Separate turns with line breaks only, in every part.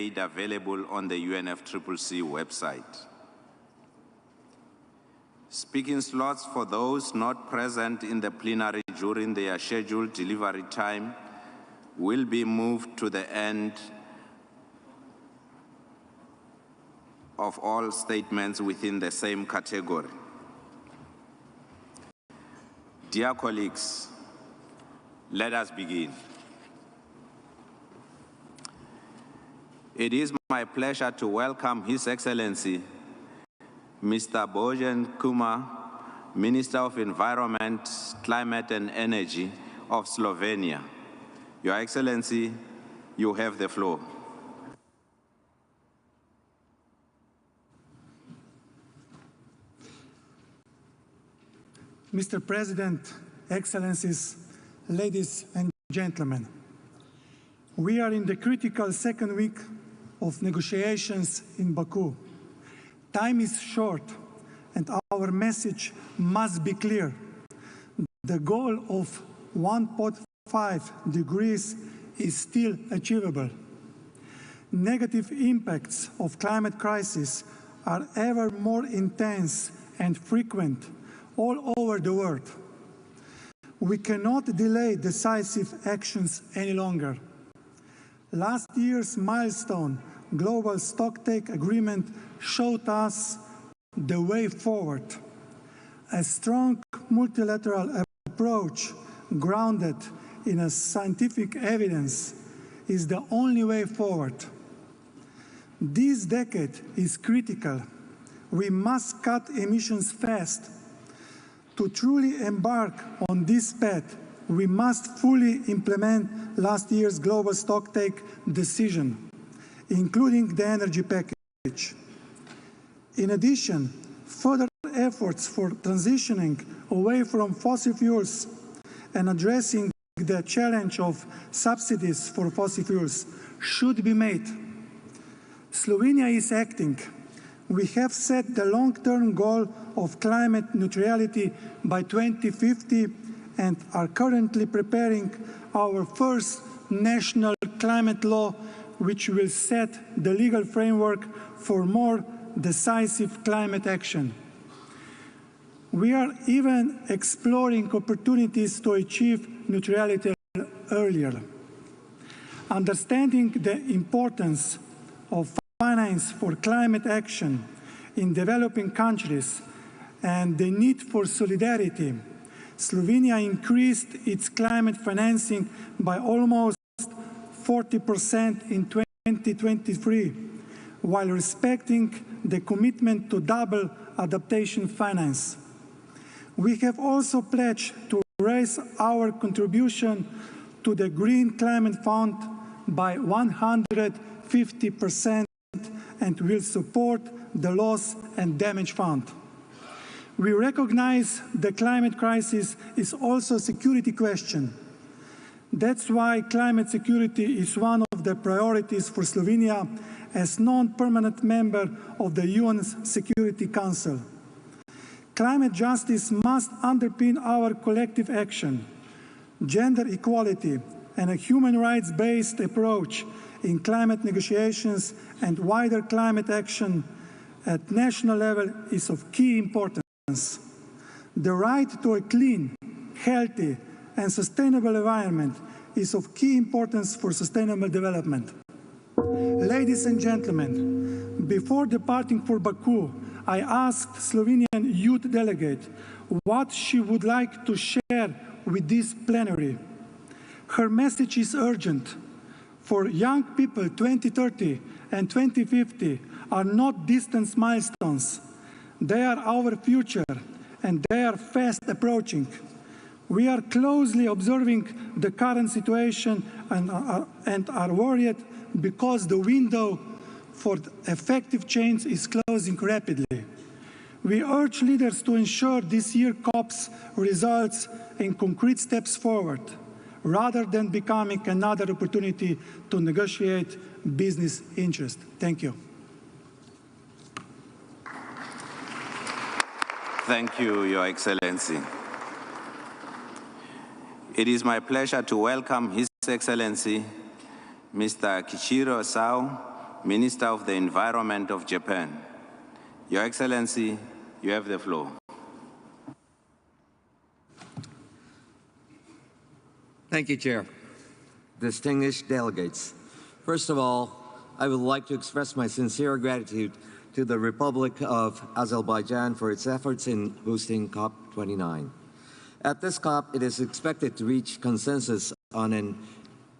made available on the UNFCCC website. Speaking slots for those not present in the plenary during their scheduled delivery time will be moved to the end of all statements within the same category. Dear colleagues, let us begin. It is my pleasure to welcome His Excellency, Mr. Bojan Kumar, Minister of Environment, Climate and Energy of Slovenia. Your Excellency, you have the floor.
Mr. President, Excellencies, ladies and gentlemen, we are in the critical second week of negotiations in Baku. Time is short, and our message must be clear. The goal of 1.5 degrees is still achievable. Negative impacts of climate crisis are ever more intense and frequent all over the world. We cannot delay decisive actions any longer. Last year's milestone global stocktake agreement showed us the way forward. A strong multilateral approach grounded in a scientific evidence is the only way forward. This decade is critical. We must cut emissions fast. To truly embark on this path, we must fully implement last year's global stocktake decision, including the energy package. In addition, further efforts for transitioning away from fossil fuels and addressing the challenge of subsidies for fossil fuels should be made. Slovenia is acting. We have set the long-term goal of climate neutrality by 2050 and are currently preparing our first national climate law, which will set the legal framework for more decisive climate action. We are even exploring opportunities to achieve neutrality earlier. Understanding the importance of finance for climate action in developing countries and the need for solidarity, Slovenia increased its climate financing by almost 40% in 2023, while respecting the commitment to double adaptation finance. We have also pledged to raise our contribution to the Green Climate Fund by 150% and will support the Loss and Damage Fund. We recognize the climate crisis is also a security question. That's why climate security is one of the priorities for Slovenia as non-permanent member of the UN's Security Council. Climate justice must underpin our collective action. Gender equality and a human rights-based approach in climate negotiations and wider climate action at national level is of key importance. The right to a clean, healthy and sustainable environment is of key importance for sustainable development. Ladies and gentlemen, before departing for Baku, I asked Slovenian youth delegate what she would like to share with this plenary. Her message is urgent. For young people, 2030 and 2050 are not distant milestones. They are our future, and they are fast approaching. We are closely observing the current situation and are worried because the window for effective change is closing rapidly. We urge leaders to ensure this year's COP's results in concrete steps forward, rather than becoming another opportunity to negotiate business interests. Thank you.
Thank you, Your Excellency. It is my pleasure to welcome His Excellency, Mr. Kichiro Sao, Minister of the Environment of Japan. Your Excellency, you have the floor.
Thank you, Chair. Distinguished delegates, first of all, I would like to express my sincere gratitude to the Republic of Azerbaijan for its efforts in hosting COP29. At this COP, it is expected to reach consensus on an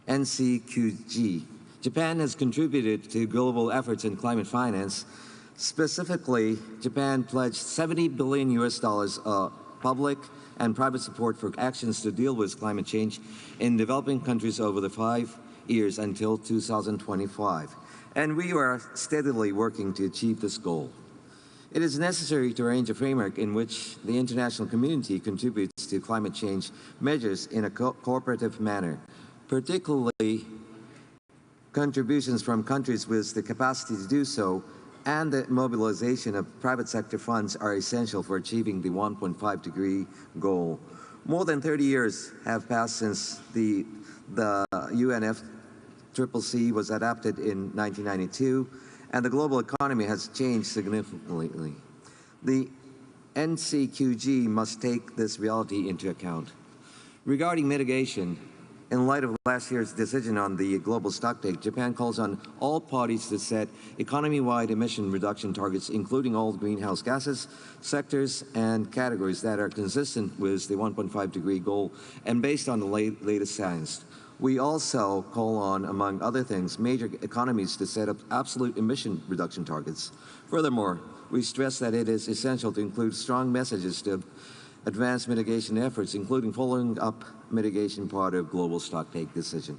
NCQG. Japan has contributed to global efforts in climate finance. Specifically, Japan pledged $70 billion public and private support for actions to deal with climate change in developing countries over the 5 years until 2025. And we are steadily working to achieve this goal. It is necessary to arrange a framework in which the international community contributes to climate change measures in a cooperative manner, particularly contributions from countries with the capacity to do so, and the mobilization of private sector funds are essential for achieving the 1.5-degree goal. More than 30 years have passed since the UNFCCC was adopted in 1992, and the global economy has changed significantly. The NCQG must take this reality into account. Regarding mitigation, in light of last year's decision on the global stocktake, Japan calls on all parties to set economy-wide emission reduction targets, including all greenhouse gases, sectors, and categories that are consistent with the 1.5-degree goal and based on the latest science. We also call on, among other things, major economies to set up absolute emission reduction targets. Furthermore, we stress that it is essential to include strong messages to advance mitigation efforts, including following up mitigation part of global stocktake decision.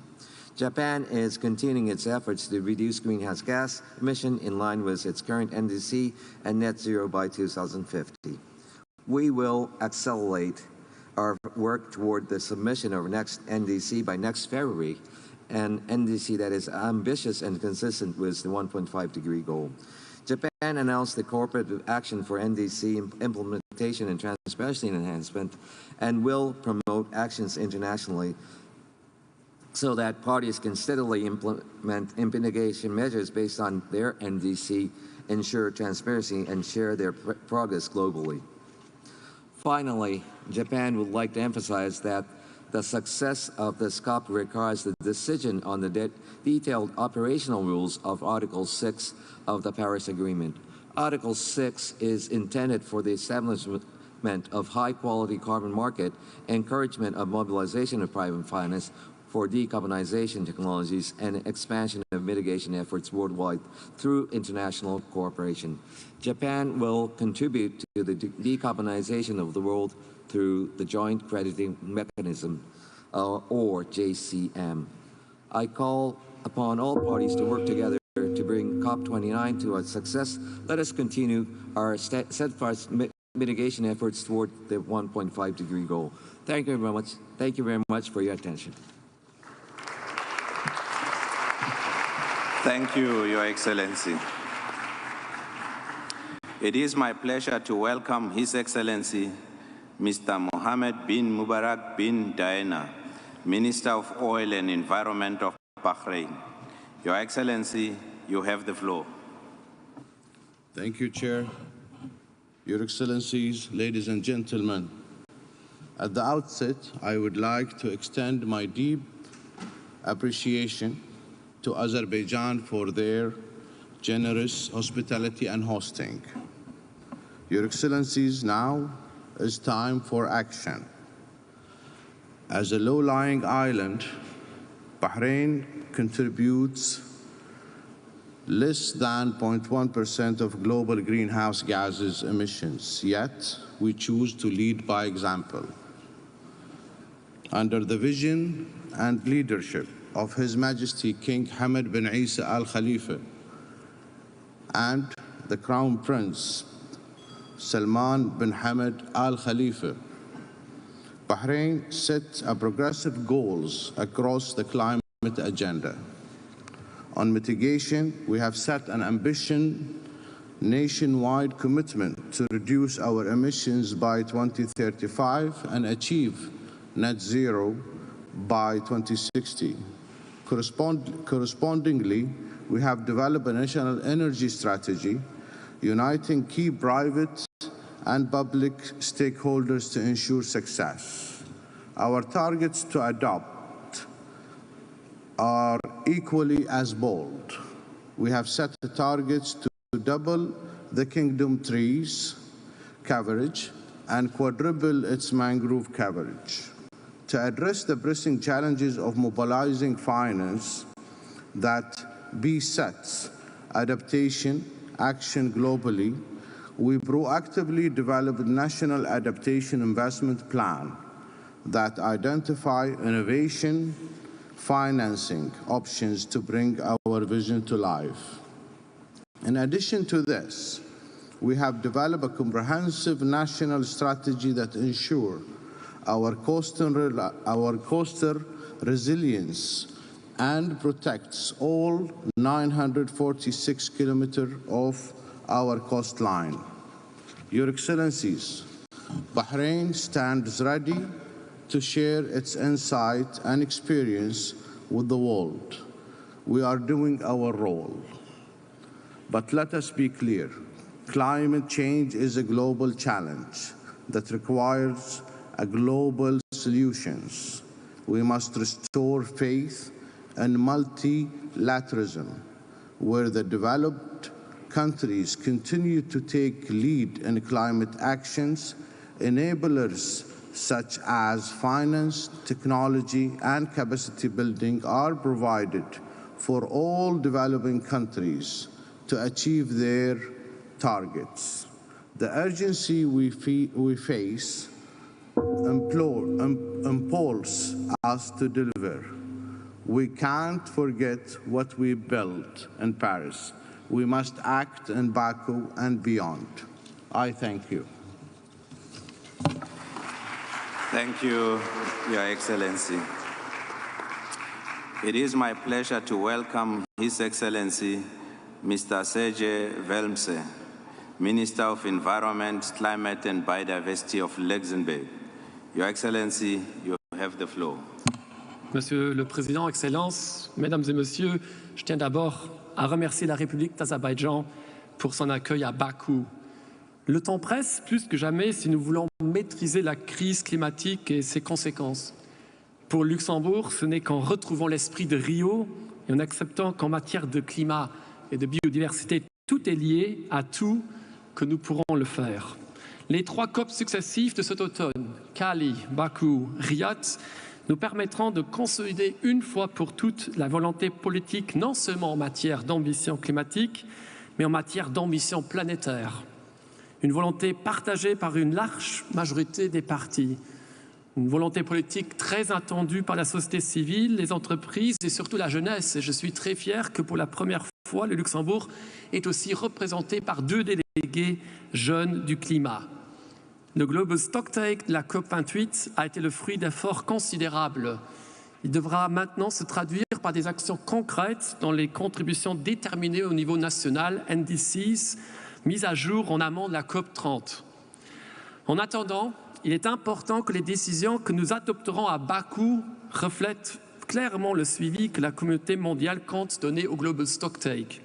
Japan is continuing its efforts to reduce greenhouse gas emission in line with its current NDC and net zero by 2050. We will accelerate our work toward the submission of our next NDC by next February, an NDC that is ambitious and consistent with the 1.5-degree goal. Japan announced the cooperative action for NDC implementation and transparency enhancement and will promote actions internationally so that parties can steadily implement mitigation measures based on their NDC, ensure transparency, and share their progress globally. Finally, Japan would like to emphasize that the success of this COP requires the decision on the detailed operational rules of Article 6 of the Paris Agreement. Article 6 is intended for the establishment of high-quality carbon market, encouragement of mobilization of private finance for decarbonization technologies, and expansion of mitigation efforts worldwide through international cooperation. Japan will contribute to the decarbonization of the world through the Joint Crediting Mechanism, or JCM. I call upon all parties to work together to bring COP29 to a success. Let us continue our steadfast mitigation efforts toward the 1.5-degree goal. Thank you very much. Thank you very much for your attention.
Thank you, Your Excellency. It is my pleasure to welcome His Excellency, Mr. Mohammed bin Mubarak bin Diana, Minister of Oil and Environment of Bahrain. Your Excellency, you have the floor.
Thank you, Chair. Your Excellencies, ladies and gentlemen, at the outset, I would like to extend my deep appreciation to Azerbaijan for their generous hospitality and hosting. Your Excellencies, now is time for action. As a low-lying island, Bahrain contributes less than 0.1% of global greenhouse gases emissions, yet we choose to lead by example. Under the vision and leadership of His Majesty King Hamad bin Isa Al Khalifa and the Crown Prince Salman bin Hamad Al Khalifa, Bahrain set progressive goals across the climate agenda. On mitigation, we have set an ambitious nationwide commitment to reduce our emissions by 2035 and achieve net zero by 2060. Correspondingly, we have developed a national energy strategy, uniting key private and public stakeholders to ensure success. Our targets to adopt are equally as bold. We have set the targets to double the Kingdom trees coverage and quadruple its mangrove coverage. To address the pressing challenges of mobilizing finance that besets adaptation action globally, we proactively developed a national adaptation investment plan that identify innovation financing options to bring our vision to life. In addition to this, we have developed a comprehensive national strategy that ensures our coastal resilience and protects all 946 kilometers of our coastline. Your Excellencies, Bahrain stands ready to share its insight and experience with the world. We are doing our role. But let us be clear, climate change is a global challenge that requires global solutions. We must restore faith in multilateralism, where the developed countries continue to take lead in climate actions. Enablers such as finance, technology, and capacity building are provided for all developing countries to achieve their targets. The urgency we face impels us to deliver. We can't forget what we built in Paris. We must act in Baku and beyond. I thank you.
Thank you, Your Excellency. It is my pleasure to welcome His Excellency, Mr. Sergej Velmse, Minister of Environment, Climate and Biodiversity of Luxembourg. Your Excellency, you have the floor.
Monsieur le Président, Excellences, Mesdames et Messieurs, je tiens d'abord à remercier la République d'Azerbaïdjan pour son accueil à Bakou. Le temps presse plus que jamais si nous voulons maîtriser la crise climatique et ses conséquences. Pour Luxembourg, ce n'est qu'en retrouvant l'esprit de Rio et en acceptant qu'en matière de climat et de biodiversité, tout est lié à tout que nous pourrons le faire. Les 3 COP successifs de cet automne, Cali, Baku, Riyad, nous permettront de consolider une fois pour toutes la volonté politique, non seulement en matière d'ambition climatique, mais en matière d'ambition planétaire. Une volonté partagée par une large majorité des partis. Une volonté politique très attendue par la société civile, les entreprises et surtout la jeunesse. Et je suis très fier que pour la première fois, le Luxembourg est aussi représenté par 2 délégués jeunes du climat. Le Global Stocktake de la COP28 a été le fruit d'efforts considérables. Il devra maintenant se traduire par des actions concrètes dans les contributions déterminées au niveau national, NDCs, mises à jour en amont de la COP30. En attendant, il est important que les décisions que nous adopterons à Bakou reflètent clairement le suivi que la communauté mondiale compte donner au Global Stocktake.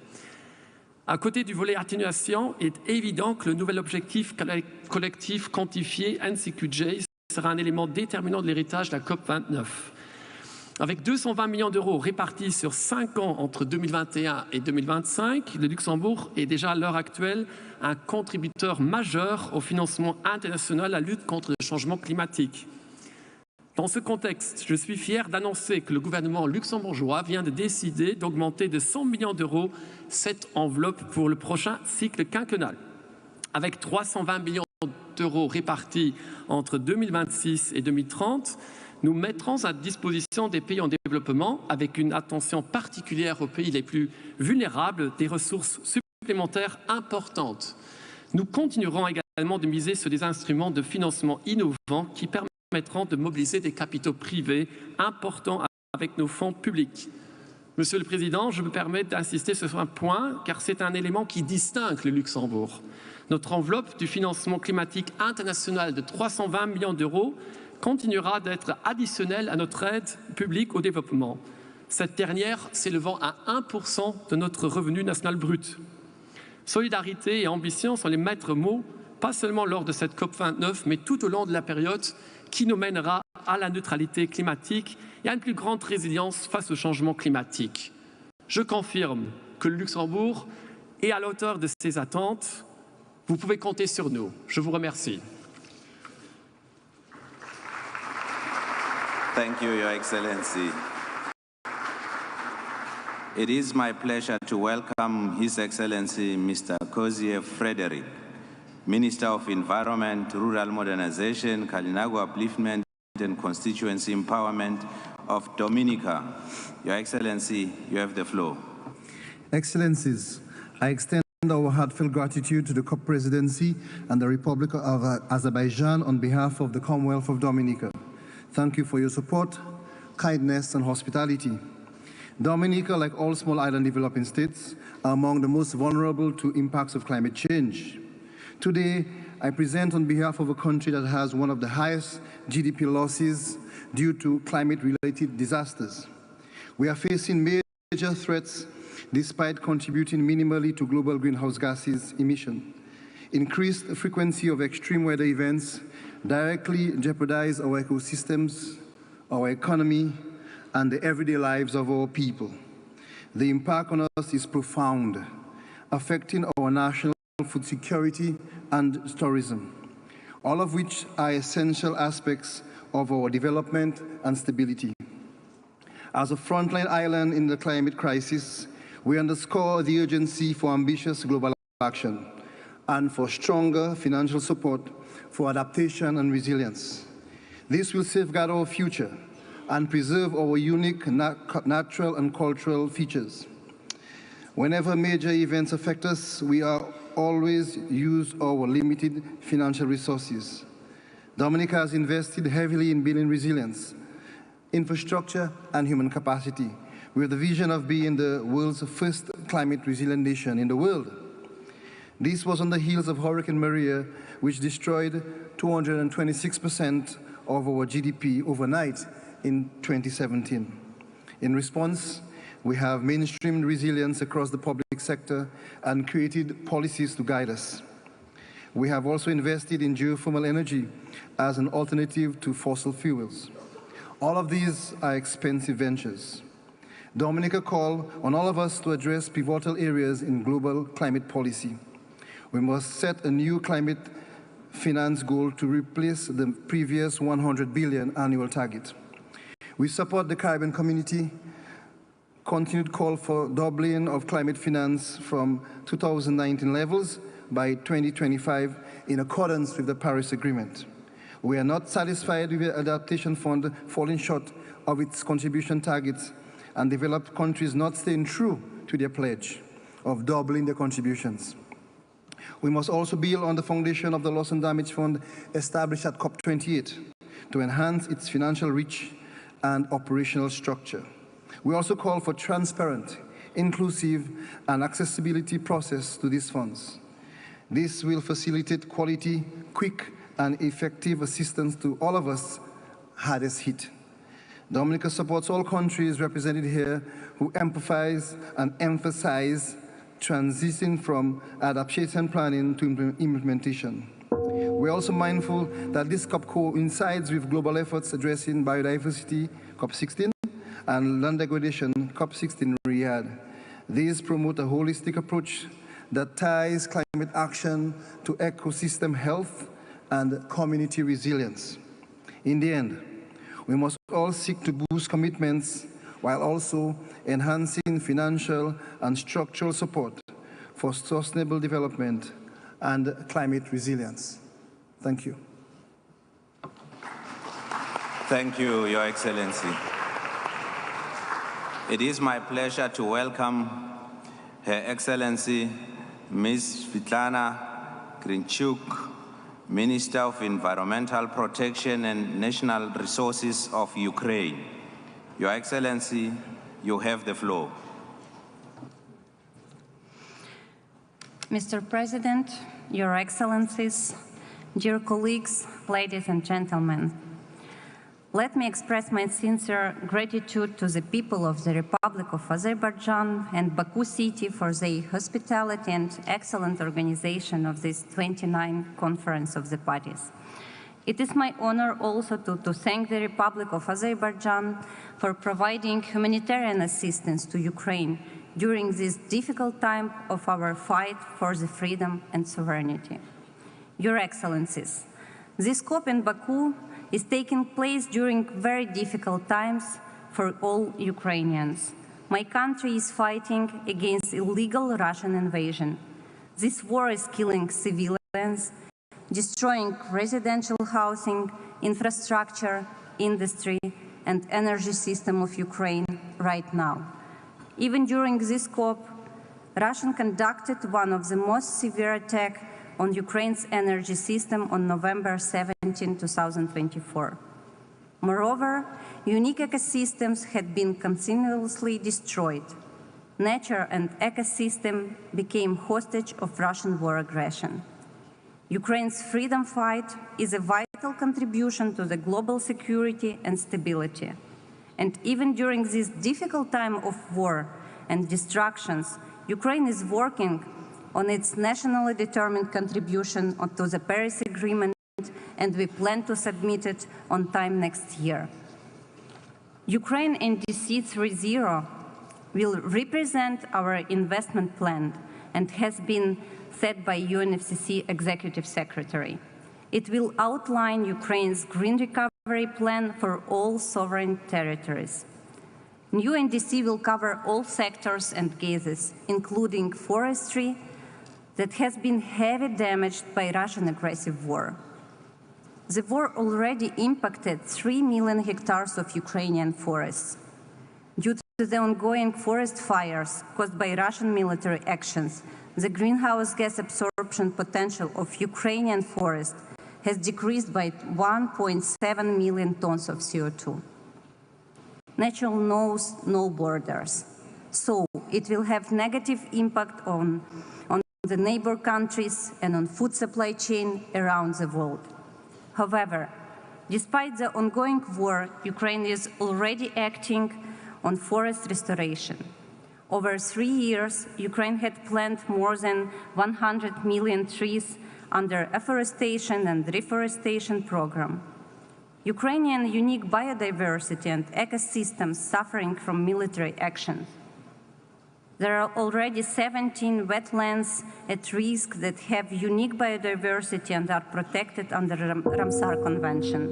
À côté du volet atténuation, il est évident que le nouvel objectif collectif quantifié NCQJ sera un élément déterminant de l'héritage de la COP29. Avec 220 millions d'euros répartis sur 5 ans entre 2021 et 2025, le Luxembourg est déjà à l'heure actuelle un contributeur majeur au financement international à la lutte contre le changement climatique. Dans ce contexte, je suis fier d'annoncer que le gouvernement luxembourgeois vient de décider d'augmenter de 100 millions d'euros cette enveloppe pour le prochain cycle quinquennal. Avec 320 millions d'euros répartis entre 2026 et 2030, nous mettrons à disposition des pays en développement, avec une attention particulière aux pays les plus vulnérables, des ressources supplémentaires importantes. Nous continuerons également de miser sur des instruments de financement innovants qui permettront de mobiliser des capitaux privés importants avec nos fonds publics. Monsieur le Président, je me permets d'insister sur un point, car c'est un élément qui distingue le Luxembourg. Notre enveloppe du financement climatique international de 320 millions d'euros continuera d'être additionnelle à notre aide publique au développement. cette dernière s'élevant à 1% de notre revenu national brut. Solidarité et ambition sont les maîtres mots, pas seulement lors de cette COP29, mais tout au long de la période qui nous mènera à la neutralité climatique et à une plus grande résilience face au changement climatique. Je confirme que le Luxembourg est à la hauteur de ces attentes. Vous pouvez compter sur nous. Je vous remercie.
Thank you, Your Excellency. It is my pleasure to welcome His Excellency Mr. Cozier Frederick, Minister of Environment, Rural Modernization, Kalinago Upliftment and Constituency Empowerment of Dominica. Your Excellency, you have the floor.
Excellencies, I extend our heartfelt gratitude to the COP Presidency and the Republic of Azerbaijan on behalf of the Commonwealth of Dominica. Thank you for your support, kindness, and hospitality. Dominica, like all small island developing states, are among the most vulnerable to impacts of climate change. Today, I present on behalf of a country that has one of the highest GDP losses due to climate-related disasters. We are facing major threats despite contributing minimally to global greenhouse gases emission. Increased frequency of extreme weather events directly jeopardize our ecosystems, our economy, and the everyday lives of our people. The impact on us is profound, affecting our national food security and tourism, all of which are essential aspects of our development and stability. As a frontline island in the climate crisis, we underscore the urgency for ambitious global action and for stronger financial support for adaptation and resilience. This will safeguard our future and preserve our unique natural and cultural features. Whenever major events affect us, we always use our limited financial resources. Dominica has invested heavily in building resilience, infrastructure, and human capacity, with the vision of being the world's first climate-resilient nation in the world. This was on the heels of Hurricane Maria, which destroyed 226% of our GDP overnight in 2017. In response, we have mainstreamed resilience across the public sector and created policies to guide us. We have also invested in geothermal energy as an alternative to fossil fuels. All of these are expensive ventures. Dominica call on all of us to address pivotal areas in global climate policy. We must set a new climate finance goal to replace the previous 100 billion annual target. We support the Caribbean community, continued call for doubling of climate finance from 2019 levels by 2025 in accordance with the Paris Agreement. We are not satisfied with the Adaptation Fund falling short of its contribution targets and developed countries not staying true to their pledge of doubling their contributions. We must also build on the foundation of the Loss and Damage Fund established at COP28 to enhance its financial reach and operational structure. We also call for transparent, inclusive, and accessibility process to these funds. This will facilitate quality, quick, and effective assistance to all of us hardest hit. Dominica supports all countries represented here who empathize and emphasize transition from adaptation planning to implementation. We're also mindful that this COP coincides with global efforts addressing biodiversity, COP16, and land degradation, COP16 in Riyadh. These promote a holistic approach that ties climate action to ecosystem health and community resilience. In the end, we must all seek to boost commitments while also enhancing financial and structural support for sustainable development and climate resilience. Thank you.
Thank you, Your Excellency. It is my pleasure to welcome Her Excellency Ms. Svetlana Grinchuk, Minister of Environmental Protection and National Resources of Ukraine. Your Excellency, you have the floor.
Mr. President, Your Excellencies, dear colleagues, ladies and gentlemen, let me express my sincere gratitude to the people of the Republic of Azerbaijan and Baku City for their hospitality and excellent organization of this 29th Conference of the Parties. It is my honor also to thank the Republic of Azerbaijan for providing humanitarian assistance to Ukraine during this difficult time of our fight for the freedom and sovereignty. Your Excellencies, this COP in Baku is taking place during very difficult times for all Ukrainians. My country is fighting against illegal Russian invasion. This war is killing civilians, destroying residential housing, infrastructure, industry, and energy system of Ukraine right now. Even during this COP, Russia conducted one of the most severe attacks on Ukraine's energy system on November 17, 2024. Moreover, unique ecosystems had been continuously destroyed. Nature and ecosystem became hostage of Russian war aggression. Ukraine's freedom fight is a vital contribution to the global security and stability. And even during this difficult time of war and destructions, Ukraine is working on its nationally determined contribution to the Paris Agreement, and we plan to submit it on time next year. Ukraine NDC 3.0 will represent our investment plan and has been set by UNFCCC Executive Secretary. It will outline Ukraine's green recovery plan for all sovereign territories. New NDC will cover all sectors and gases, including forestry, that has been heavily damaged by Russian aggressive war. The war already impacted 3 million hectares of Ukrainian forests. Due to the ongoing forest fires caused by Russian military actions, the greenhouse gas absorption potential of Ukrainian forests has decreased by 1.7 million tons of CO2. Nature knows no borders, so it will have negative impact on the neighbor countries and on food supply chain around the world. However, despite the ongoing war, Ukraine is already acting on forest restoration. Over 3 years, Ukraine had planted more than 100 million trees under afforestation and reforestation program. Ukrainian unique biodiversity and ecosystems suffering from military action. There are already 17 wetlands at risk that have unique biodiversity and are protected under the Ramsar Convention.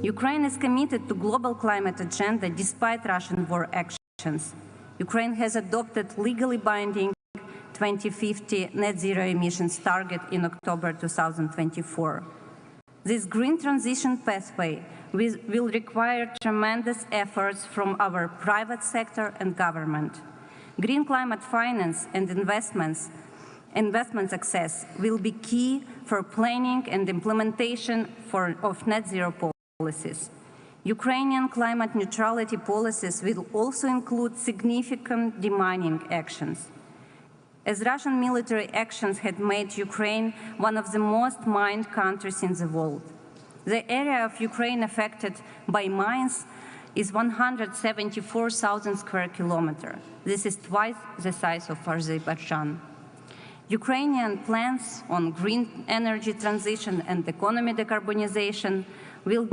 Ukraine is committed to global climate agenda despite Russian war actions. Ukraine has adopted legally binding 2050 net zero emissions target in October 2024. This green transition pathway will require tremendous efforts from our private sector and government. Green climate finance and investment success will be key for planning and implementation of net zero policies. Ukrainian climate neutrality policies will also include significant demining actions. As Russian military actions had made Ukraine one of the most mined countries in the world. The area of Ukraine affected by mines is 174,000 square kilometers. This is twice the size of Azerbaijan. Ukrainian plans on green energy transition and economy decarbonization will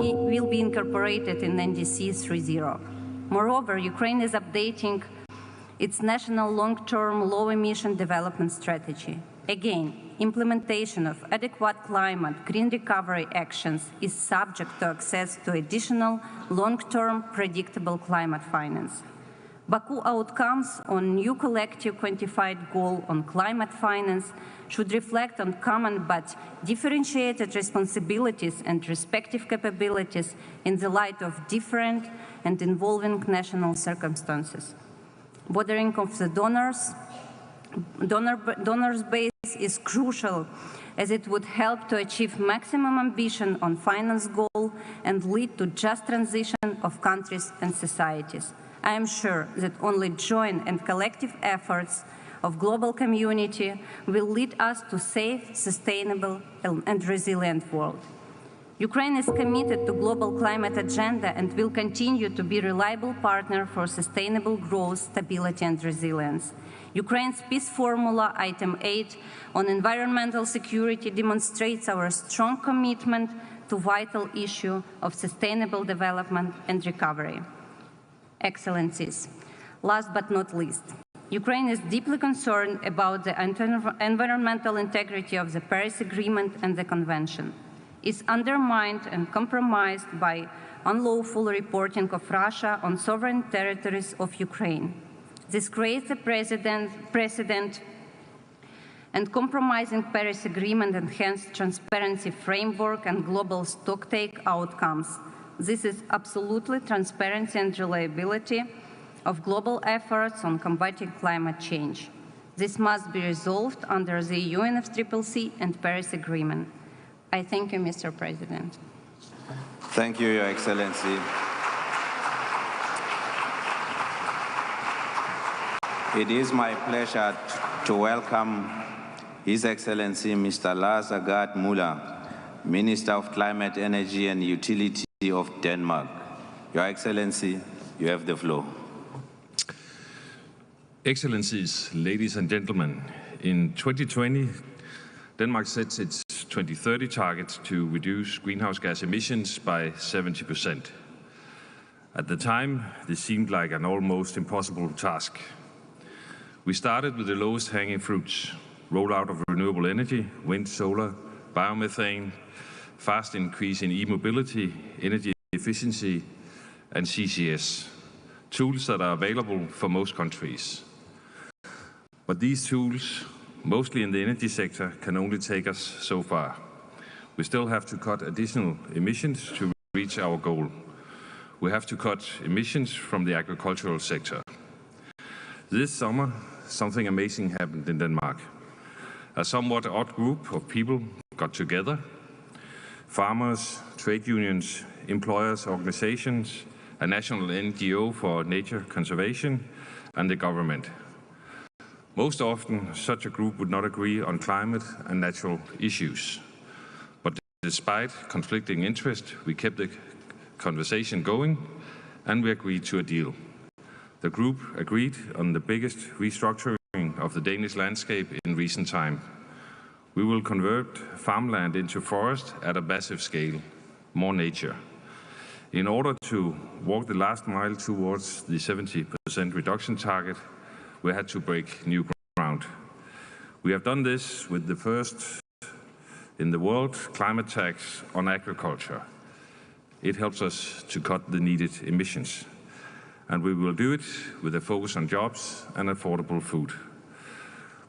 be incorporated in NDC 3.0. Moreover, Ukraine is updating its national long-term low-emission development strategy. Again, implementation of adequate climate green recovery actions is subject to access to additional long-term predictable climate finance. Baku outcomes on new collective quantified goal on climate finance should reflect on common but differentiated responsibilities and respective capabilities in the light of different and evolving national circumstances. Bordering of the donors base is crucial, as it would help to achieve maximum ambition on finance goal and lead to just transition of countries and societies. I am sure that only joint and collective efforts of global community will lead us to safe, sustainable, and resilient world. Ukraine is committed to global climate agenda and will continue to be a reliable partner for sustainable growth, stability and resilience. Ukraine's peace formula, item 8, on environmental security demonstrates our strong commitment to vital issue of sustainable development and recovery. Excellencies, last but not least, Ukraine is deeply concerned about the environmental integrity of the Paris Agreement and the Convention. Is undermined and compromised by unlawful reporting of Russia on sovereign territories of Ukraine. This creates a precedent and compromising Paris Agreement enhanced transparency framework and global stocktake outcomes. This is absolutely transparency and reliability of global efforts on combating climate change. This must be resolved under the UNFCCC and Paris Agreement. I thank you, Mr. President.
Thank you, Your Excellency. It is my pleasure to welcome His Excellency Mr. Lars Agard Muller, Minister of Climate, Energy and Utility of Denmark. Your Excellency, you have the floor.
Excellencies, ladies and gentlemen, in 2020, Denmark sets its 2030 target to reduce greenhouse gas emissions by 70%. At the time, this seemed like an almost impossible task. We started with the lowest hanging fruits: rollout of renewable energy, wind, solar, biomethane, fast increase in e-mobility, energy efficiency, and CCS, tools that are available for most countries. But these tools, mostly in the energy sector, can only take us so far. We still have to cut additional emissions to reach our goal. We have to cut emissions from the agricultural sector. This summer, something amazing happened in Denmark. A somewhat odd group of people got together: farmers, trade unions, employers' organizations, a national NGO for nature conservation, and the government. Most often, such a group would not agree on climate and natural issues. But despite conflicting interests, we kept the conversation going, and we agreed to a deal. The group agreed on the biggest restructuring of the Danish landscape in recent time. We will convert farmland into forest at a massive scale, more nature. In order to walk the last mile towards the 70% reduction target, we had to break new ground. We have done this with the first in the world climate tax on agriculture. It helps us to cut the needed emissions. And we will do it with a focus on jobs and affordable food.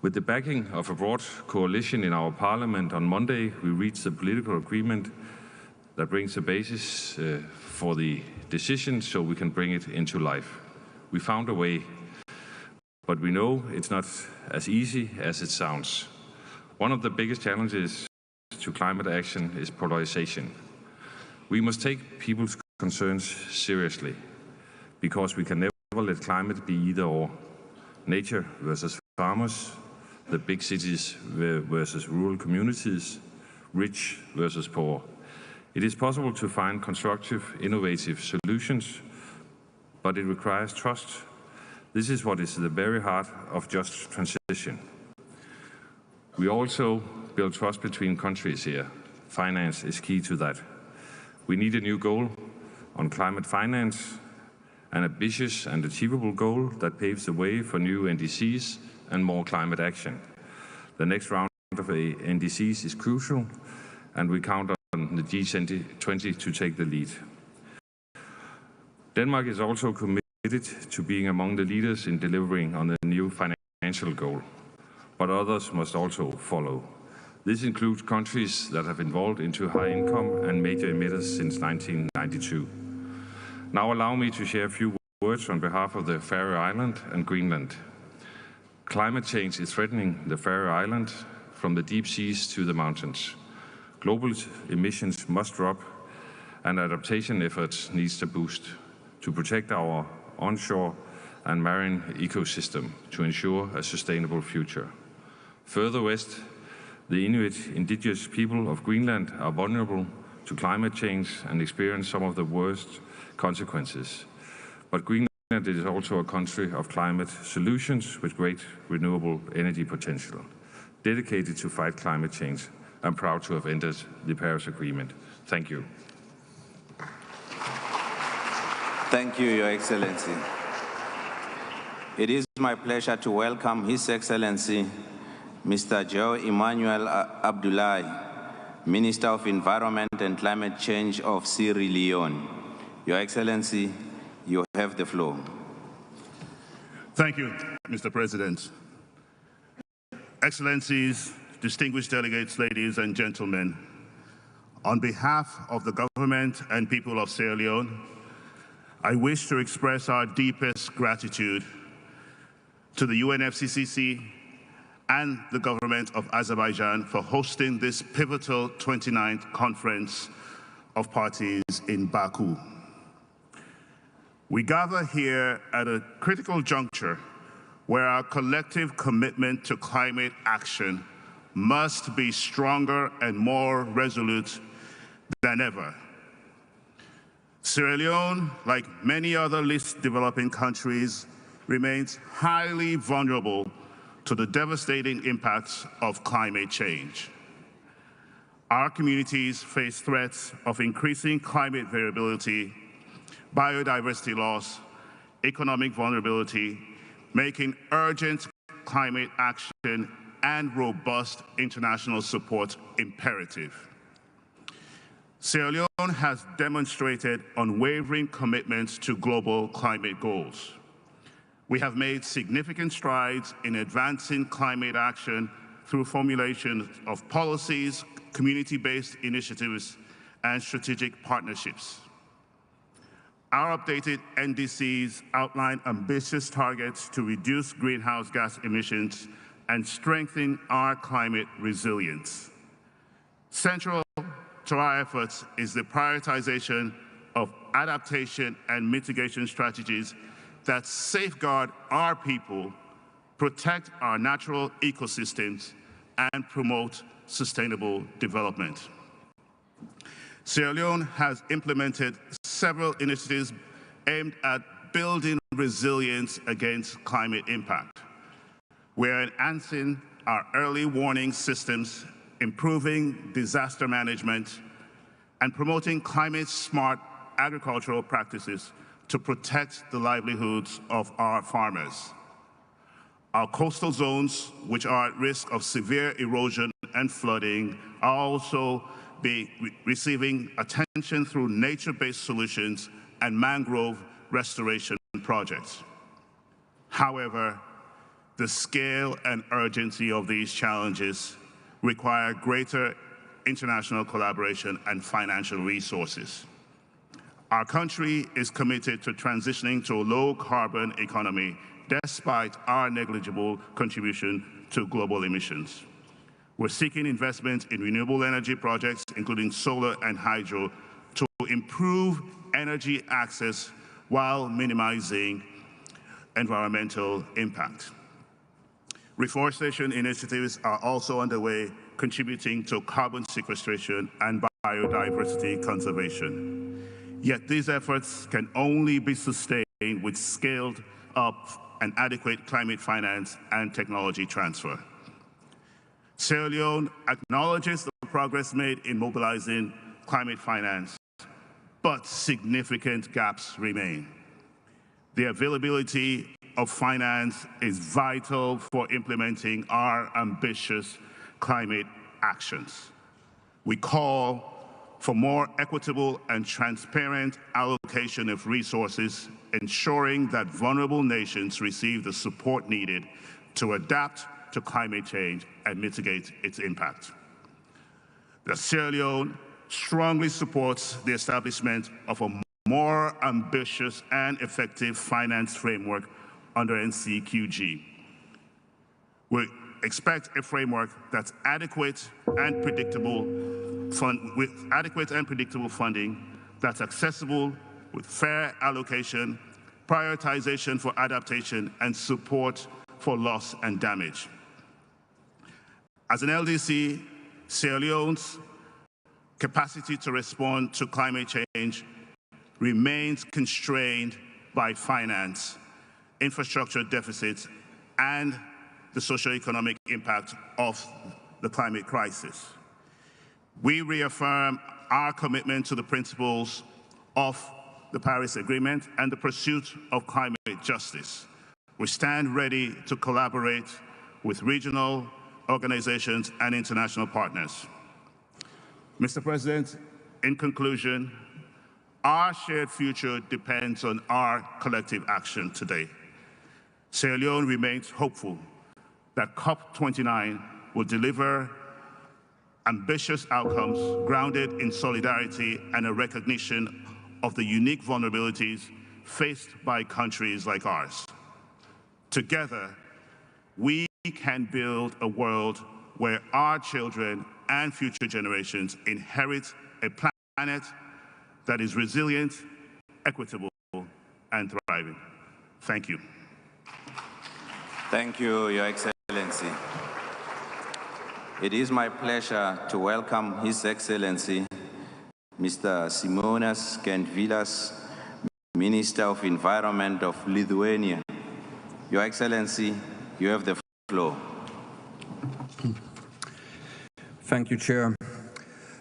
With the backing of a broad coalition in our parliament on Monday, we reached a political agreement that brings the basis for the decision so we can bring it into life. We found a way, but we know it's not as easy as it sounds. One of the biggest challenges to climate action is polarization. We must take people's concerns seriously, because we can never let climate be either or. Nature versus farmers, the big cities versus rural communities, rich versus poor. It is possible to find constructive, innovative solutions, but it requires trust. This is what is the very heart of just transition. We also build trust between countries here. Finance is key to that. We need a new goal on climate finance, an ambitious and achievable goal that paves the way for new NDCs and more climate action. The next round of NDCs is crucial, and we count on the G20 to take the lead. Denmark is also committed to being among the leaders in delivering on the new financial goal, but others must also follow. This includes countries that have evolved into high income and major emitters since 1992. Now allow me to share a few words on behalf of the Faroe Islands and Greenland. Climate change is threatening the Faroe Islands from the deep seas to the mountains. Global emissions must drop, and adaptation efforts need to boost to protect our onshore and marine ecosystem to ensure a sustainable future. Further west, the Inuit indigenous people of Greenland are vulnerable to climate change and experience some of the worst consequences. But Greenland is also a country of climate solutions with great renewable energy potential. Dedicated to fight climate change, I'm proud to have entered the Paris Agreement. Thank you.
Thank you, Your Excellency. It is my pleasure to welcome His Excellency, Mr. Joe Emmanuel Abdullahi, Minister of Environment and Climate Change of Sierra Leone. Your Excellency, you have the floor.
Thank you, Mr. President. Excellencies, distinguished delegates, ladies and gentlemen, on behalf of the government and people of Sierra Leone, I wish to express our deepest gratitude to the UNFCCC and the government of Azerbaijan for hosting this pivotal 29th Conference of Parties in Baku. We gather here at a critical juncture where our collective commitment to climate action must be stronger and more resolute than ever. Sierra Leone, like many other least developing countries, remains highly vulnerable to the devastating impacts of climate change. Our communities face threats of increasing climate variability, biodiversity loss, economic vulnerability, making urgent climate action and robust international support imperative. Sierra Leone has demonstrated unwavering commitment to global climate goals. We have made significant strides in advancing climate action through formulation of policies, community-based initiatives, and strategic partnerships. Our updated NDCs outline ambitious targets to reduce greenhouse gas emissions and strengthen our climate resilience. Central to our efforts is the prioritization of adaptation and mitigation strategies that safeguard our people, protect our natural ecosystems, and promote sustainable development. Sierra Leone has implemented several initiatives aimed at building resilience against climate impact. We're enhancing our early warning systems, improving disaster management, and promoting climate-smart agricultural practices to protect the livelihoods of our farmers. Our coastal zones, which are at risk of severe erosion and flooding, are also receiving attention through nature-based solutions and mangrove restoration projects. However, the scale and urgency of these challenges require greater international collaboration and financial resources. Our country is committed to transitioning to a low-carbon economy despite our negligible contribution to global emissions. We're seeking investment in renewable energy projects, including solar and hydro, to improve energy access while minimizing environmental impact. Reforestation initiatives are also underway, contributing to carbon sequestration and biodiversity conservation. Yet these efforts can only be sustained with scaled up and adequate climate finance and technology transfer. Sierra Leone acknowledges the progress made in mobilizing climate finance, but significant gaps remain. The availability of finance is vital for implementing our ambitious climate actions. We call for more equitable and transparent allocation of resources, ensuring that vulnerable nations receive the support needed to adapt to climate change and mitigate its impact. The Sierra Leone strongly supports the establishment of a more ambitious and effective finance framework under NCQG. We expect a framework that's adequate and predictable with adequate and predictable funding that's accessible with fair allocation, prioritization for adaptation, and support for loss and damage. As an LDC, Sierra Leone's capacity to respond to climate change remains constrained by finance, infrastructure deficits, and the socioeconomic impact of the climate crisis. We reaffirm our commitment to the principles of the Paris Agreement and the pursuit of climate justice. We stand ready to collaborate with regional organizations and international partners. Mr. President, in conclusion, our shared future depends on our collective action today. Sierra Leone remains hopeful that COP29 will deliver ambitious outcomes grounded in solidarity and a recognition of the unique vulnerabilities faced by countries like ours. Together, we can build a world where our children and future generations inherit a planet that is resilient, equitable, and thriving. Thank you.
Thank you, Your Excellency. It is my pleasure to welcome His Excellency, Mr. Simonas Kentvilas, Minister of Environment of Lithuania. Your Excellency, you have the floor.
Thank you, Chair.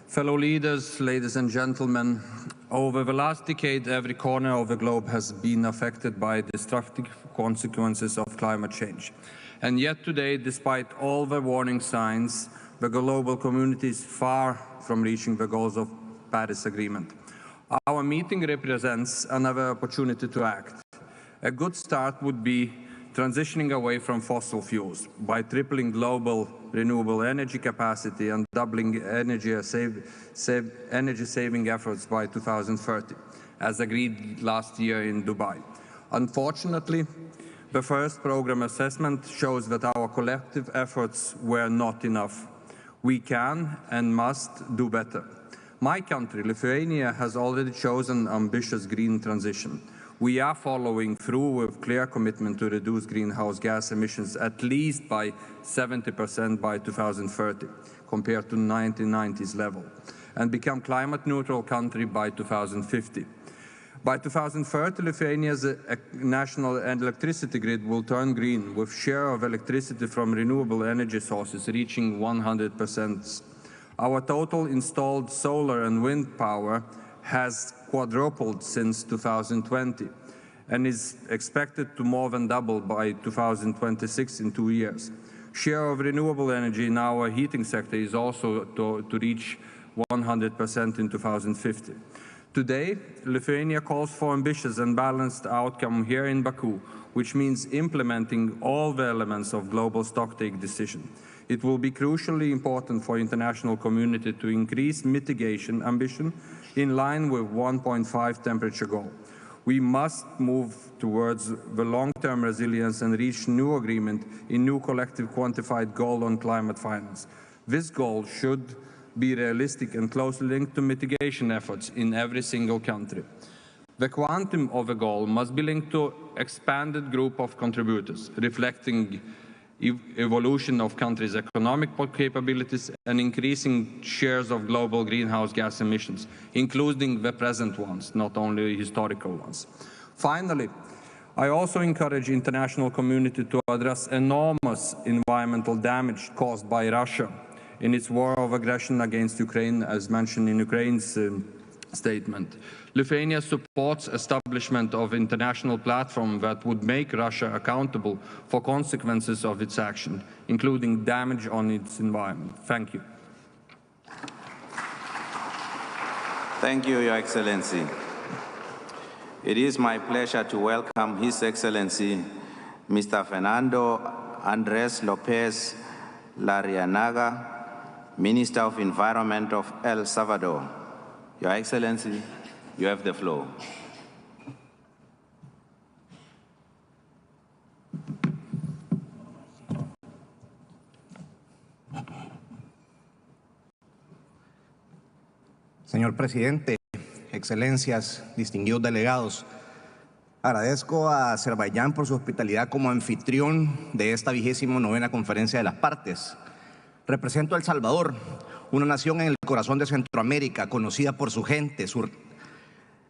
Fellow leaders, ladies and gentlemen, over the last decade, every corner of the globe has been affected by destructive consequences of climate change. And yet today, despite all the warning signs, the global community is far from reaching the goals of the Paris Agreement. Our meeting represents another opportunity to act. A good start would be transitioning away from fossil fuels by tripling global renewable energy capacity and doubling energy-saving efforts by 2030, as agreed last year in Dubai. Unfortunately, the first program assessment shows that our collective efforts were not enough. We can and must do better. My country, Lithuania, has already chosen ambitious green transition. We are following through with clear commitment to reduce greenhouse gas emissions at least by 70% by 2030, compared to 1990s level, and become climate neutral country by 2050. By 2030, Lithuania's national electricity grid will turn green, with share of electricity from renewable energy sources reaching 100%. Our total installed solar and wind power has quadrupled since 2020 and is expected to more than double by 2026 in 2 years. Share of renewable energy in our heating sector is also to reach 100% in 2050. Today, Lithuania calls for ambitious and balanced outcome here in Baku, which means implementing all the elements of global stocktake decision. It will be crucially important for international community to increase mitigation ambition in line with 1.5 temperature goal. We must move towards the long-term resilience and reach new agreement in new collective quantified goal on climate finance. This goal should be realistic and closely linked to mitigation efforts in every single country. The quantum of the goal must be linked to expanded group of contributors, reflecting evolution of countries' economic capabilities and increasing shares of global greenhouse gas emissions, including the present ones, not only historical ones. Finally, I also encourage international community to address enormous environmental damage caused by Russia in its war of aggression against Ukraine, as mentioned in Ukraine's statement. Lithuania supports establishment of international platform that would make Russia accountable for consequences of its action, including damage on its environment. Thank you.
Thank you, Your Excellency. It is my pleasure to welcome His Excellency, Mr. Fernando Andres Lopez Larrianaga, Minister of Environment of El Salvador. Your Excellency, you have the floor.
Señor Presidente, Excelencias, distinguidos delegados, agradezco a Azerbaiyán por su hospitalidad como anfitrión de esta 29ª Conferencia de las Partes. Represento a El Salvador, una nación en el corazón de Centroamérica, conocida por su gente,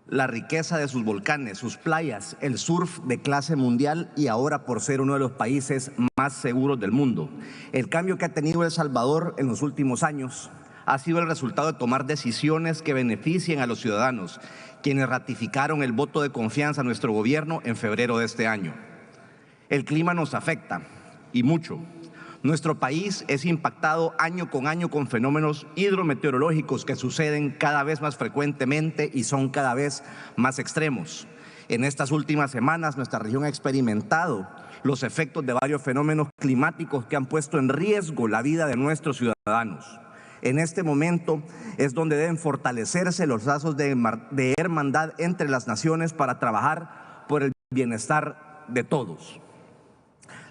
la riqueza de sus volcanes, sus playas, el surf de clase mundial y ahora por ser uno de los países más seguros del mundo. El cambio que ha tenido El Salvador en los últimos años ha sido el resultado de tomar decisiones que beneficien a los ciudadanos, quienes ratificaron el voto de confianza a nuestro gobierno en febrero de este año. El clima nos afecta, y mucho. Nuestro país es impactado año con fenómenos hidrometeorológicos que suceden cada vez más frecuentemente y son cada vez más extremos. En estas últimas semanas, nuestra región ha experimentado los efectos de varios fenómenos climáticos que han puesto en riesgo la vida de nuestros ciudadanos. En este momento es donde deben fortalecerse los lazos de hermandad entre las naciones para trabajar por el bienestar de todos.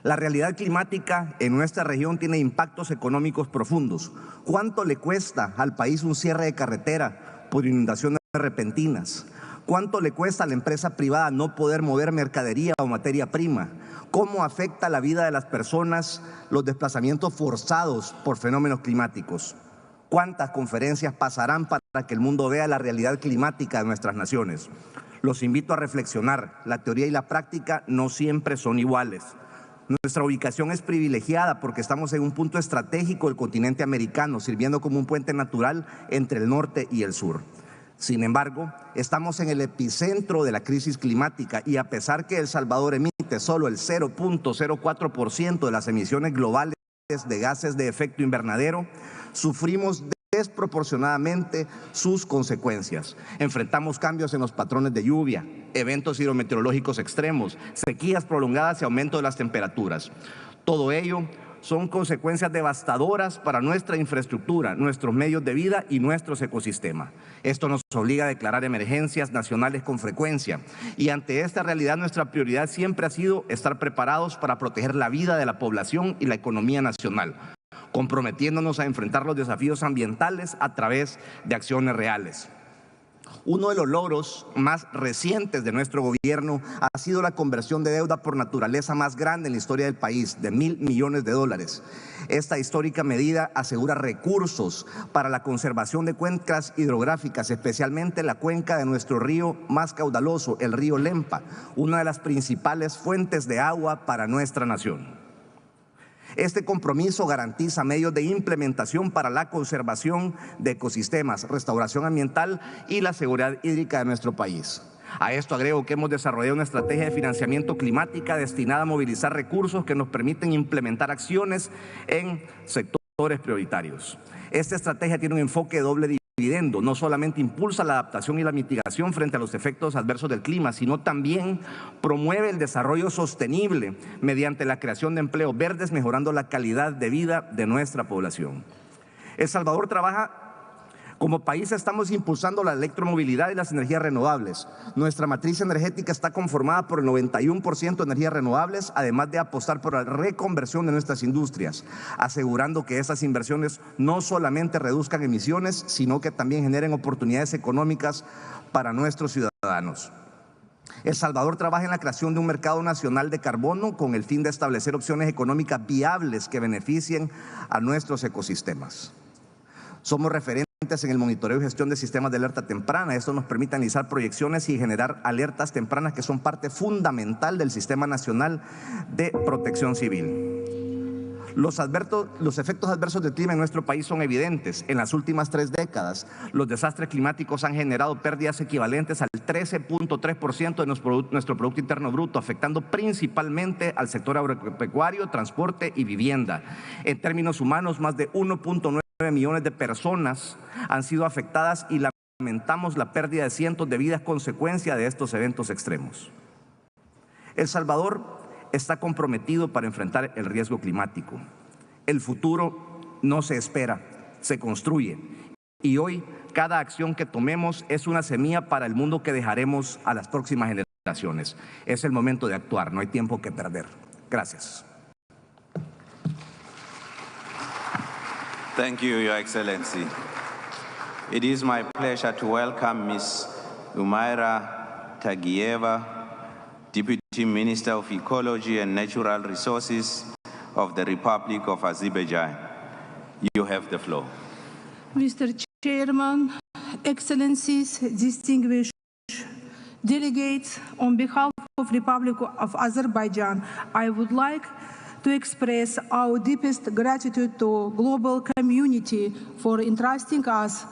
La realidad climática en nuestra región tiene impactos económicos profundos. ¿Cuánto le cuesta al país un cierre de carretera por inundaciones repentinas? ¿Cuánto le cuesta a la empresa privada no poder mover mercadería o materia prima? ¿Cómo afecta la vida de las personas los desplazamientos forzados por fenómenos climáticos? ¿Cuántas conferencias pasarán para que el mundo vea la realidad climática de nuestras naciones? Los invito a reflexionar. La teoría y la práctica no siempre son iguales. Nuestra ubicación es privilegiada porque estamos en un punto estratégico del continente americano, sirviendo como un puente natural entre el norte y el sur. Sin embargo, estamos en el epicentro de la crisis climática y a pesar que El Salvador emite solo el 0.04% de las emisiones globales de gases de efecto invernadero, sufrimos desproporcionadamente sus consecuencias. Enfrentamos cambios en los patrones de lluvia, eventos hidrometeorológicos extremos, sequías prolongadas y aumento de las temperaturas. Todo ello son consecuencias devastadoras para nuestra infraestructura, nuestros medios de vida y nuestros ecosistemas. Esto nos obliga a declarar emergencias nacionales con frecuencia y ante esta realidad nuestra prioridad siempre ha sido estar preparados para proteger la vida de la población y la economía nacional, comprometiéndonos a enfrentar los desafíos ambientales a través de acciones reales. Uno de los logros más recientes de nuestro gobierno ha sido la conversión de deuda por naturaleza más grande en la historia del país, de $1.000 millones. Esta histórica medida asegura recursos para la conservación de cuencas hidrográficas, especialmente la cuenca de nuestro río más caudaloso, el río Lempa, una de las principales fuentes de agua para nuestra nación. Este compromiso garantiza medios de implementación para la conservación de ecosistemas, restauración ambiental y la seguridad hídrica de nuestro país. A esto agrego que hemos desarrollado una estrategia de financiamiento climática destinada a movilizar recursos que nos permiten implementar acciones en sectores prioritarios. Esta estrategia tiene un enfoque de doble dividendo, no solamente impulsa la adaptación y la mitigación frente a los efectos adversos del clima, sino también promueve el desarrollo sostenible mediante la creación de empleos verdes, mejorando la calidad de vida de nuestra población. El Salvador trabaja. Como país estamos impulsando la electromovilidad y las energías renovables. Nuestra matriz energética está conformada por el 91% de energías renovables, además de apostar por la reconversión de nuestras industrias, asegurando que esas inversiones no solamente reduzcan emisiones, sino que también generen oportunidades económicas para nuestros ciudadanos. El Salvador trabaja en la creación de un mercado nacional de carbono con el fin de establecer opciones económicas viables que beneficien a nuestros ecosistemas. Somos referentes en el monitoreo y gestión de sistemas de alerta temprana. Esto nos permite analizar proyecciones y generar alertas tempranas que son parte fundamental del Sistema Nacional de Protección Civil. Los efectos adversos del clima en nuestro país son evidentes. En las últimas 3 décadas, los desastres climáticos han generado pérdidas equivalentes al 13.3% de nuestro Producto Interno Bruto, afectando principalmente al sector agropecuario, transporte y vivienda. En términos humanos, más de 1.9 millones de personas han sido afectadas y lamentamos la pérdida de cientos de vidas consecuencia de estos eventos extremos. El Salvador está comprometido para enfrentar el riesgo climático. El futuro no se espera, se construye. Y hoy cada acción que tomemos es una semilla para el mundo que dejaremos a las próximas generaciones. Es el momento de actuar, no hay tiempo que perder. Gracias.
Thank you, Your Excellency. It is my pleasure to welcome Ms. Umaira Tagieva, Deputy Minister of Ecology and Natural Resources of the Republic of Azerbaijan. You have the floor.
Mr. Chairman, Excellencies, distinguished delegates, on behalf of the Republic of Azerbaijan, I would like to express our deepest gratitude to global community for entrusting us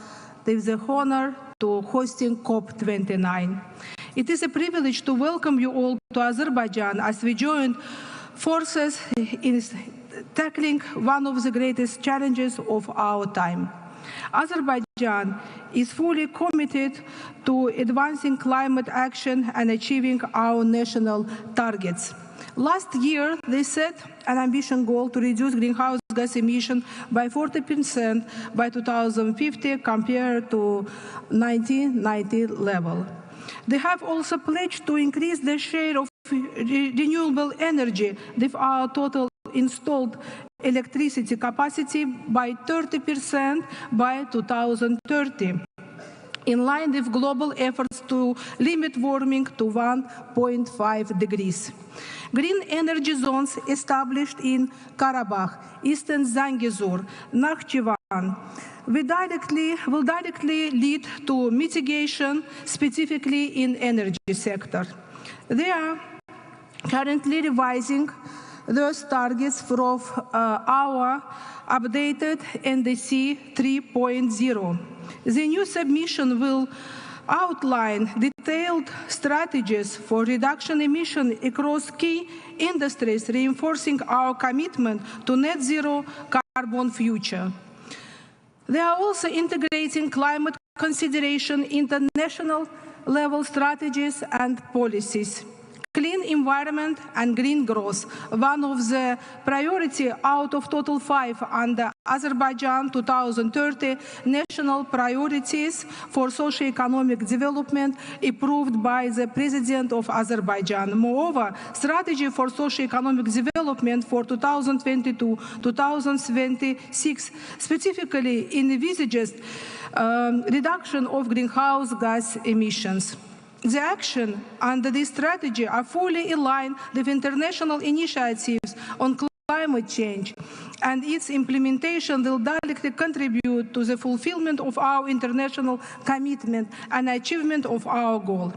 with the honor to hosting COP29. It is a privilege to welcome you all to Azerbaijan as we join forces in tackling one of the greatest challenges of our time. Azerbaijan is fully committed to advancing climate action and achieving our national targets. Last year, they set an ambitious goal to reduce greenhouse gas emissions by 40% by 2050 compared to 1990 level. They have also pledged to increase the share of renewable energy with our total installed electricity capacity by 30% by 2030, in line with global efforts to limit warming to 1.5 degrees. Green energy zones established in Karabakh, Eastern Zangezur, Nakhchivan will directly lead to mitigation, specifically in energy sector. They are currently revising those targets from our updated NDC 3.0. The new submission will outline detailed strategies for reduction emission across key industries, reinforcing our commitment to net zero carbon future. They are also integrating climate consideration into national level strategies and policies. Clean environment and green growth, one of the priority out of total 5 under Azerbaijan 2030 national priorities for socio-economic development approved by the President of Azerbaijan. Moreover, strategy for socio-economic development for 2022-2026 specifically envisages reduction of greenhouse gas emissions. The action under this strategy are fully aligned with international initiatives on climate change, and its implementation will directly contribute to the fulfillment of our international commitment and achievement of our goal.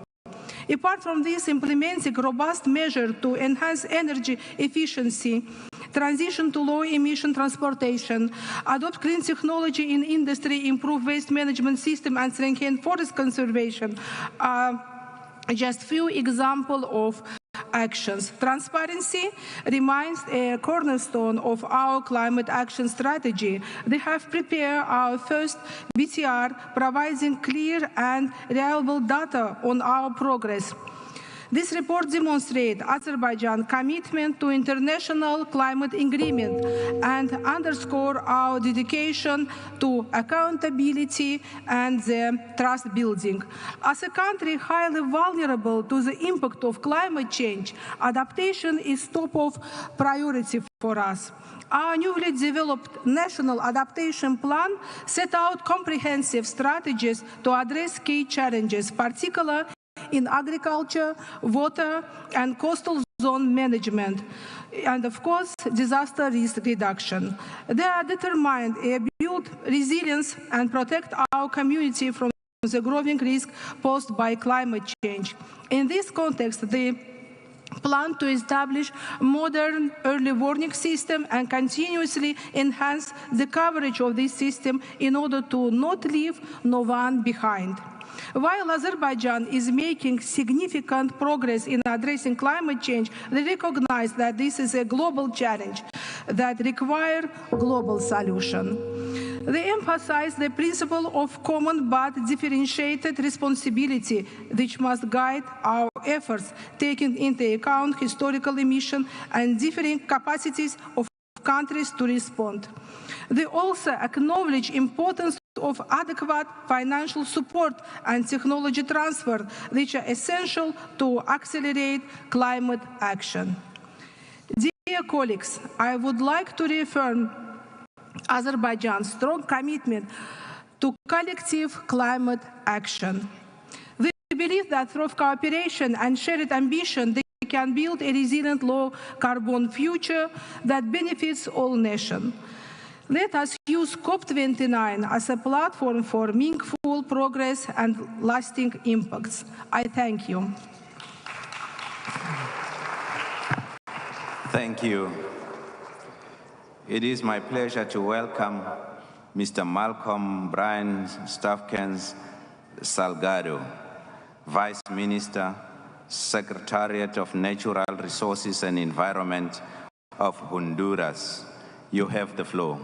Apart from this, implementing robust measures to enhance energy efficiency, transition to low-emission transportation, adopt clean technology in industry, improve waste management system, and strengthen forest conservation are just few examples of actions. Transparency remains a cornerstone of our climate action strategy. They have prepared our first DPR, providing clear and reliable data on our progress. This report demonstrates Azerbaijan's commitment to international climate agreement and underscores our dedication to accountability and trust building. As a country highly vulnerable to the impact of climate change, adaptation is top of priority for us. Our newly developed National Adaptation Plan set out comprehensive strategies to address key challenges, particularly in agriculture, water, and coastal zone management, and of course, disaster risk reduction. They are determined to build resilience and protect our community from the growing risk posed by climate change. In this context, they plan to establish a modern early warning system and continuously enhance the coverage of this system in order to not leave no one behind. While Azerbaijan is making significant progress in addressing climate change, they recognize that this is a global challenge that requires a global solution. They emphasize the principle of common but differentiated responsibility, which must guide our efforts, taking into account historical emissions and differing capacities of countries to respond. They also acknowledge the importance of adequate financial support and technology transfer, which are essential to accelerate climate action. Dear colleagues, I would like to reaffirm Azerbaijan's strong commitment to collective climate action. We believe that through cooperation and shared ambition, they can build a resilient low-carbon future that benefits all nations. Let us use COP29 as a platform for meaningful progress and lasting impacts. I thank you.
Thank you. It is my pleasure to welcome Mr. Malcolm Brian Stafkens Salgado, Vice Minister, Secretariat of Natural Resources and Environment of Honduras. You have the floor.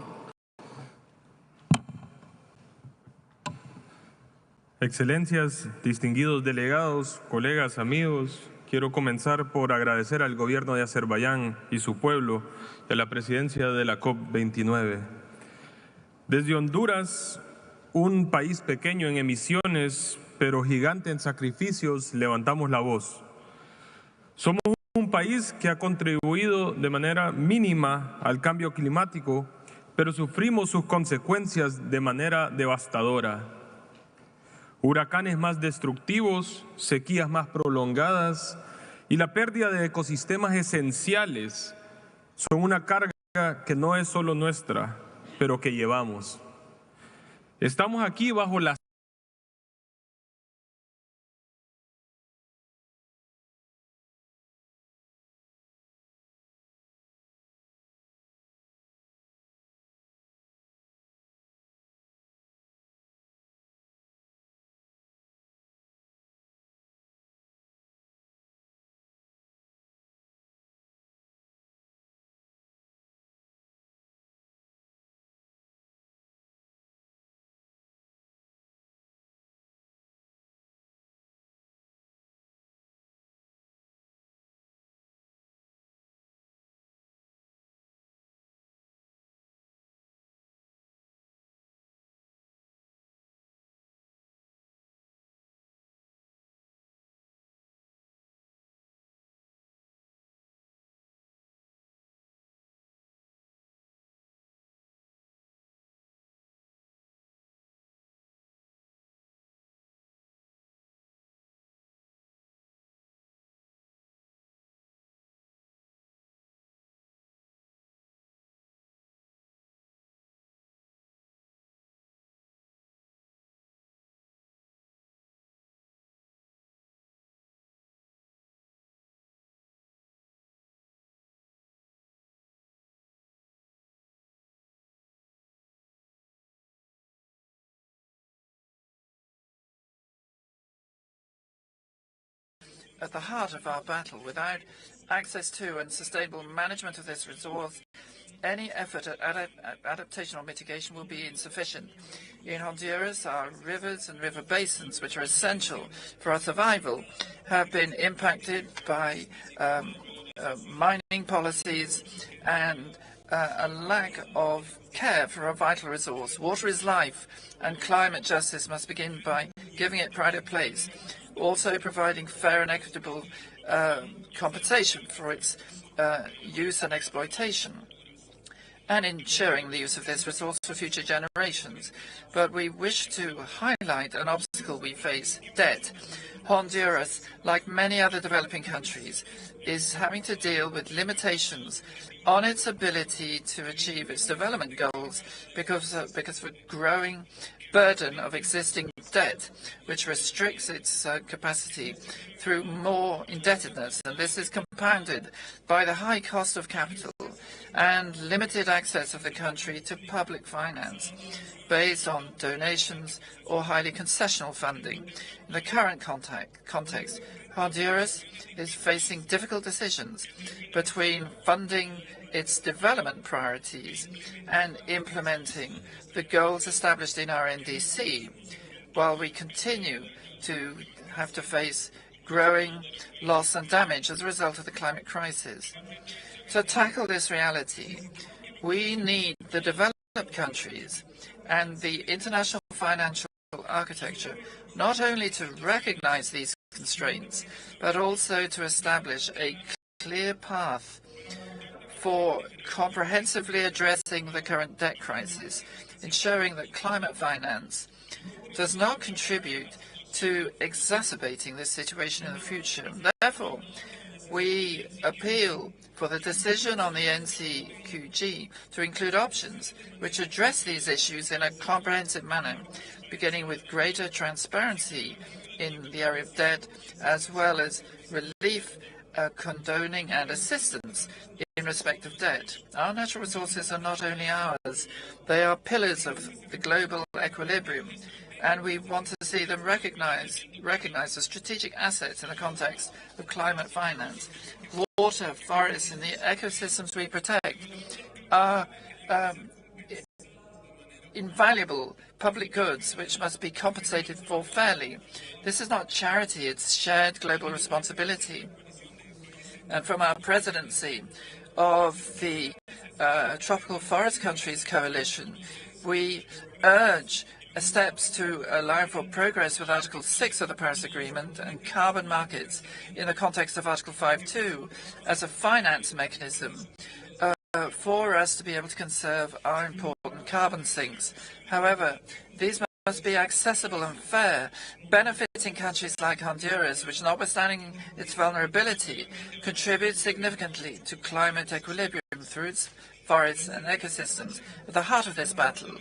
Excelencias, distinguidos delegados, colegas, amigos, quiero comenzar por agradecer al gobierno de Azerbaiyán y su pueblo y a la presidencia de la COP29. Desde Honduras, un país pequeño en emisiones, pero gigante en sacrificios, levantamos la voz. Somos un país que ha contribuido de manera mínima al cambio climático, pero sufrimos sus consecuencias de manera devastadora. Huracanes más destructivos, sequías más prolongadas y la pérdida de ecosistemas esenciales son una carga que no es solo nuestra, pero que llevamos. Estamos aquí bajo la
at the heart of our battle. Without access to and sustainable management of this resource, any effort at adaptation or mitigation will be insufficient. In Honduras, our rivers and river basins, which are essential for our survival, have been impacted by mining policies and a lack of care for a vital resource. Water is life, and climate justice must begin by giving it pride of place, also providing fair and equitable compensation for its use and exploitation, and ensuring the use of this resource for future generations. But we wish to highlight an obstacle we face: debt. Honduras, like many other developing countries, is having to deal with limitations on its ability to achieve its development goals because of a growing burden of existing debt, which restricts its capacity through more indebtedness. And this is compounded by the high cost of capital and limited access of the country to public finance based on donations or highly concessional funding. In the current context, Honduras is facing difficult decisions between funding its development priorities and implementing the goals established in our NDC, while we continue to have to face growing loss and damage as a result of the climate crisis. To tackle this reality, we need the developed countries and the international financial architecture not only to recognize these constraints, but also to establish a clear path for comprehensively addressing the current debt crisis, ensuring that climate finance does not contribute to exacerbating this situation in the future. Therefore, we appeal for the decision on the NCQG to include options which address these issues in a comprehensive manner, beginning with greater transparency in the area of debt, as well as relief, condoning and assistance in respect of debt. Our natural resources are not only ours, they are pillars of the global equilibrium, and we want to see them recognized as strategic assets in the context of climate finance. Water, forests, and the ecosystems we protect are invaluable public goods which must be compensated for fairly. This is not charity, it's shared global responsibility. And from our presidency of the Tropical Forest Countries Coalition, we urge steps to allow for progress with Article 6 of the Paris Agreement and carbon markets in the context of Article 5.2 as a finance mechanism for us to be able to conserve our important carbon sinks. However, these must be accessible and fair, benefiting countries like Honduras, which, notwithstanding its vulnerability, contributes significantly to climate equilibrium through its forests and ecosystems. At the heart of this battle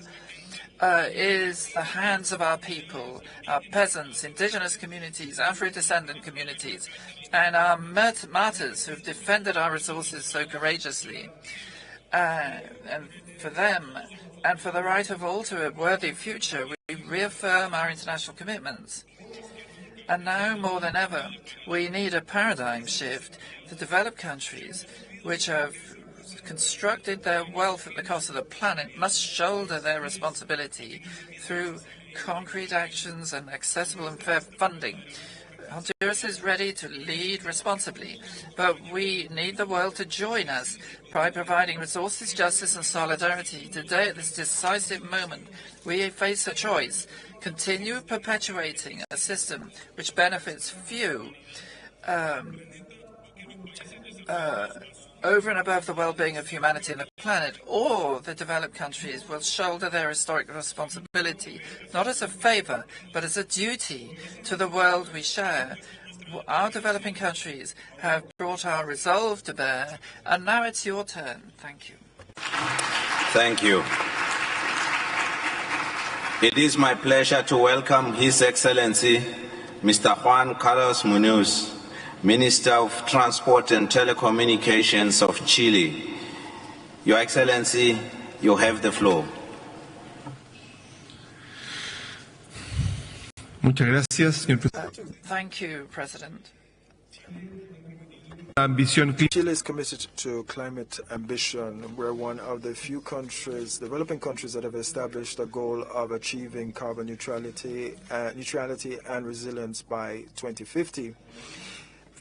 is the hands of our people, our peasants, indigenous communities, Afro-descendant communities, and our martyrs who have defended our resources so courageously. And for them, and for the right of all to a worthy future, we reaffirm our international commitments. And now, more than ever, we need a paradigm shift. The developed countries, which have constructed their wealth at the cost of the planet, must shoulder their responsibility through concrete actions and accessible and fair funding. Honduras is ready to lead responsibly, but we need the world to join us by providing resources, justice and solidarity. Today, at this decisive moment, we face a choice: continue perpetuating a system which benefits few over and above the well-being of humanity and the planet, or the developed countries will shoulder their historic responsibility, not as a favor, but as a duty to the world we share. Our developing countries have brought our resolve to bear, and now it's your turn. Thank you.
Thank you. It is my pleasure to welcome His Excellency, Mr. Juan Carlos Munoz, Minister of Transport and Telecommunications of Chile. Your Excellency, you have the floor.
Muchas gracias, señor presidente.
Thank you, President.
Chile is committed to climate ambition. We're one of the few countries, developing countries, that have established a goal of achieving carbon neutrality and resilience by 2050.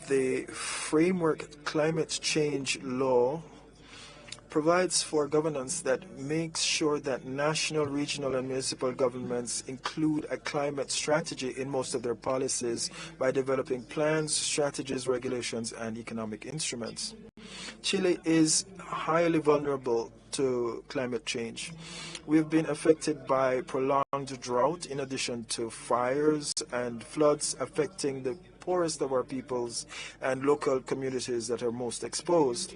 The framework climate change law provides for governance that makes sure that national, regional, and municipal governments include a climate strategy in most of their policies by developing plans, strategies, regulations, and economic instruments. Chile is highly vulnerable to climate change. We've been affected by prolonged drought, in addition to fires and floods affecting the poorest of our peoples and local communities that are most exposed.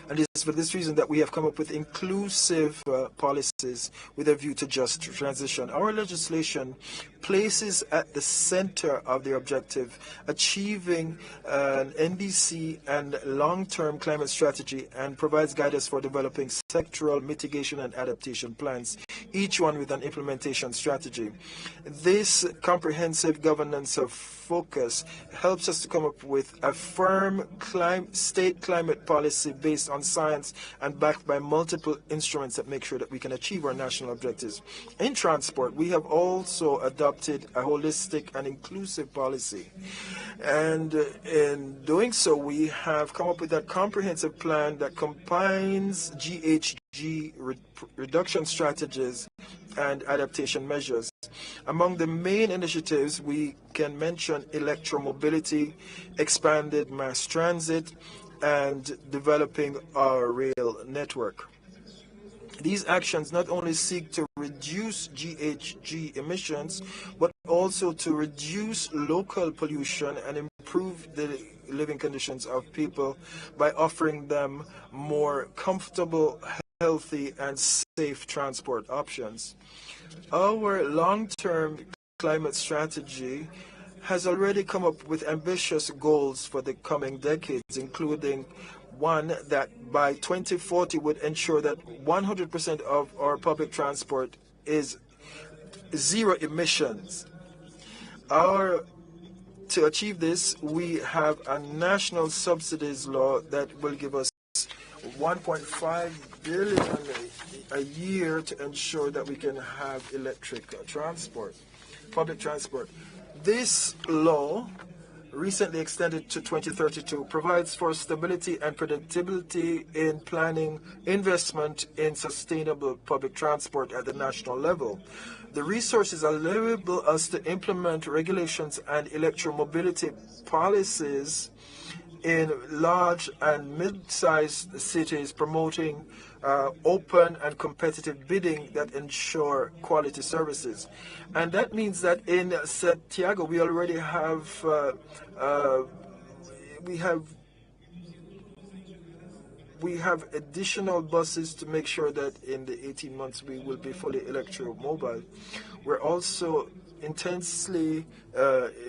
And it's for this reason that we have come up with inclusive policies with a view to just transition. Our legislation places at the center of the objective achieving an NDC and long-term climate strategy, and provides guidance for developing sectoral mitigation and adaptation plans, each one with an implementation strategy. This comprehensive governance of focus helps us to come up with a firm state climate policy based on science and backed by multiple instruments that make sure that we can achieve our national objectives. In transport, we have also adopted a holistic and inclusive policy. And in doing so, we have come up with a comprehensive plan that combines GHG reduction strategies and adaptation measures. Among the main initiatives, we can mention electromobility, expanded mass transit, and developing our rail network. These actions not only seek to reduce GHG emissions, but also to reduce local pollution and improve the living conditions of people by offering them more comfortable, healthy, and safe transport options. Our long-term climate strategy has already come up with ambitious goals for the coming decades, including one that by 2040 would ensure that 100% of our public transport is zero emissions. To achieve this, we have a national subsidies law that will give us 1.5 billion a year to ensure that we can have electric transport, public transport. This law, recently extended to 2032, provides for stability and predictability in planning investment in sustainable public transport at the national level. The resources enable us to implement regulations and electromobility policies in large and mid-sized cities, promoting open and competitive bidding that ensure quality services. And that means that in Santiago we already have we have additional buses to make sure that in the 18 months we will be fully electromobile. We're also intensely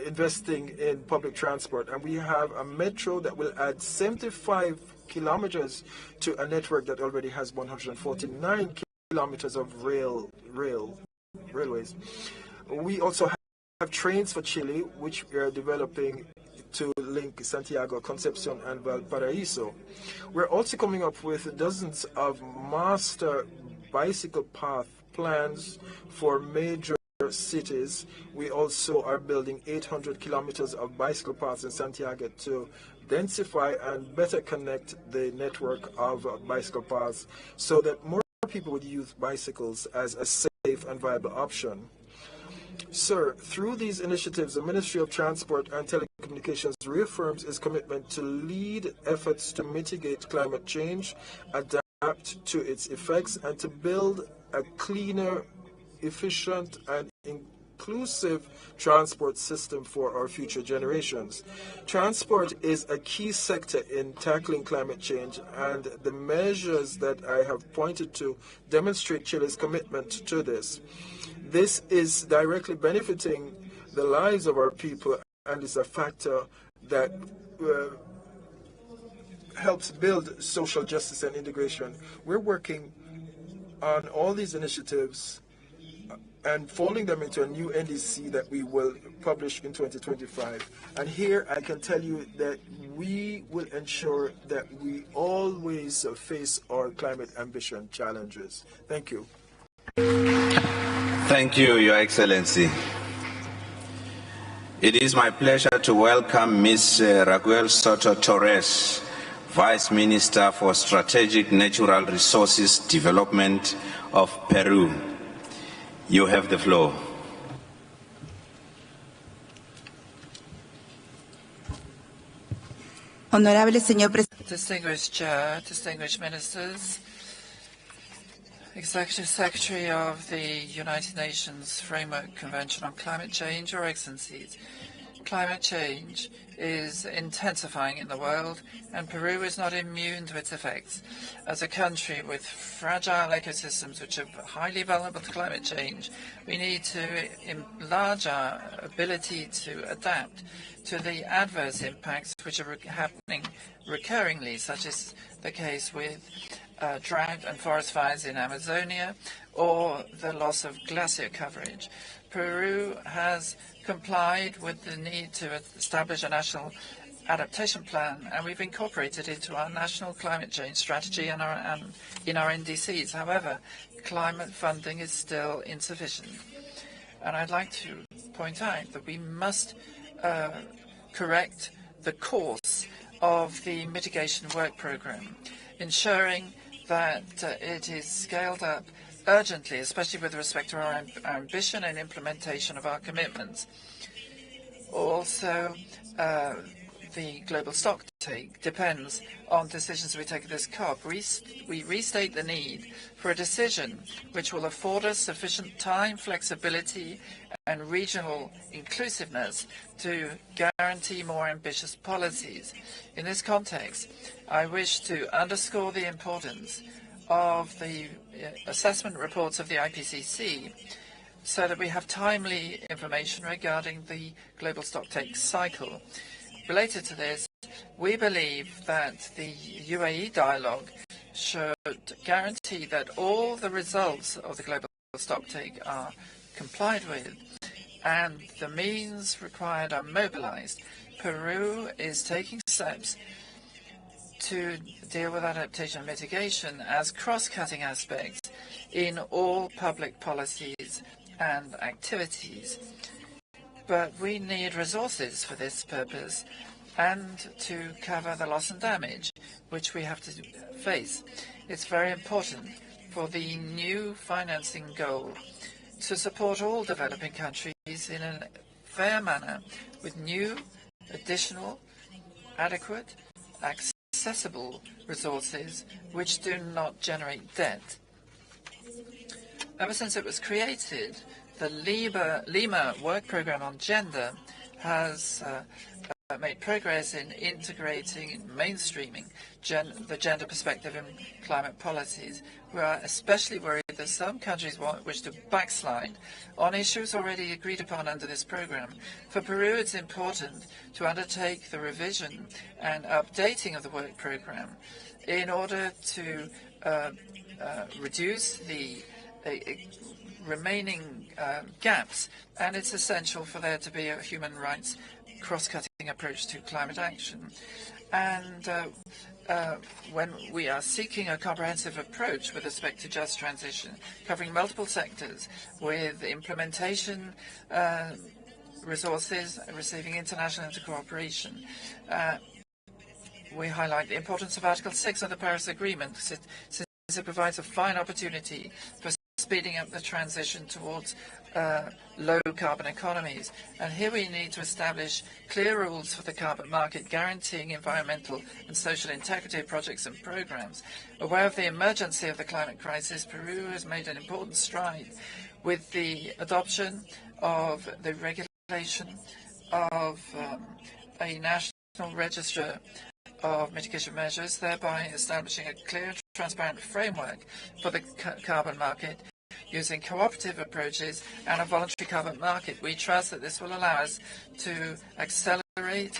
investing in public transport, and we have a metro that will add 75 kilometers to a network that already has 149 kilometers of railways. We also have trains for Chile, which we are developing to link Santiago, Concepcion, and Valparaiso. We're also coming up with dozens of master bicycle path plans for major cities. We also are building 800 kilometers of bicycle paths in Santiago to densify and better connect the network of bicycle paths so that more people would use bicycles as a safe and viable option. Sir, through these initiatives, the Ministry of Transport and Telecommunications reaffirms its commitment to lead efforts to mitigate climate change, adapt to its effects, and to build a cleaner, efficient, and inclusive transport system for our future generations. Transport is a key sector in tackling climate change, and the measures that I have pointed to demonstrate Chile's commitment to this. This is directly benefiting the lives of our people and is a factor that helps build social justice and integration. We're working on all these initiatives and folding them into a new NDC that we will publish in 2025. And here I can tell you that we will ensure that we always face our climate ambition challenges. Thank you.
Thank you, Your Excellency. It is my pleasure to welcome Ms. Raquel Soto Torres, Vice Minister for Strategic Natural Resources Development of Peru. You have the floor.
Honorable Señor Presidente.
Distinguished Chair, distinguished Ministers, Executive Secretary of the United Nations Framework Convention on Climate Change, Your Excellencies. Climate change is intensifying in the world, and Peru is not immune to its effects. As a country with fragile ecosystems which are highly vulnerable to climate change, we need to enlarge our ability to adapt to the adverse impacts which are happening recurringly, such as the case with drought and forest fires in Amazonia, or the loss of glacier coverage. Peru has complied with the need to establish a national adaptation plan, and we've incorporated it into our national climate change strategy and in our NDCs. However, climate funding is still insufficient. And I'd like to point out that we must correct the course of the mitigation work program, ensuring that it is scaled up urgently, especially with respect to our ambition and implementation of our commitments. Also, the global stocktake depends on decisions we take at this COP. We restate the need for a decision which will afford us sufficient time, flexibility, and regional inclusiveness to guarantee more ambitious policies. In this context, I wish to underscore the importance of the assessment reports of the IPCC so that we have timely information regarding the global stocktake cycle. Related to this, we believe that the UAE dialogue should guarantee that all the results of the global stocktake are complied with and the means required are mobilized. Peru is taking steps to deal with adaptation and mitigation as cross-cutting aspects in all public policies and activities. But we need resources for this purpose and to cover the loss and damage which we have to face. It's very important for the new financing goal to support all developing countries in a fair manner with new, additional, adequate, accessible resources which do not generate debt. Ever since it was created, the Lima work program on gender has made progress in integrating and mainstreaming the gender perspective in climate policies. We are especially worried that some countries wish to backslide on issues already agreed upon under this program. For Peru, it's important to undertake the revision and updating of the work program in order to reduce the remaining gaps, and it's essential for there to be a human rights cross-cutting approach to climate action. And when we are seeking a comprehensive approach with respect to just transition, covering multiple sectors with implementation resources receiving international cooperation, we highlight the importance of Article 6 of the Paris Agreement, since it provides a fine opportunity for speeding up the transition towards low-carbon economies. And here we need to establish clear rules for the carbon market, guaranteeing environmental and social integrity of projects and programs. Aware of the emergency of the climate crisis, Peru has made an important stride with the adoption of the regulation of a national register of mitigation measures, thereby establishing a clear, transparent framework for the carbon market using cooperative approaches and a voluntary carbon market. We trust that this will allow us to accelerate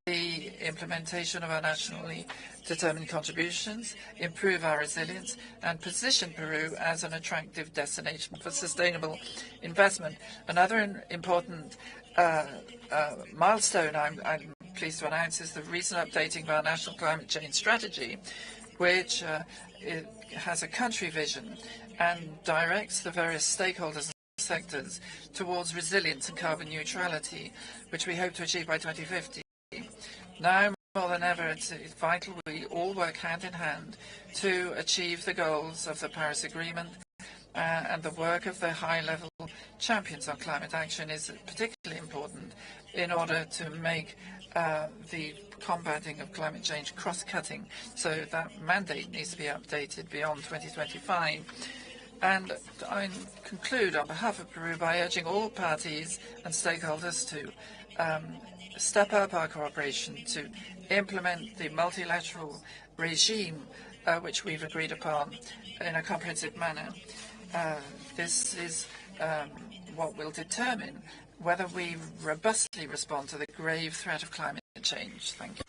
the implementation of our nationally determined contributions, improve our resilience, and position Peru as an attractive destination for sustainable investment. Another important milestone I'm pleased to announce is the recent updating of our national climate change strategy, which it has a country vision and directs the various stakeholders and sectors towards resilience and carbon neutrality, which we hope to achieve by 2050. Now more than ever, it's vital we all work hand in hand to achieve the goals of the Paris Agreement, and the work of the high-level champions on climate action is particularly important in order to make the combating of climate change cross-cutting. So that mandate needs to be updated beyond 2025. And I conclude on behalf of Peru by urging all parties and stakeholders to step up our cooperation to implement the multilateral regime which we've agreed upon in a comprehensive manner. This is what will determine whether we robustly respond to the grave threat of climate change. Thank you.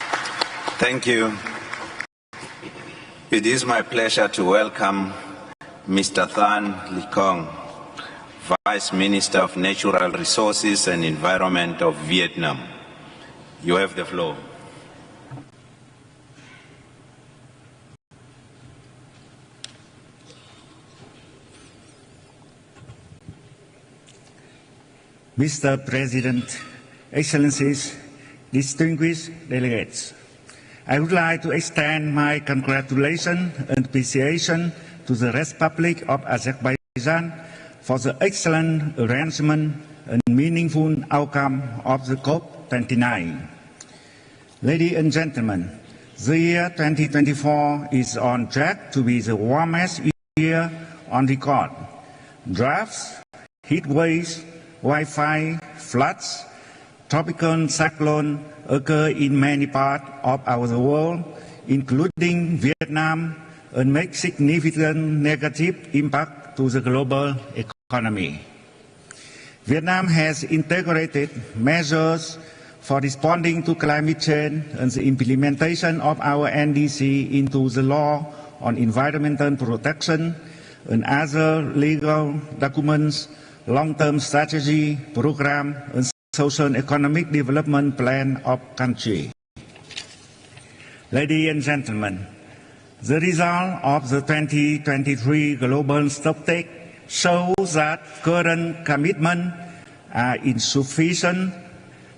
Thank you. It is my pleasure to welcome Mr. Than Likong, Vice Minister of Natural Resources and Environment of Vietnam. You have the floor.
Mr. President, Excellencies, distinguished delegates, I would like to extend my congratulations and appreciation to the Republic of Azerbaijan for the excellent arrangement and meaningful outcome of the COP29. Ladies and gentlemen, the year 2024 is on track to be the warmest year on record. Droughts, heat waves, wildfire, floods, tropical cyclones occur in many parts of our world, including Vietnam, and make significant negative impact to the global economy. Vietnam has integrated measures for responding to climate change and the implementation of our NDC into the law on environmental protection and other legal documents, long-term strategy, program, and social and economic development plan of country. Ladies and gentlemen, the result of the 2023 global stocktake shows that current commitments are insufficient,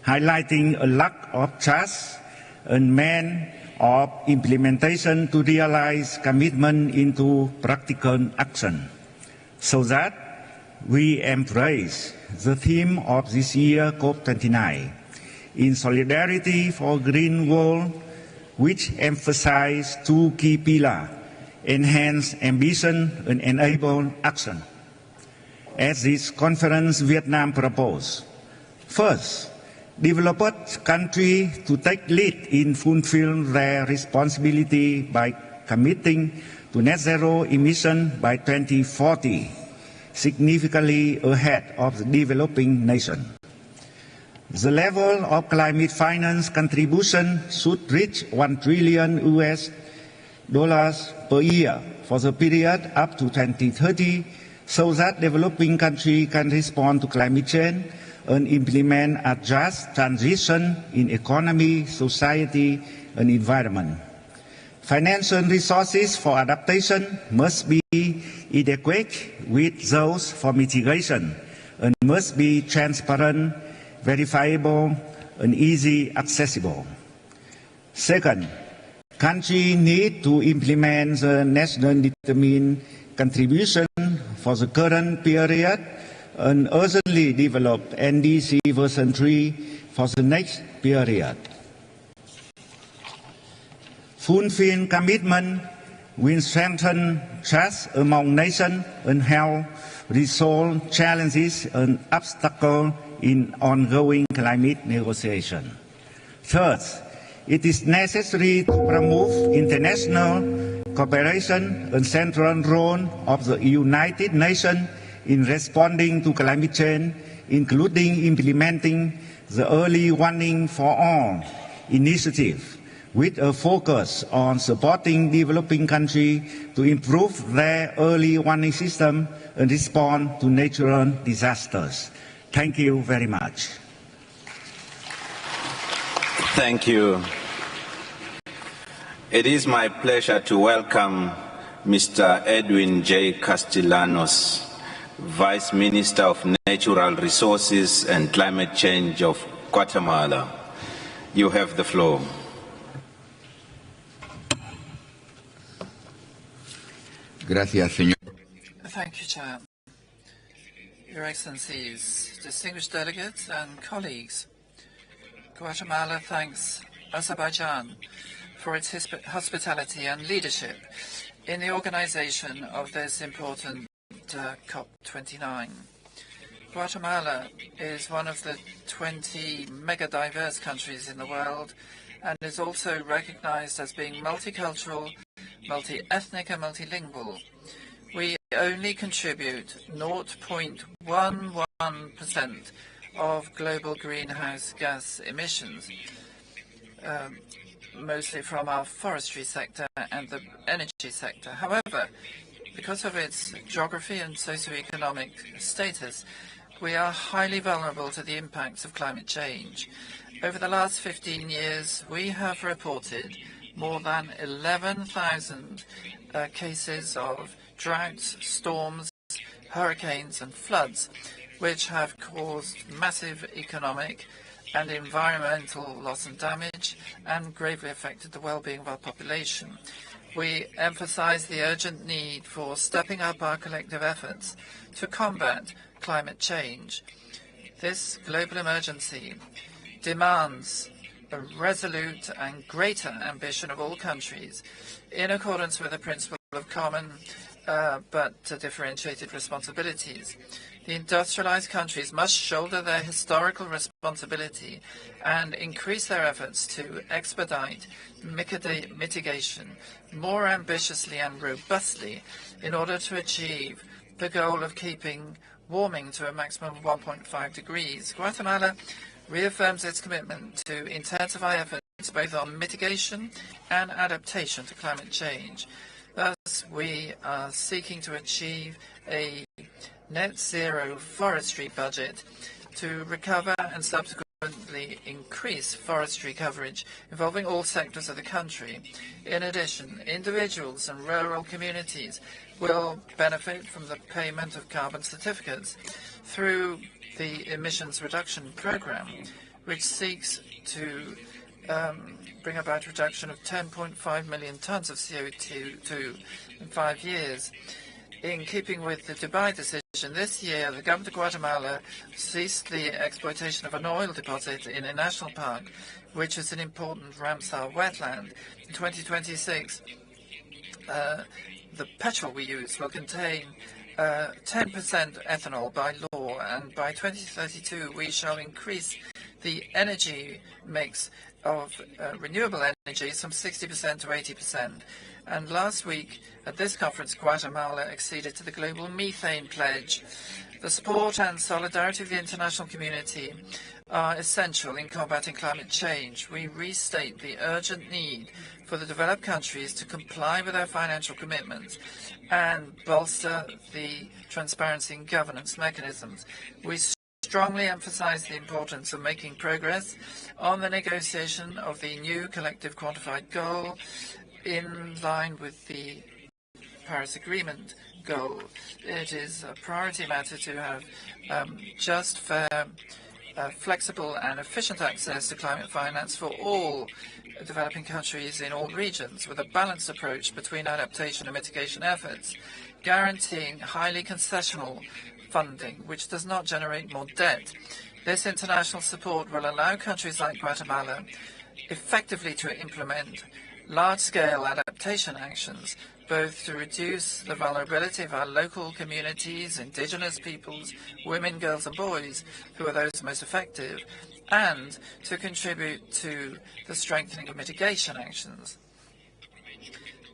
highlighting a lack of trust and means of implementation to realize commitment into practical action. So that we embrace the theme of this year COP29, in solidarity for green world, which emphasize two key pillars: enhance ambition and enable action. At this conference, Vietnam proposed, first, developed countries to take lead in fulfilling their responsibility by committing to net zero emission by 2040, significantly ahead of the developing nation. The level of climate finance contribution should reach $1 trillion per year for the period up to 2030, so that developing countries can respond to climate change and implement a just transition in economy, society, and environment. Financial resources for adaptation must be adequate with those for mitigation and must be transparent, verifiable, and easily accessible. Second, countries need to implement the nationally determined contribution for the current period and urgently develop NDC version 3 for the next period. Fulfilling commitment will strengthen trust among nations and help resolve challenges and obstacles in ongoing climate negotiations. Third, it is necessary to promote international cooperation and central role of the United Nations in responding to climate change, including implementing the Early Warning for All initiative, with a focus on supporting developing countries to improve their early warning system and respond to natural disasters. Thank you very much.
Thank you. It is my pleasure to welcome Mr. Edwin J. Castellanos, Vice Minister of Natural Resources and Climate Change of Guatemala. You have the floor.
Gracias, señor.
Thank you, Chair. Your Excellencies, distinguished delegates and colleagues, Guatemala thanks Azerbaijan for its hospitality and leadership in the organization of this important COP29. Guatemala is one of the 20 mega-diverse countries in the world and is also recognized as being multicultural, multi-ethnic and multilingual. We only contribute 0.11% of global greenhouse gas emissions, mostly from our forestry sector and the energy sector. However, because of its geography and socioeconomic status, we are highly vulnerable to the impacts of climate change. Over the last 15 years, we have reported more than 11,000 cases of droughts, storms, hurricanes and floods, which have caused massive economic and environmental loss and damage and gravely affected the well-being of our population. We emphasize the urgent need for stepping up our collective efforts to combat climate change. This global emergency demands a resolute and greater ambition of all countries, in accordance with the principle of common but differentiated responsibilities. The industrialized countries must shoulder their historical responsibility and increase their efforts to expedite mitigation more ambitiously and robustly in order to achieve the goal of keeping warming to a maximum of 1.5 degrees. Guatemala reaffirms its commitment to intensify efforts both on mitigation and adaptation to climate change. Thus, we are seeking to achieve a net zero forestry budget to recover and subsequently increase forestry coverage involving all sectors of the country. In addition, individuals and rural communities will benefit from the payment of carbon certificates through the emissions reduction program, which seeks to bring about a reduction of 10.5 million tons of CO2 in 5 years. In keeping with the Dubai decision, this year the government of Guatemala ceased the exploitation of an oil deposit in a national park, which is an important Ramsar wetland. In 2026, the petrol we use will contain 10% ethanol by law, and by 2032 we shall increase the energy mix of renewable energy from 60% to 80%. And last week, at this conference, Guatemala acceded to the global methane pledge. The support and solidarity of the international community are essential in combating climate change. We restate the urgent need for the developed countries to comply with their financial commitments and bolster the transparency and governance mechanisms. We strongly emphasize the importance of making progress on the negotiation of the new collective quantified goal in line with the Paris Agreement goal. It is a priority matter to have just, fair, flexible and efficient access to climate finance for all developing countries in all regions, with a balanced approach between adaptation and mitigation efforts, guaranteeing highly concessional funding, which does not generate more debt. This international support will allow countries like Guatemala effectively to implement large-scale adaptation actions, both to reduce the vulnerability of our local communities, indigenous peoples, women, girls and boys, who are those most effective, and to contribute to the strengthening of mitigation actions.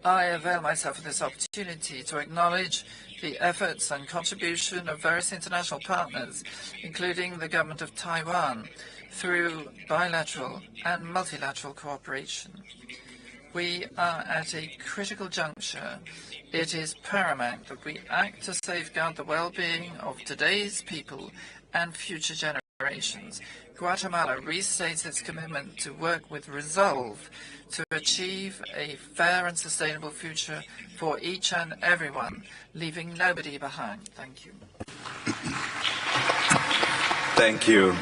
I avail myself of this opportunity to acknowledge the efforts and contribution of various international partners, including the government of Taiwan, through bilateral and multilateral cooperation. We are at a critical juncture. It is paramount that we act to safeguard the well-being of today's people and future generations. Guatemala restates its commitment to work with resolve to achieve a fair and sustainable future for each and everyone, leaving nobody behind. Thank you.
Thank you.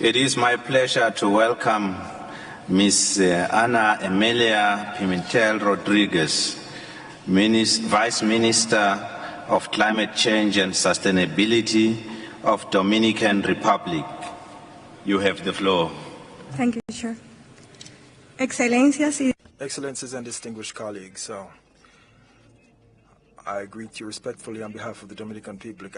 It is my pleasure to welcome Ms. Ana Emilia Pimentel Rodriguez, Vice Minister of Climate Change and Sustainability of Dominican Republic. You have the floor.
Thank you, Chair. Excellencies
and distinguished colleagues, I greet you respectfully on behalf of the Dominican people.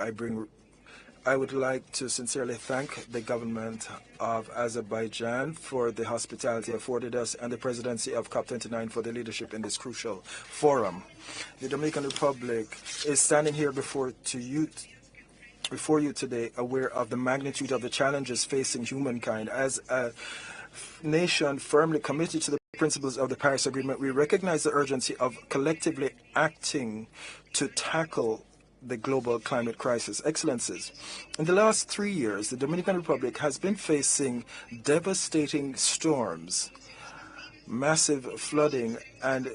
I would like to sincerely thank the government of Azerbaijan for the hospitality afforded us and the presidency of COP29 for the leadership in this crucial forum. The Dominican Republic is standing here before you today, aware of the magnitude of the challenges facing humankind. As a nation firmly committed to the principles of the Paris Agreement, we recognize the urgency of collectively acting to tackle the global climate crisis. Excellencies, in the last 3 years, the Dominican Republic has been facing devastating storms, massive flooding, and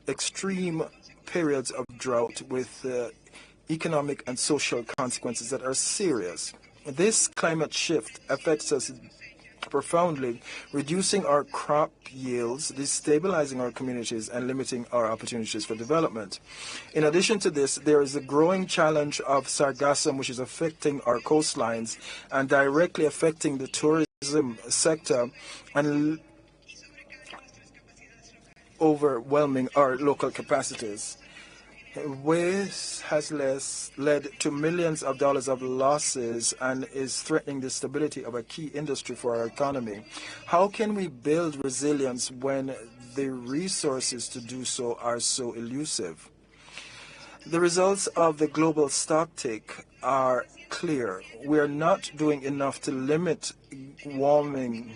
extreme periods of drought with economic and social consequences that are serious. This climate shift affects us profoundly, reducing our crop yields, destabilizing our communities, and limiting our opportunities for development. In addition to this, there is a growing challenge of sargassum, which is affecting our coastlines and directly affecting the tourism tourism sector and overwhelming our local capacities. Waste has led to millions of dollars of losses and is threatening the stability of a key industry for our economy. How can we build resilience when the resources to do so are so elusive? The results of the global stocktake are clear. We are not doing enough to limit warming.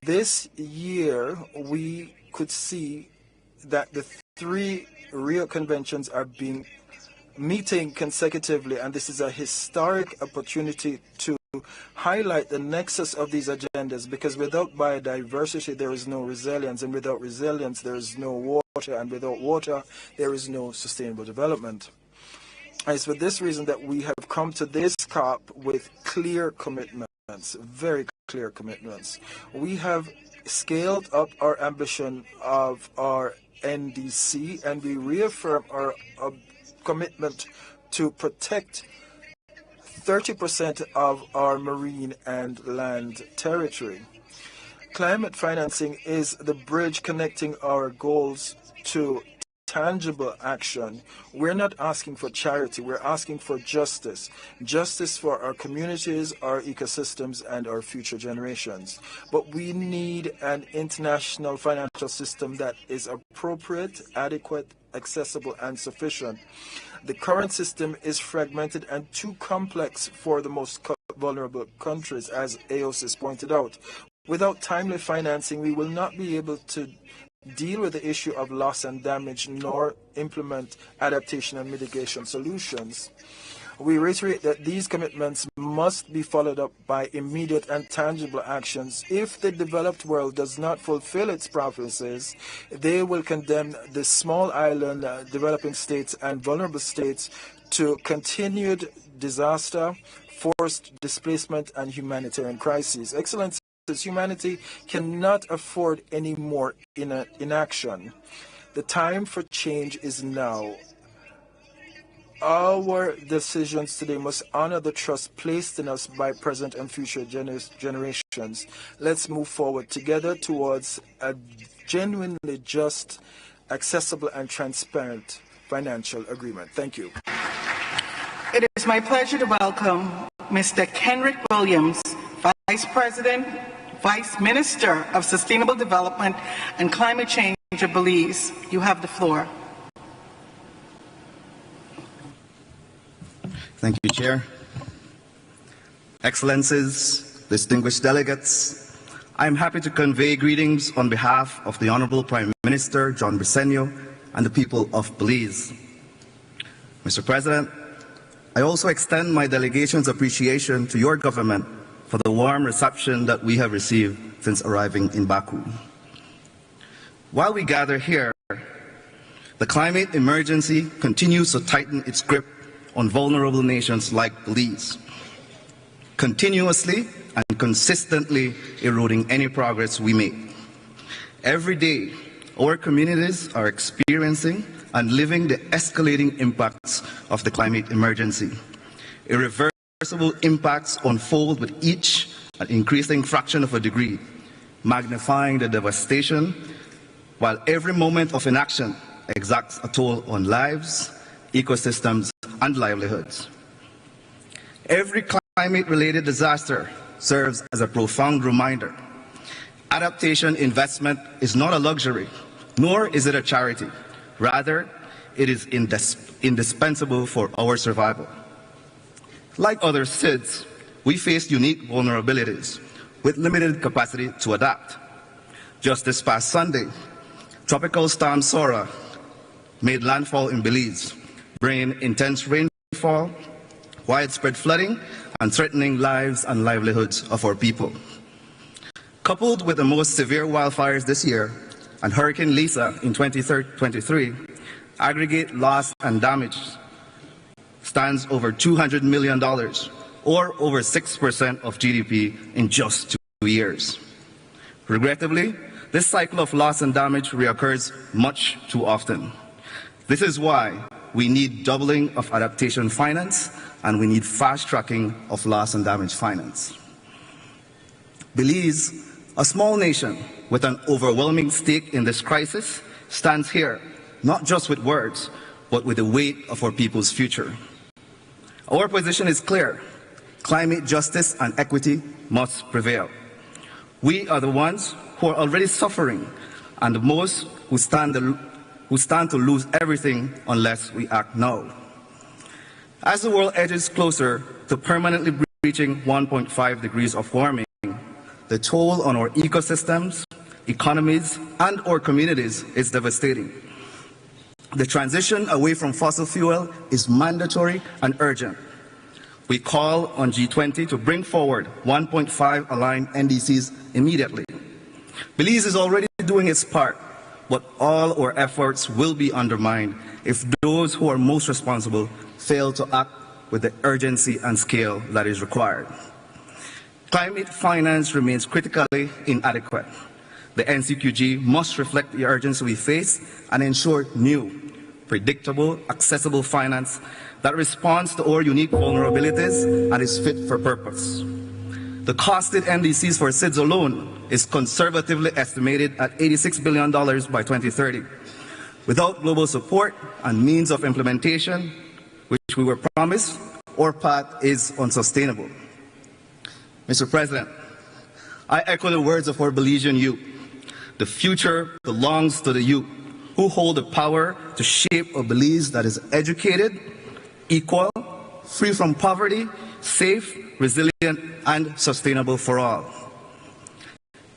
This year, we could see that the three Rio conventions are meeting consecutively, and this is a historic opportunity to highlight the nexus of these agendas, because without biodiversity there is no resilience, and without resilience there is no water, and without water there is no sustainable development. And it's for this reason that we have come to this COP with clear commitments, very clear commitments. We have scaled up our ambition of our NDC, and we reaffirm our commitment to protect 30% of our marine and land territory. Climate financing is the bridge connecting our goals to tangible action. We're not asking for charity, we're asking for justice. Justice for our communities, our ecosystems, and our future generations. But we need an international financial system that is appropriate, adequate, accessible, and sufficient. The current system is fragmented and too complex for the most vulnerable countries, as AOSIS pointed out. Without timely financing, we will not be able to deal with the issue of loss and damage, nor implement adaptation and mitigation solutions. We reiterate that these commitments must be followed up by immediate and tangible actions. If the developed world does not fulfill its promises, they will condemn the small island developing states and vulnerable states to continued disaster, forced displacement, and humanitarian crises. Excellencies, humanity cannot afford any more inaction. The time for change is now. Our decisions today must honor the trust placed in us by present and future generations. Let's move forward together towards a genuinely just, accessible, and transparent financial agreement. Thank you.
It is my pleasure to welcome Mr. Kenrick Williams, Vice President, Vice Minister of Sustainable Development and Climate Change of Belize. You have the floor.
Thank you, Chair. Excellencies, distinguished delegates, I am happy to convey greetings on behalf of the Honorable Prime Minister, John Briceño, and the people of Belize. Mr. President, I also extend my delegation's appreciation to your government for the warm reception that we have received since arriving in Baku. While we gather here, the climate emergency continues to tighten its grip on vulnerable nations like Belize, continuously and consistently eroding any progress we make. Every day, our communities are experiencing and living the escalating impacts of the climate emergency. Irreversible impacts unfold with each an increasing fraction of a degree, magnifying the devastation, while every moment of inaction exacts a toll on lives, ecosystems, and livelihoods. Every climate-related disaster serves as a profound reminder. Adaptation investment is not a luxury, nor is it a charity. Rather, it is indispensable for our survival. Like other SIDS, we face unique vulnerabilities with limited capacity to adapt. Just this past Sunday, Tropical Storm Sora made landfall in Belize, bringing intense rainfall, widespread flooding, and threatening lives and livelihoods of our people. Coupled with the most severe wildfires this year and Hurricane Lisa in 2023, aggregate loss and damage stands over $200 million, or over 6% of GDP in just 2 years. Regrettably, this cycle of loss and damage reoccurs much too often. This is why we need doubling of adaptation finance, and we need fast tracking of loss and damage finance. Belize, a small nation with an overwhelming stake in this crisis, stands here, not just with words, but with the weight of our people's future. Our position is clear. Climate justice and equity must prevail. We are the ones who are already suffering, and the most who stand to lose everything unless we act now. As the world edges closer to permanently reaching 1.5 degrees of warming, the toll on our ecosystems, economies, and our communities is devastating. The transition away from fossil fuel is mandatory and urgent. We call on G20 to bring forward 1.5 aligned NDCs immediately. Belize is already doing its part, but all our efforts will be undermined if those who are most responsible fail to act with the urgency and scale that is required. Climate finance remains critically inadequate. The NCQG must reflect the urgency we face and ensure new, predictable, accessible finance that responds to our unique vulnerabilities and is fit for purpose. The costed NDCs for SIDS alone is conservatively estimated at $86 billion by 2030. Without global support and means of implementation, which we were promised, our path is unsustainable. Mr. President, I echo the words of our Belizean youth. The future belongs to the youth, who hold the power to shape a Belize that is educated, equal, free from poverty, safe, resilient, and sustainable for all.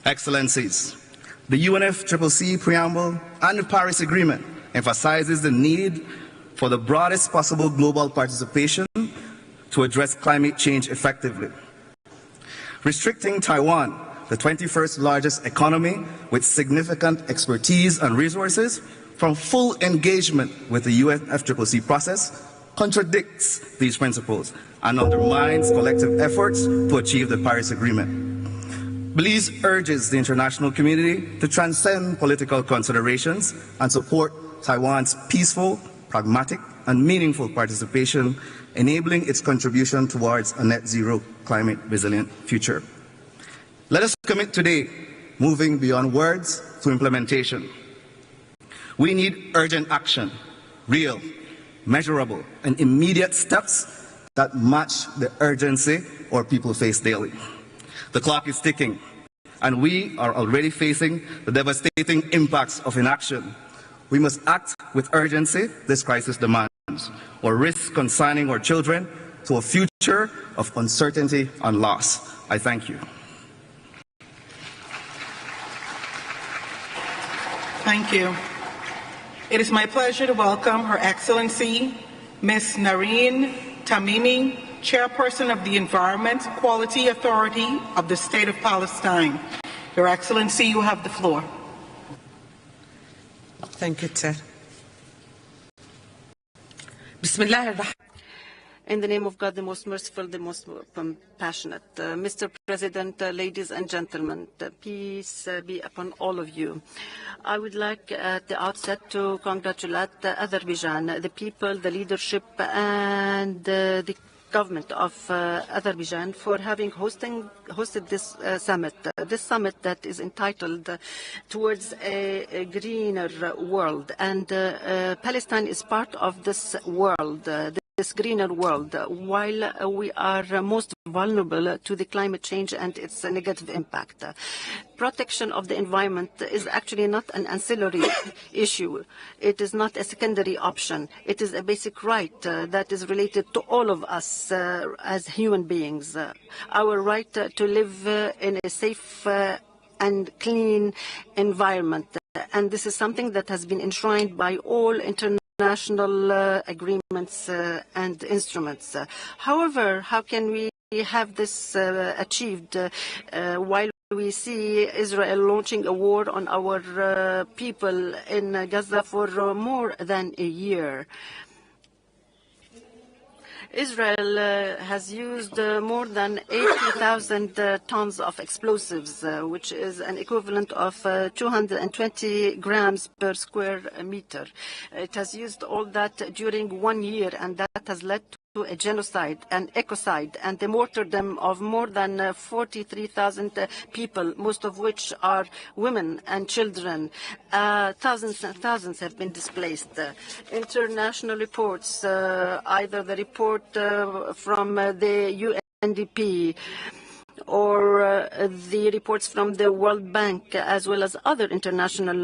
Excellencies, the UNFCCC Preamble and the Paris Agreement emphasizes the need for the broadest possible global participation to address climate change effectively. Restricting Taiwan, the 21st largest economy with significant expertise and resources, from full engagement with the UNFCCC process contradicts these principles and undermines collective efforts to achieve the Paris Agreement. Belize urges the international community to transcend political considerations and support Taiwan's peaceful, pragmatic, and meaningful participation, enabling its contribution towards a net zero climate resilient future. Let us commit today, moving beyond words to implementation. We need urgent action, real, measurable, and immediate steps that match the urgency our people face daily. The clock is ticking, and we are already facing the devastating impacts of inaction. We must act with urgency this crisis demands, or risk consigning our children to a future of uncertainty and loss. I thank you.
Thank you. It is my pleasure to welcome Her Excellency, Ms. Nareen Tamimi, Chairperson of the Environment Quality Authority of the State of Palestine. Your Excellency, you have the floor.
Thank you, Chair. Bismillah. In the name of God, the most merciful, the most compassionate. Mr. President, ladies and gentlemen, peace be upon all of you. I would like at the outset to congratulate Azerbaijan, the people, the leadership, and the government of Azerbaijan for having hosted this summit. This summit that is entitled Towards a Greener World. And Palestine is part of this world. This greener world, while we are most vulnerable to the climate change and its negative impact. Protection of the environment is actually not an ancillary issue. It is not a secondary option. It is a basic right that is related to all of us as human beings. Our right to live in a safe and clean environment. And this is something that has been enshrined by all international agreements and instruments. However, how can we have this achieved while we see Israel launching a war on our people in Gaza for more than a year? Israel has used more than 80,000 tons of explosives, which is an equivalent of 220 grams per square meter. It has used all that during 1 year, and that has led a genocide, an ecocide, and the martyrdom of more than 43,000 people, most of which are women and children. Thousands and thousands have been displaced. International reports, either the report from the UNDP or the reports from the World Bank, as well as other international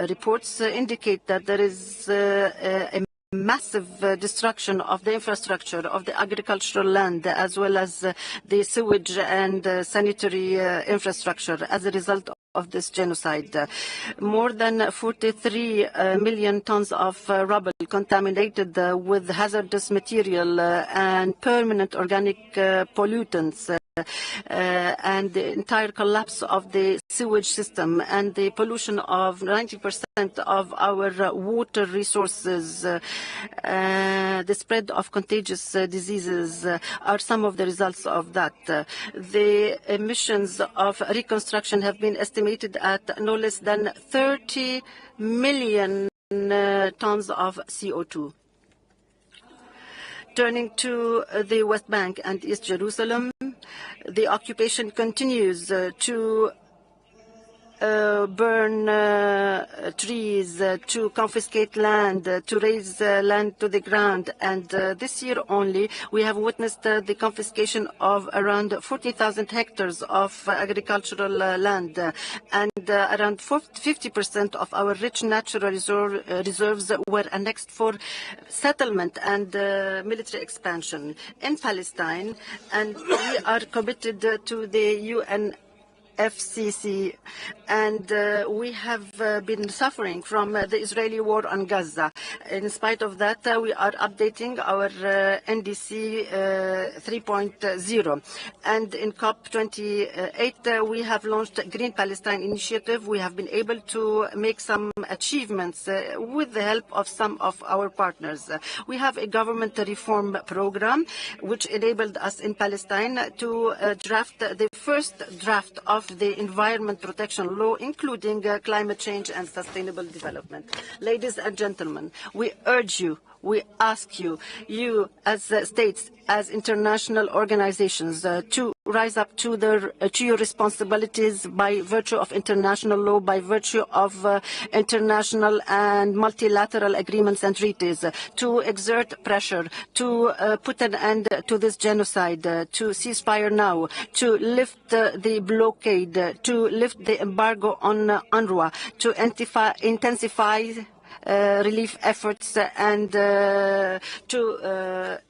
reports, indicate that there is a massive destruction of the infrastructure, of the agricultural land, as well as the sewage and sanitary infrastructure as a result of this genocide. More than 43 million tons of rubble contaminated with hazardous material and permanent organic pollutants, and the entire collapse of the sewage system and the pollution of 90% of our water resources, the spread of contagious diseases are some of the results of that. The emissions of reconstruction have been estimated at no less than 30 million tons of CO2. Turning to the West Bank and East Jerusalem, the occupation continues to burn trees, to confiscate land, to raise land to the ground. And this year only, we have witnessed the confiscation of around 40,000 hectares of agricultural land. And around 50% of our rich natural reserves were annexed for settlement and military expansion in Palestine. And we are committed to the UN FCC, and we have been suffering from the Israeli war on Gaza. In spite of that, we are updating our NDC 3.0. And in COP28, we have launched a Green Palestine initiative. We have been able to make some achievements with the help of some of our partners. We have a government reform program which enabled us in Palestine to draft the first draft of the environment protection law, including climate change and sustainable development. Ladies and gentlemen, we urge you, we ask you, you as states, as international organizations, to rise up to your responsibilities by virtue of international law, by virtue of international and multilateral agreements and treaties, to exert pressure, to put an end to this genocide, to ceasefire now, to lift the blockade, to lift the embargo on UNRWA, to intensify relief efforts and to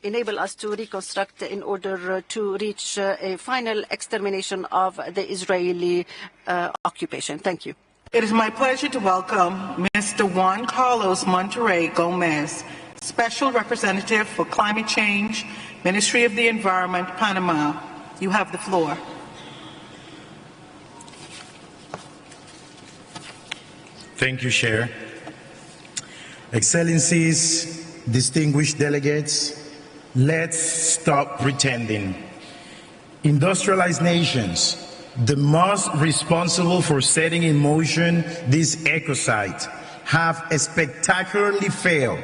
enable us to reconstruct in order to reach a final extermination of the Israeli occupation. Thank you.
It is my pleasure to welcome Mr. Juan Carlos Monterrey Gomez, Special Representative for Climate Change, Ministry of the Environment, Panama. You have the floor.
Thank you, Chair. Excellencies, distinguished delegates, let's stop pretending. Industrialized nations, the most responsible for setting in motion this ecocide, have spectacularly failed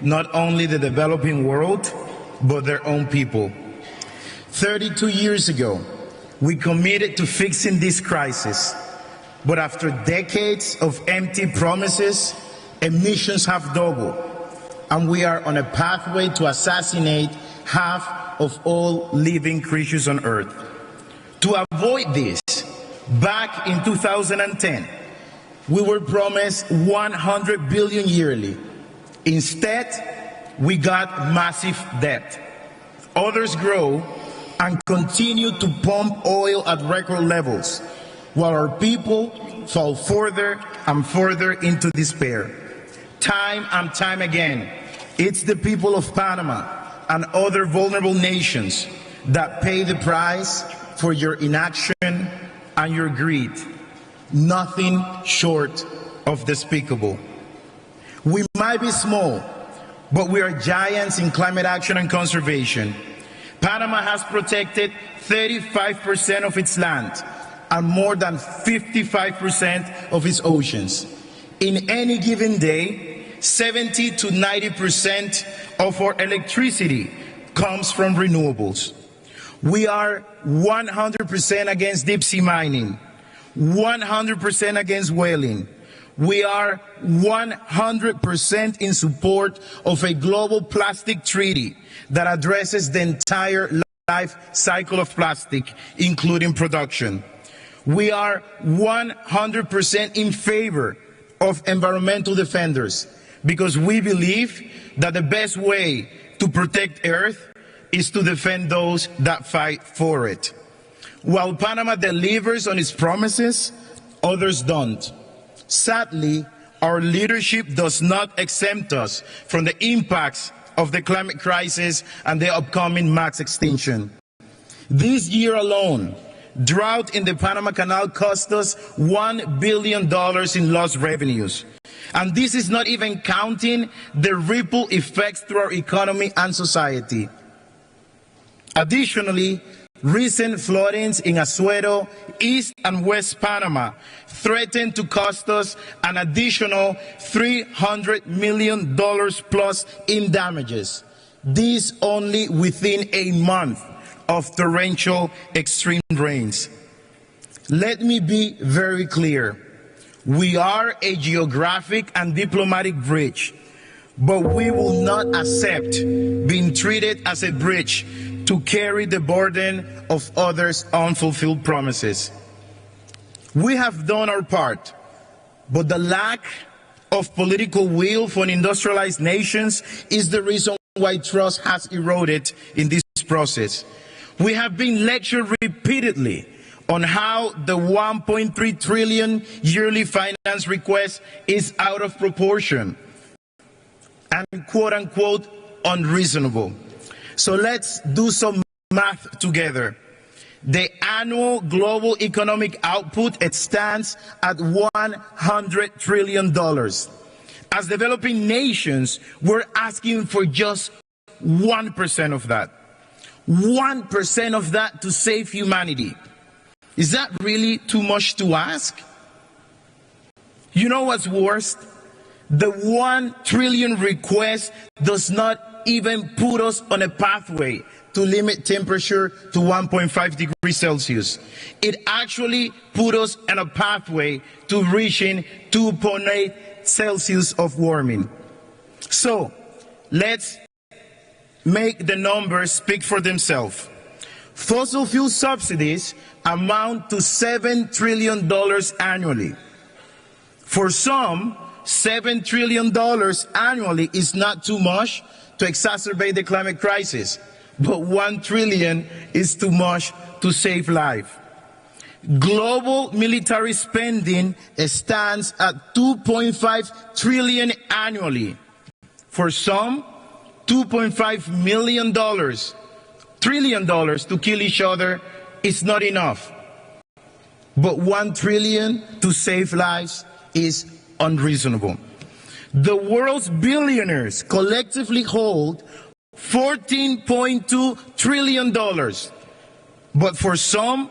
not only the developing world, but their own people. 32 years ago, we committed to fixing this crisis, but after decades of empty promises, emissions have doubled, and we are on a pathway to assassinate half of all living creatures on Earth. To avoid this, back in 2010, we were promised 100 billion yearly. Instead, we got massive debt. Others grow and continue to pump oil at record levels, while our people fall further and further into despair. Time and time again, it's the people of Panama and other vulnerable nations that pay the price for your inaction and your greed. Nothing short of despicable. We might be small, but we are giants in climate action and conservation. Panama has protected 35% of its land and more than 55% of its oceans. In any given day, 70 to 90% of our electricity comes from renewables. We are 100% against deep sea mining, 100% against whaling. We are 100% in support of a global plastic treaty that addresses the entire life cycle of plastic, including production. We are 100% in favor of environmental defenders because we believe that the best way to protect Earth is to defend those that fight for it. While Panama delivers on its promises, others don't. Sadly, our leadership does not exempt us from the impacts of the climate crisis and the upcoming mass extinction. This year alone, drought in the Panama Canal cost us $1 billion in lost revenues. And this is not even counting the ripple effects through our economy and society. Additionally, recent floodings in Azuero, East and West Panama threaten to cost us an additional $300 million plus in damages. This only within a month of torrential extreme rains. Let me be very clear. We are a geographic and diplomatic bridge, but we will not accept being treated as a bridge to carry the burden of others' unfulfilled promises. We have done our part, but the lack of political will for industrialized nations is the reason why trust has eroded in this process. We have been lectured repeatedly on how the $1.3 trillion yearly finance request is out of proportion and quote-unquote unreasonable. So let's do some math together. The annual global economic output, it stands at $100 trillion. As developing nations, we're asking for just 1% of that. 1% of that to save humanity. Is that really too much to ask? You know what's worst? The $1 trillion request does not even put us on a pathway to limit temperature to 1.5 degrees Celsius. It actually put us on a pathway to reaching 2.8 Celsius of warming. So let's make the numbers speak for themselves. Fossil fuel subsidies amount to $7 trillion annually. For some, $7 trillion annually is not too much to exacerbate the climate crisis, but $1 trillion is too much to save life. Global military spending stands at $2.5 trillion annually. For some, $2.5 trillion to kill each other is not enough. But $1 trillion to save lives is unreasonable. The world's billionaires collectively hold $14.2 trillion. But for some,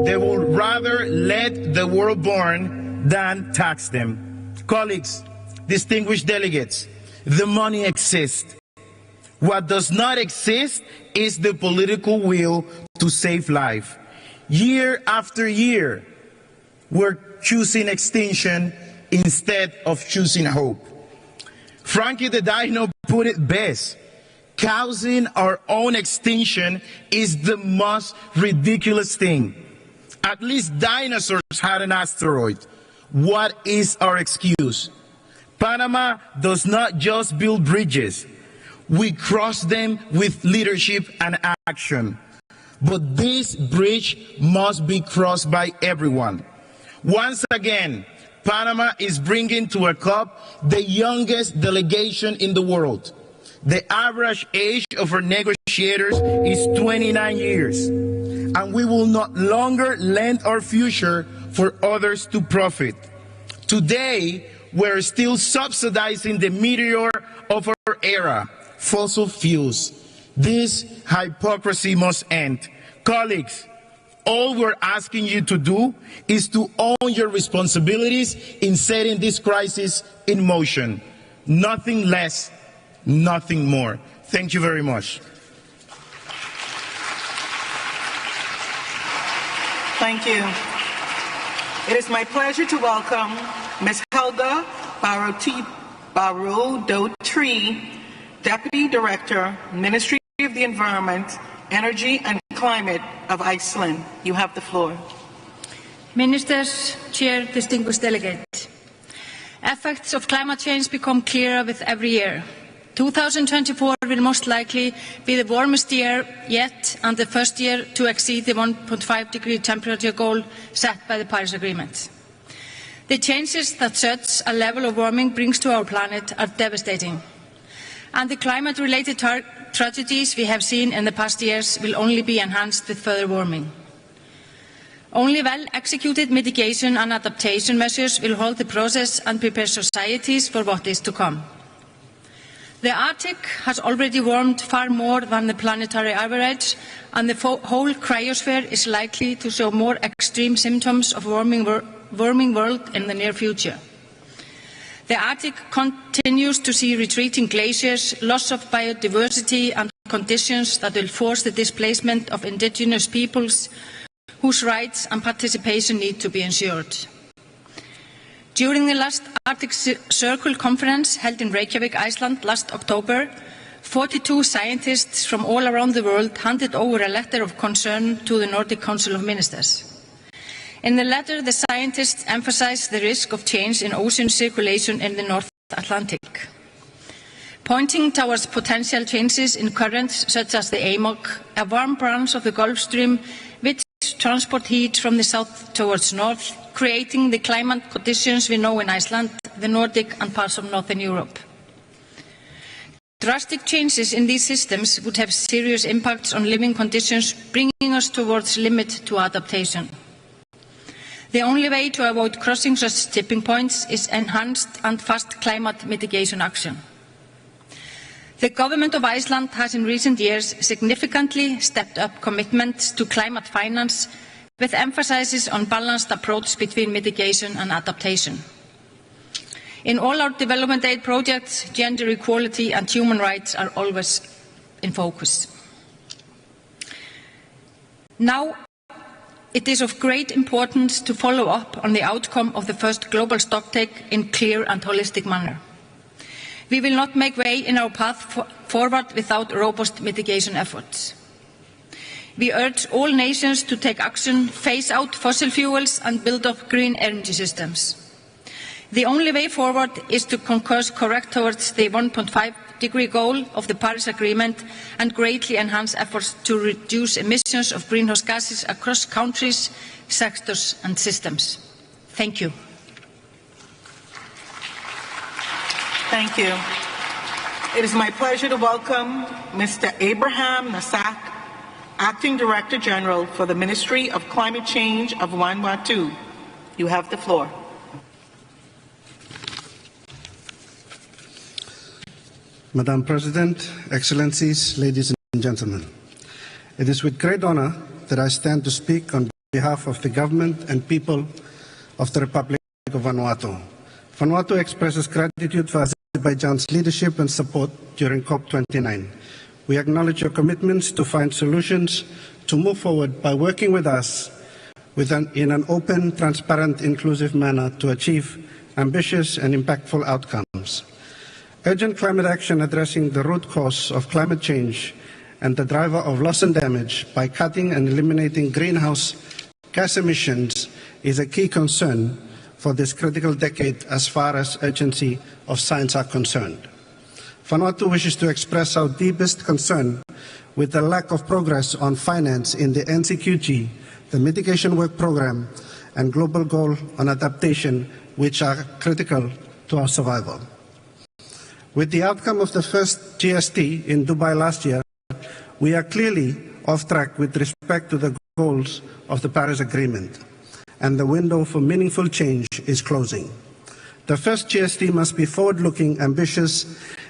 they will rather let the world burn than tax them. Colleagues, distinguished delegates, the money exists. What does not exist is the political will to save life. Year after year, we're choosing extinction instead of choosing hope. Frankie the Dino put it best. Causing our own extinction is the most ridiculous thing. At least dinosaurs had an asteroid. What is our excuse? Panama does not just build bridges. We cross them with leadership and action. But this bridge must be crossed by everyone. Once again, Panama is bringing to a COP the youngest delegation in the world. The average age of our negotiators is 29 years. And we will no longer lend our future for others to profit. Today, we're still subsidizing the meteor of our era, fossil fuels. This hypocrisy must end. Colleagues, all we're asking you to do is to own your responsibilities in setting this crisis in motion. Nothing less, nothing more. Thank you very much.
Thank you. It is my pleasure to welcome Ms. Helga Barodotri, Deputy Director, Ministry of the Environment, Energy and Climate of Iceland. You have the floor.
Ministers, Chair, distinguished delegates. Effects of climate change become clearer with every year. 2024 will most likely be the warmest year yet and the first year to exceed the 1.5-degree temperature goal set by the Paris Agreement. The changes that such a level of warming brings to our planet are devastating, and the climate-related tragedies we have seen in the past years will only be enhanced with further warming. Only well-executed mitigation and adaptation measures will hold the process and prepare societies for what is to come. The Arctic has already warmed far more than the planetary average, and the whole cryosphere is likely to show more extreme symptoms of warming world in the near future. The Arctic continues to see retreating glaciers, loss of biodiversity and conditions that will force the displacement of indigenous peoples whose rights and participation need to be ensured. During the last Arctic Circle conference held in Reykjavik, Iceland last October, 42 scientists from all around the world handed over a letter of concern to the Nordic Council of Ministers. In the letter, the scientists emphasized the risk of change in ocean circulation in the North Atlantic, pointing towards potential changes in currents such as the AMOC, a warm branch of the Gulf Stream which transports heat from the south towards north, creating the climate conditions we know in Iceland, the Nordic and parts of Northern Europe. Drastic changes in these systems would have serious impacts on living conditions, bringing us towards limit to adaptation. The only way to avoid crossing such tipping points is enhanced and fast climate mitigation action. The Government of Iceland has in recent years significantly stepped up commitments to climate finance, with emphasis on balanced approach between mitigation and adaptation. In all our development aid projects, gender equality and human rights are always in focus. Now, it is of great importance to follow up on the outcome of the first global stocktake in a clear and holistic manner. We will not make way in our path forward without robust mitigation efforts. We urge all nations to take action, phase out fossil fuels and build up green energy systems. The only way forward is to course correct towards the 1.5-degree goal of the Paris Agreement and greatly enhance efforts to reduce emissions of greenhouse gases across countries, sectors and systems. Thank you.
Thank you. It is my pleasure to welcome Mr. Abraham Nasak, Acting Director General for the Ministry of Climate Change of Vanuatu. You have the floor.
Madam President, Excellencies, ladies and gentlemen, it is with great honor that I stand to speak on behalf of the government and people of the Republic of Vanuatu. Vanuatu expresses gratitude for Azerbaijan's leadership and support during COP29. We acknowledge your commitments to find solutions to move forward by working with us in an open, transparent, inclusive manner to achieve ambitious and impactful outcomes. Urgent climate action addressing the root cause of climate change and the driver of loss and damage by cutting and eliminating greenhouse gas emissions is a key concern for this critical decade as far as urgency of science are concerned. Vanuatu wishes to express our deepest concern with the lack of progress on finance in the NCQG, the Mitigation Work Programme, and Global Goal on Adaptation, which are critical to our survival. With the outcome of the first GST in Dubai last year, we are clearly off track with respect to the goals of the Paris Agreement, and the window for meaningful change is closing. The first GST must be forward-looking, ambitious,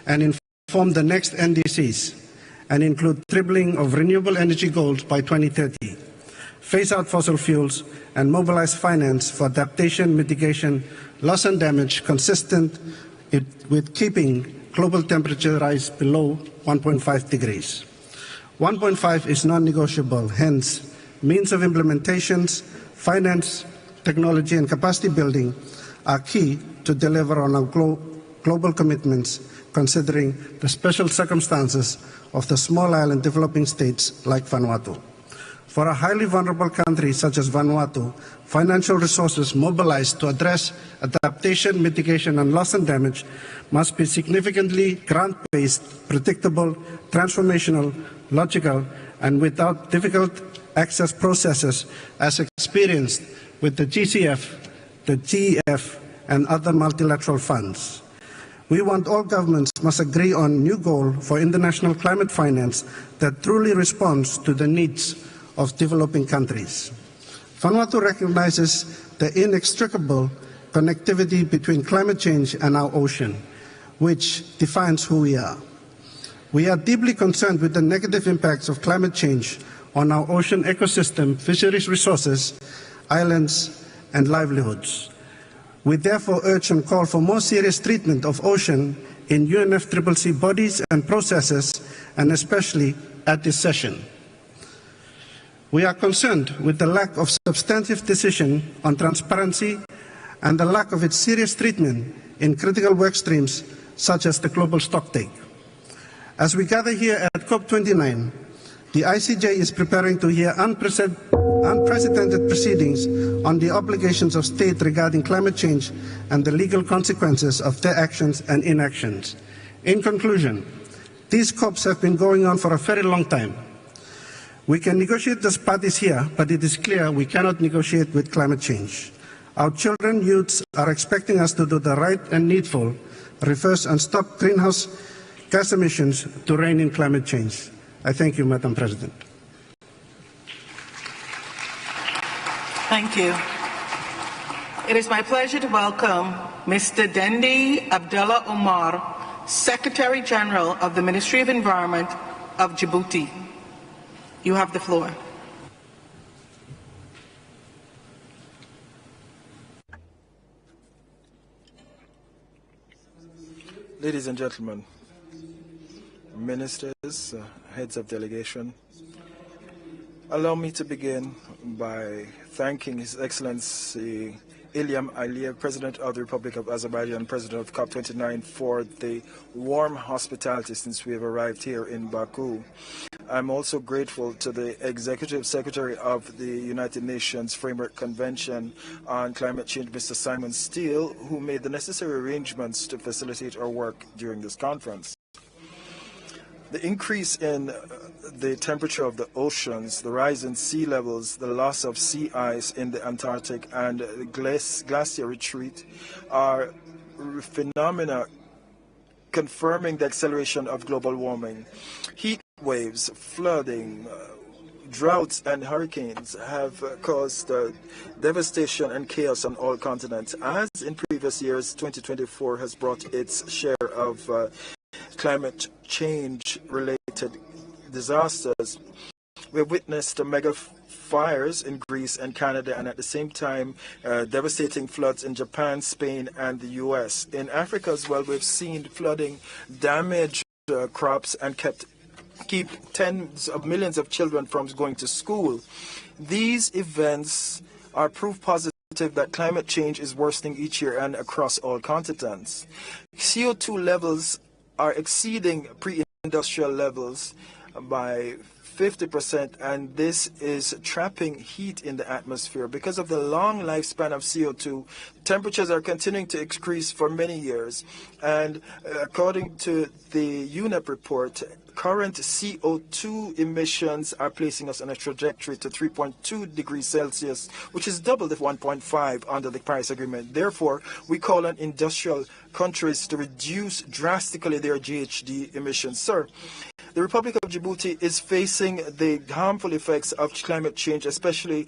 and inform the next NDCs, and include tripling of renewable energy goals by 2030, phase out fossil fuels, and mobilize finance for adaptation, mitigation, loss and damage consistent with keeping global temperature rise below 1.5 degrees. 1.5 is non-negotiable, hence means of implementations, finance, technology, and capacity building are key to deliver on our global commitments, considering the special circumstances of the small island developing states like Vanuatu. For a highly vulnerable country such as Vanuatu, financial resources mobilized to address adaptation, mitigation, and loss and damage must be significantly grant-based, predictable, transformational, logical, and without difficult access processes as experienced with the GCF, the GEF, and other multilateral funds. We want all governments must agree on a new goal for international climate finance that truly responds to the needs of developing countries. Vanuatu recognizes the inextricable connectivity between climate change and our ocean, which defines who we are. We are deeply concerned with the negative impacts of climate change on our ocean ecosystem, fisheries resources, islands, and livelihoods. We therefore urge and call for more serious treatment of ocean in UNFCCC bodies and processes, and especially at this session. We are concerned with the lack of substantive decision on transparency and the lack of its serious treatment in critical work streams such as the global stocktake. As we gather here at COP29, the ICJ is preparing to hear unprecedented proceedings on the obligations of state regarding climate change and the legal consequences of their actions and inactions. In conclusion, these COPs have been going on for a very long time. We can negotiate as parties here, but it is clear we cannot negotiate with climate change. Our children, youths are expecting us to do the right and needful, reverse and stop greenhouse gas emissions to rein in climate change. I thank you, Madam President.
Thank you. It is my pleasure to welcome Mr. Dendi Abdullah Omar, Secretary General of the Ministry of Environment of Djibouti. You have the floor.
Ladies and gentlemen, ministers, heads of delegation, allow me to begin by thanking His Excellency Ilham Aliyev, President of the Republic of Azerbaijan, President of COP29, for the warm hospitality since we have arrived here in Baku. I'm also grateful to the Executive Secretary of the United Nations Framework Convention on Climate Change, Mr. Simon Steele, who made the necessary arrangements to facilitate our work during this conference. The increase in the temperature of the oceans, the rise in sea levels, the loss of sea ice in the Antarctic, and glacier retreat are phenomena confirming the acceleration of global warming. Heat waves, flooding, droughts, and hurricanes have caused devastation and chaos on all continents. As in previous years, 2024 has brought its share of climate change-related disasters. We've witnessed mega fires in Greece and Canada, and at the same time, devastating floods in Japan, Spain, and the U.S. In Africa as well, we've seen flooding damage crops and keep tens of millions of children from going to school. These events are proof positive that climate change is worsening each year and across all continents. CO2 levels are exceeding pre-industrial levels by 50%, and this is trapping heat in the atmosphere. Because of the long lifespan of CO2, temperatures are continuing to increase for many years. And according to the UNEP report, current CO2 emissions are placing us on a trajectory to 3.2 degrees Celsius, which is double the 1.5 under the Paris Agreement. Therefore, we call on industrial countries to reduce drastically their GHG emissions. Sir, the Republic of Djibouti is facing the harmful effects of climate change, especially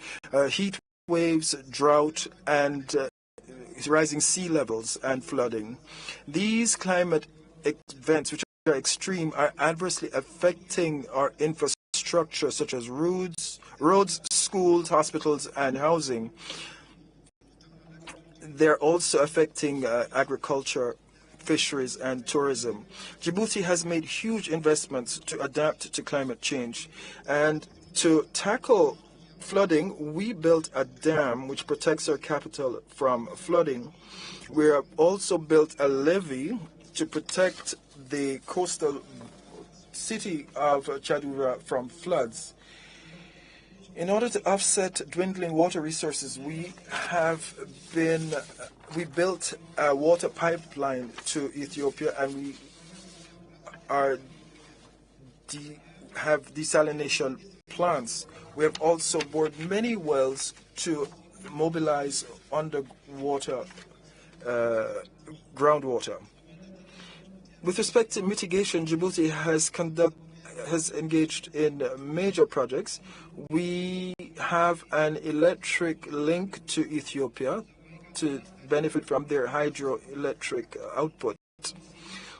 heat waves, drought, and rising sea levels and flooding. These climate events, which are extreme, are adversely affecting our infrastructure, such as roads, schools, hospitals, and housing. They're also affecting agriculture, fisheries, and tourism. Djibouti has made huge investments to adapt to climate change, and to tackle flooding, we built a dam which protects our capital from flooding. We have also built a levee to protect the coastal city of Chadura from floods. In order to offset dwindling water resources, we built a water pipeline to Ethiopia, and we have desalination plants. We have also bored many wells to mobilize underwater groundwater. With respect to mitigation, Djibouti has engaged in major projects. We have an electric link to Ethiopia to benefit from their hydroelectric output.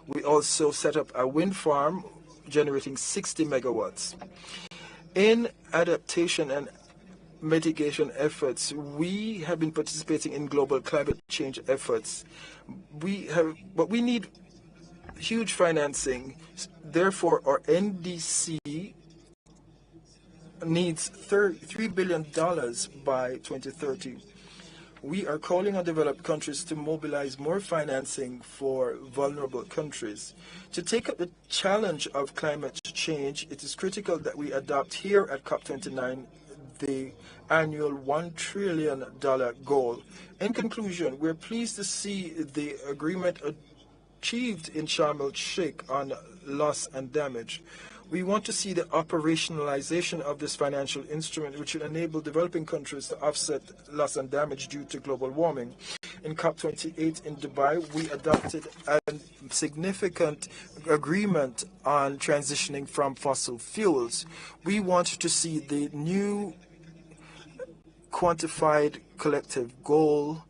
We also set up a wind farm generating 60 megawatts. In adaptation and mitigation efforts, we have been participating in global climate change efforts. But we need huge financing. Therefore, our NDC needs $3 billion by 2030. We are calling on developed countries to mobilize more financing for vulnerable countries. To take up the challenge of climate change, it is critical that we adopt here at COP29 the annual $1 trillion goal. In conclusion, we're pleased to see the agreement achieved in Sharm el-Sheikh on loss and damage. We want to see the operationalization of this financial instrument, which will enable developing countries to offset loss and damage due to global warming. In COP28 in Dubai, we adopted a significant agreement on transitioning from fossil fuels. We want to see the new quantified collective goal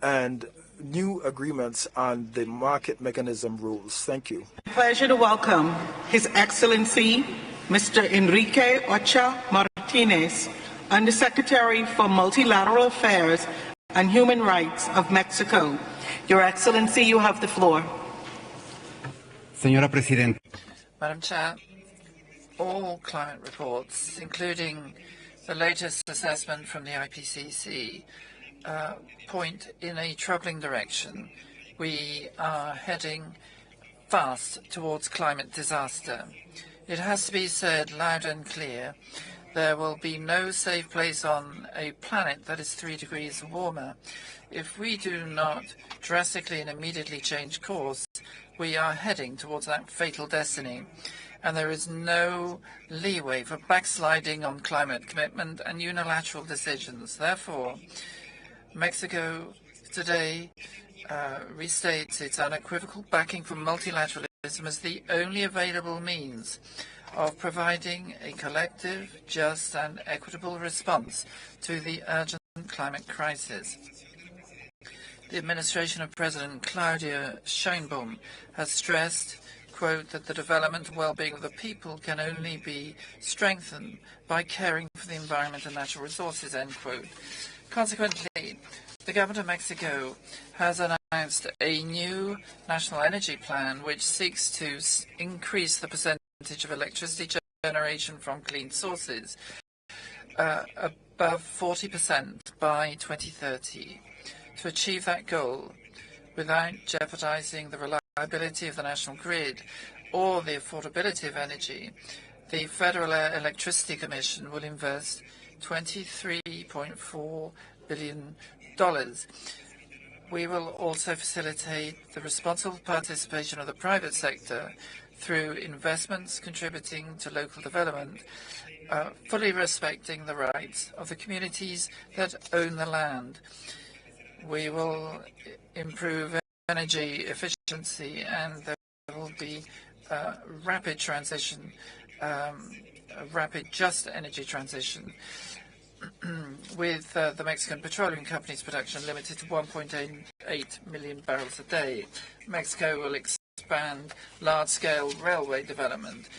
and new agreements on the market mechanism rules. Thank you.
Pleasure to welcome His Excellency Mr. Enrique Ocha Martinez, Undersecretary for Multilateral Affairs and Human Rights of Mexico. Your Excellency, you have the floor.
Señora Presidenta.
Madam Chair, all climate reports, including the latest assessment from the IPCC, point in a troubling direction. We are heading fast towards climate disaster. It has to be said loud and clear, there will be no safe place on a planet that is 3 degrees warmer. If we do not drastically and immediately change course, we are heading towards that fatal destiny. And there is no leeway for backsliding on climate commitment and unilateral decisions. Therefore, Mexico today restates its unequivocal backing for multilateralism as the only available means of providing a collective, just and equitable response to the urgent climate crisis. The administration of President Claudia Sheinbaum has stressed, quote, that the development and well-being of the people can only be strengthened by caring for the environment and natural resources, end quote. Consequently, the government of Mexico has announced a new national energy plan which seeks to increase the percentage of electricity generation from clean sources above 40% by 2030. To achieve that goal, without jeopardizing the reliability of the national grid or the affordability of energy, the Federal Electricity Commission will invest $23.4 billion. We will also facilitate the responsible participation of the private sector through investments contributing to local development, fully respecting the rights of the communities that own the land. We will improve energy efficiency, and there will be rapid transition, rapid just energy transition, with the Mexican petroleum company's production limited to 1.8 million barrels a day. Mexico will expand large-scale railway development,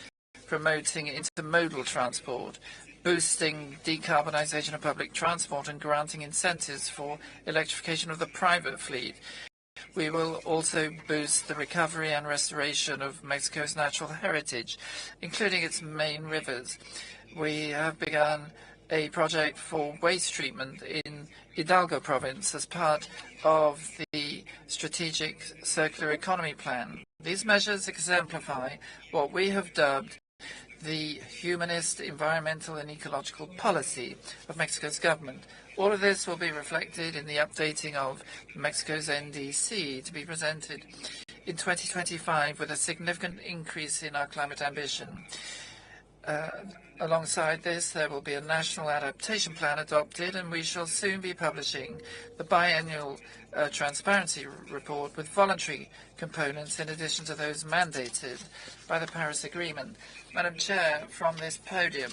promoting intermodal transport, boosting decarbonization of public transport and granting incentives for electrification of the private fleet. We will also boost the recovery and restoration of Mexico's natural heritage, including its main rivers. We have begun a project for waste treatment in Hidalgo province as part of the Strategic Circular Economy Plan. These measures exemplify what we have dubbed the humanist, environmental and ecological policy of Mexico's government. All of this will be reflected in the updating of Mexico's NDC to be presented in 2025 with a significant increase in our climate ambition. Alongside this, there will be a national adaptation plan adopted, and we shall soon be publishing the biannual transparency report with voluntary components in addition to those mandated by the Paris Agreement. Madam Chair, from this podium,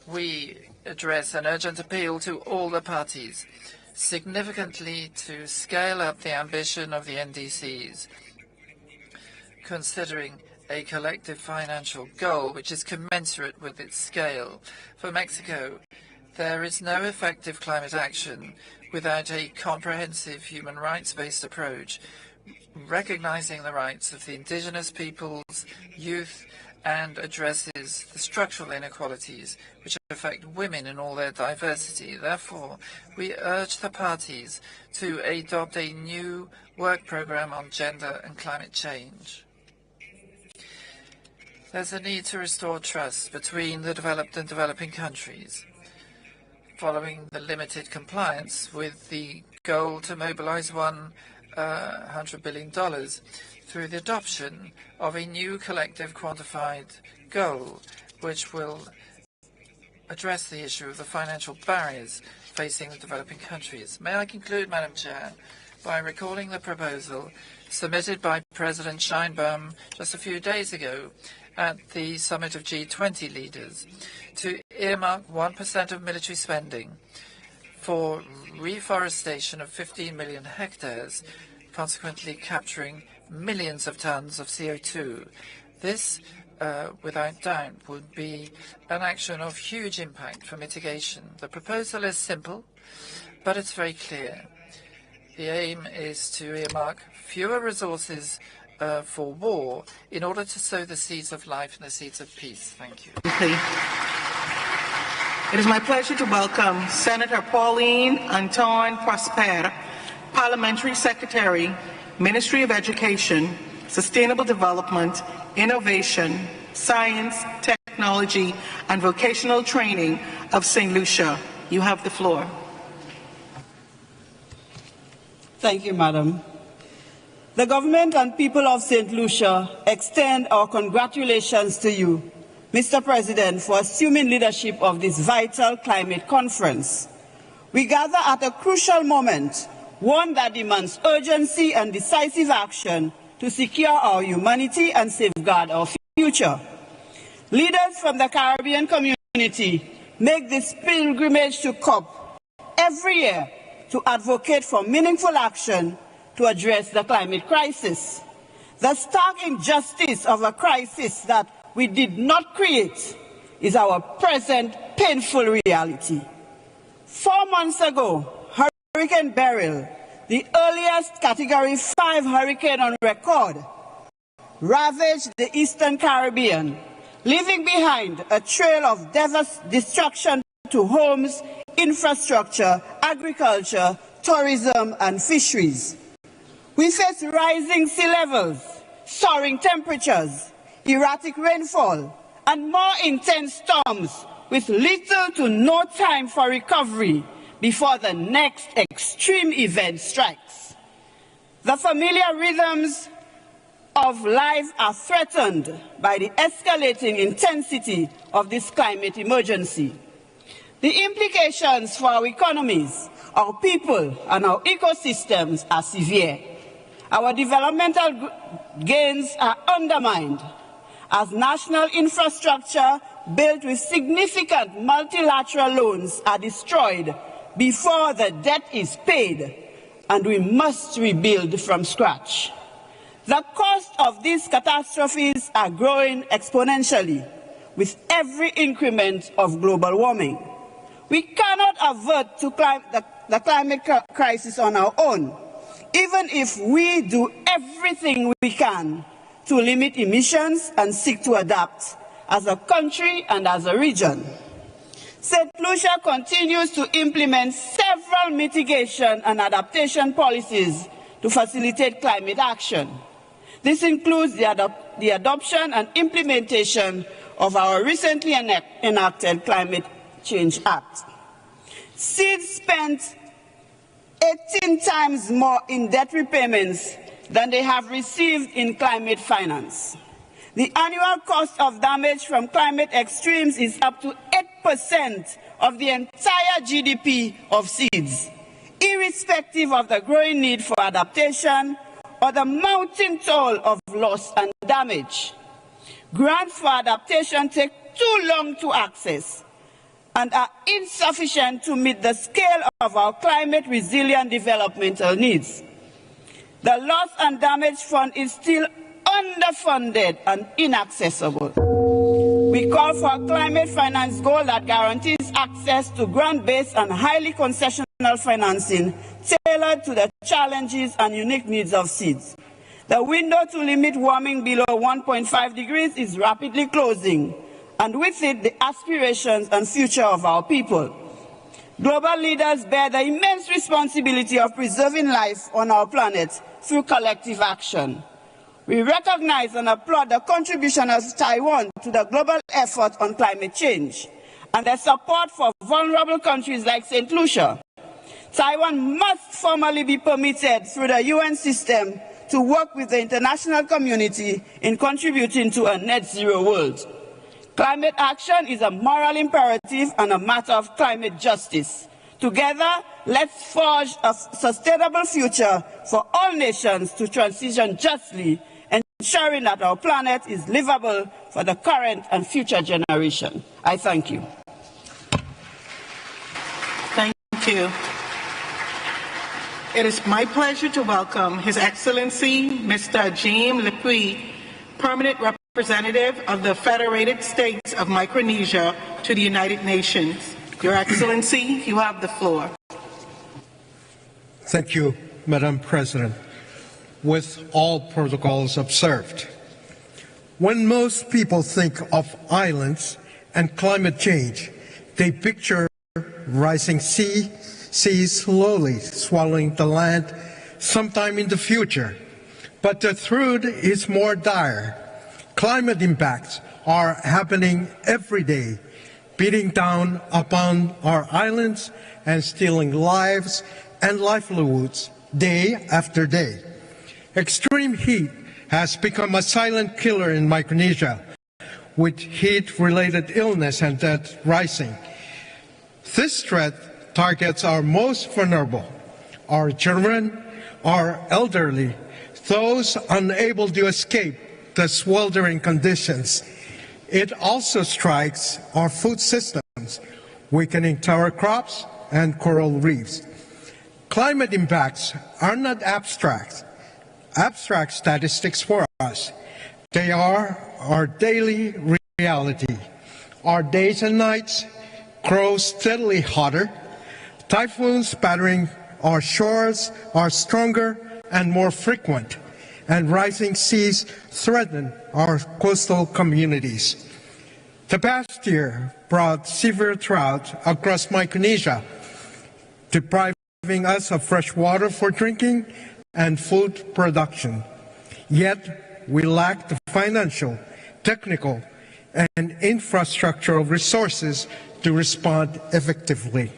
we address an urgent appeal to all the parties significantly to scale up the ambition of the NDCs, considering a collective financial goal which is commensurate with its scale. For Mexico, there is no effective climate action without a comprehensive human rights-based approach, recognizing the rights of the indigenous peoples, youth, and addresses the structural inequalities which affect women in all their diversity. Therefore, we urge the parties to adopt a new work program on gender and climate change. There's a need to restore trust between the developed and developing countries, following the limited compliance with the goal to mobilize $100 billion through the adoption of a new collective quantified goal, which will address the issue of the financial barriers facing the developing countries. May I conclude, Madam Chair, by recalling the proposal submitted by President Sheinbaum just a few days ago at the summit of G20 leaders to earmark 1% of military spending for reforestation of 15 million hectares, consequently capturing millions of tons of CO2. This, without doubt, would be an action of huge impact for mitigation. The proposal is simple, but it's very clear. The aim is to earmark fewer resources for war in order to sow the seeds of life and the seeds of peace. Thank you.
It is my pleasure to welcome Senator Pauline Anton Prosper, Parliamentary Secretary, Ministry of Education, Sustainable Development, Innovation, Science, Technology, and Vocational Training of St. Lucia. You have the floor.
Thank you, Madam. The government and people of St. Lucia extend our congratulations to you, Mr. President, for assuming leadership of this vital climate conference. We gather at a crucial moment, one that demands urgency and decisive action to secure our humanity and safeguard our future. Leaders from the Caribbean community make this pilgrimage to COP every year to advocate for meaningful action to address the climate crisis. The stark injustice of a crisis that we did not create is our present painful reality. 4 months ago, Hurricane Beryl, the earliest Category 5 hurricane on record, ravaged the Eastern Caribbean, leaving behind a trail of destruction to homes, infrastructure, agriculture, tourism, and fisheries. We face rising sea levels, soaring temperatures, erratic rainfall, and more intense storms with little to no time for recovery before the next extreme event strikes. The familiar rhythms of life are threatened by the escalating intensity of this climate emergency. The implications for our economies, our people, and our ecosystems are severe. Our developmental gains are undermined as national infrastructure built with significant multilateral loans are destroyed before the debt is paid, and we must rebuild from scratch. The cost of these catastrophes are growing exponentially with every increment of global warming. We cannot avert the climate crisis on our own, even if we do everything we can to limit emissions and seek to adapt as a country and as a region. St. Lucia continues to implement several mitigation and adaptation policies to facilitate climate action. This includes the adoption and implementation of our recently enacted Climate Change Act. SEED spent 18 times more in debt repayments than they have received in climate finance. The annual cost of damage from climate extremes is up to 8% of the entire GDP of SEEDs, irrespective of the growing need for adaptation or the mounting toll of loss and damage. Grants for adaptation take too long to access and are insufficient to meet the scale of our climate-resilient developmental needs. The Loss and Damage Fund is still underfunded and inaccessible. We call for a climate finance goal that guarantees access to grant-based and highly concessional financing tailored to the challenges and unique needs of SEEDs. The window to limit warming below 1.5 degrees is rapidly closing, and with it the aspirations and future of our people. Global leaders bear the immense responsibility of preserving life on our planet through collective action. We recognize and applaud the contribution of Taiwan to the global effort on climate change and their support for vulnerable countries like St. Lucia. Taiwan must formally be permitted through the UN system to work with the international community in contributing to a net zero world. Climate action is a moral imperative and a matter of climate justice. Together, let's forge a sustainable future for all nations to transition justly, ensuring that our planet is livable for the current and future generation. I thank you.
Thank you. It is my pleasure to welcome His Excellency Mr. Jim Lepui, Permanent Representative of the Federated States of Micronesia to the United Nations. Your Excellency, you have the floor.
Thank you, Madam President. With all protocols observed. When most people think of islands and climate change, they picture rising seas slowly swallowing the land sometime in the future. But the truth is more dire. Climate impacts are happening every day, beating down upon our islands and stealing lives and livelihoods day after day. Extreme heat has become a silent killer in Micronesia, with heat-related illness and death rising. This threat targets our most vulnerable, our children, our elderly, those unable to escape the sweltering conditions. It also strikes our food systems, weakening tower crops and coral reefs. Climate impacts are not abstract statistics for us. They are our daily reality. Our days and nights grow steadily hotter. Typhoons battering our shores are stronger and more frequent, and rising seas threaten our coastal communities. The past year brought severe drought across Micronesia, depriving us of fresh water for drinking and food production. Yet we lack the financial, technical, and infrastructural resources to respond effectively.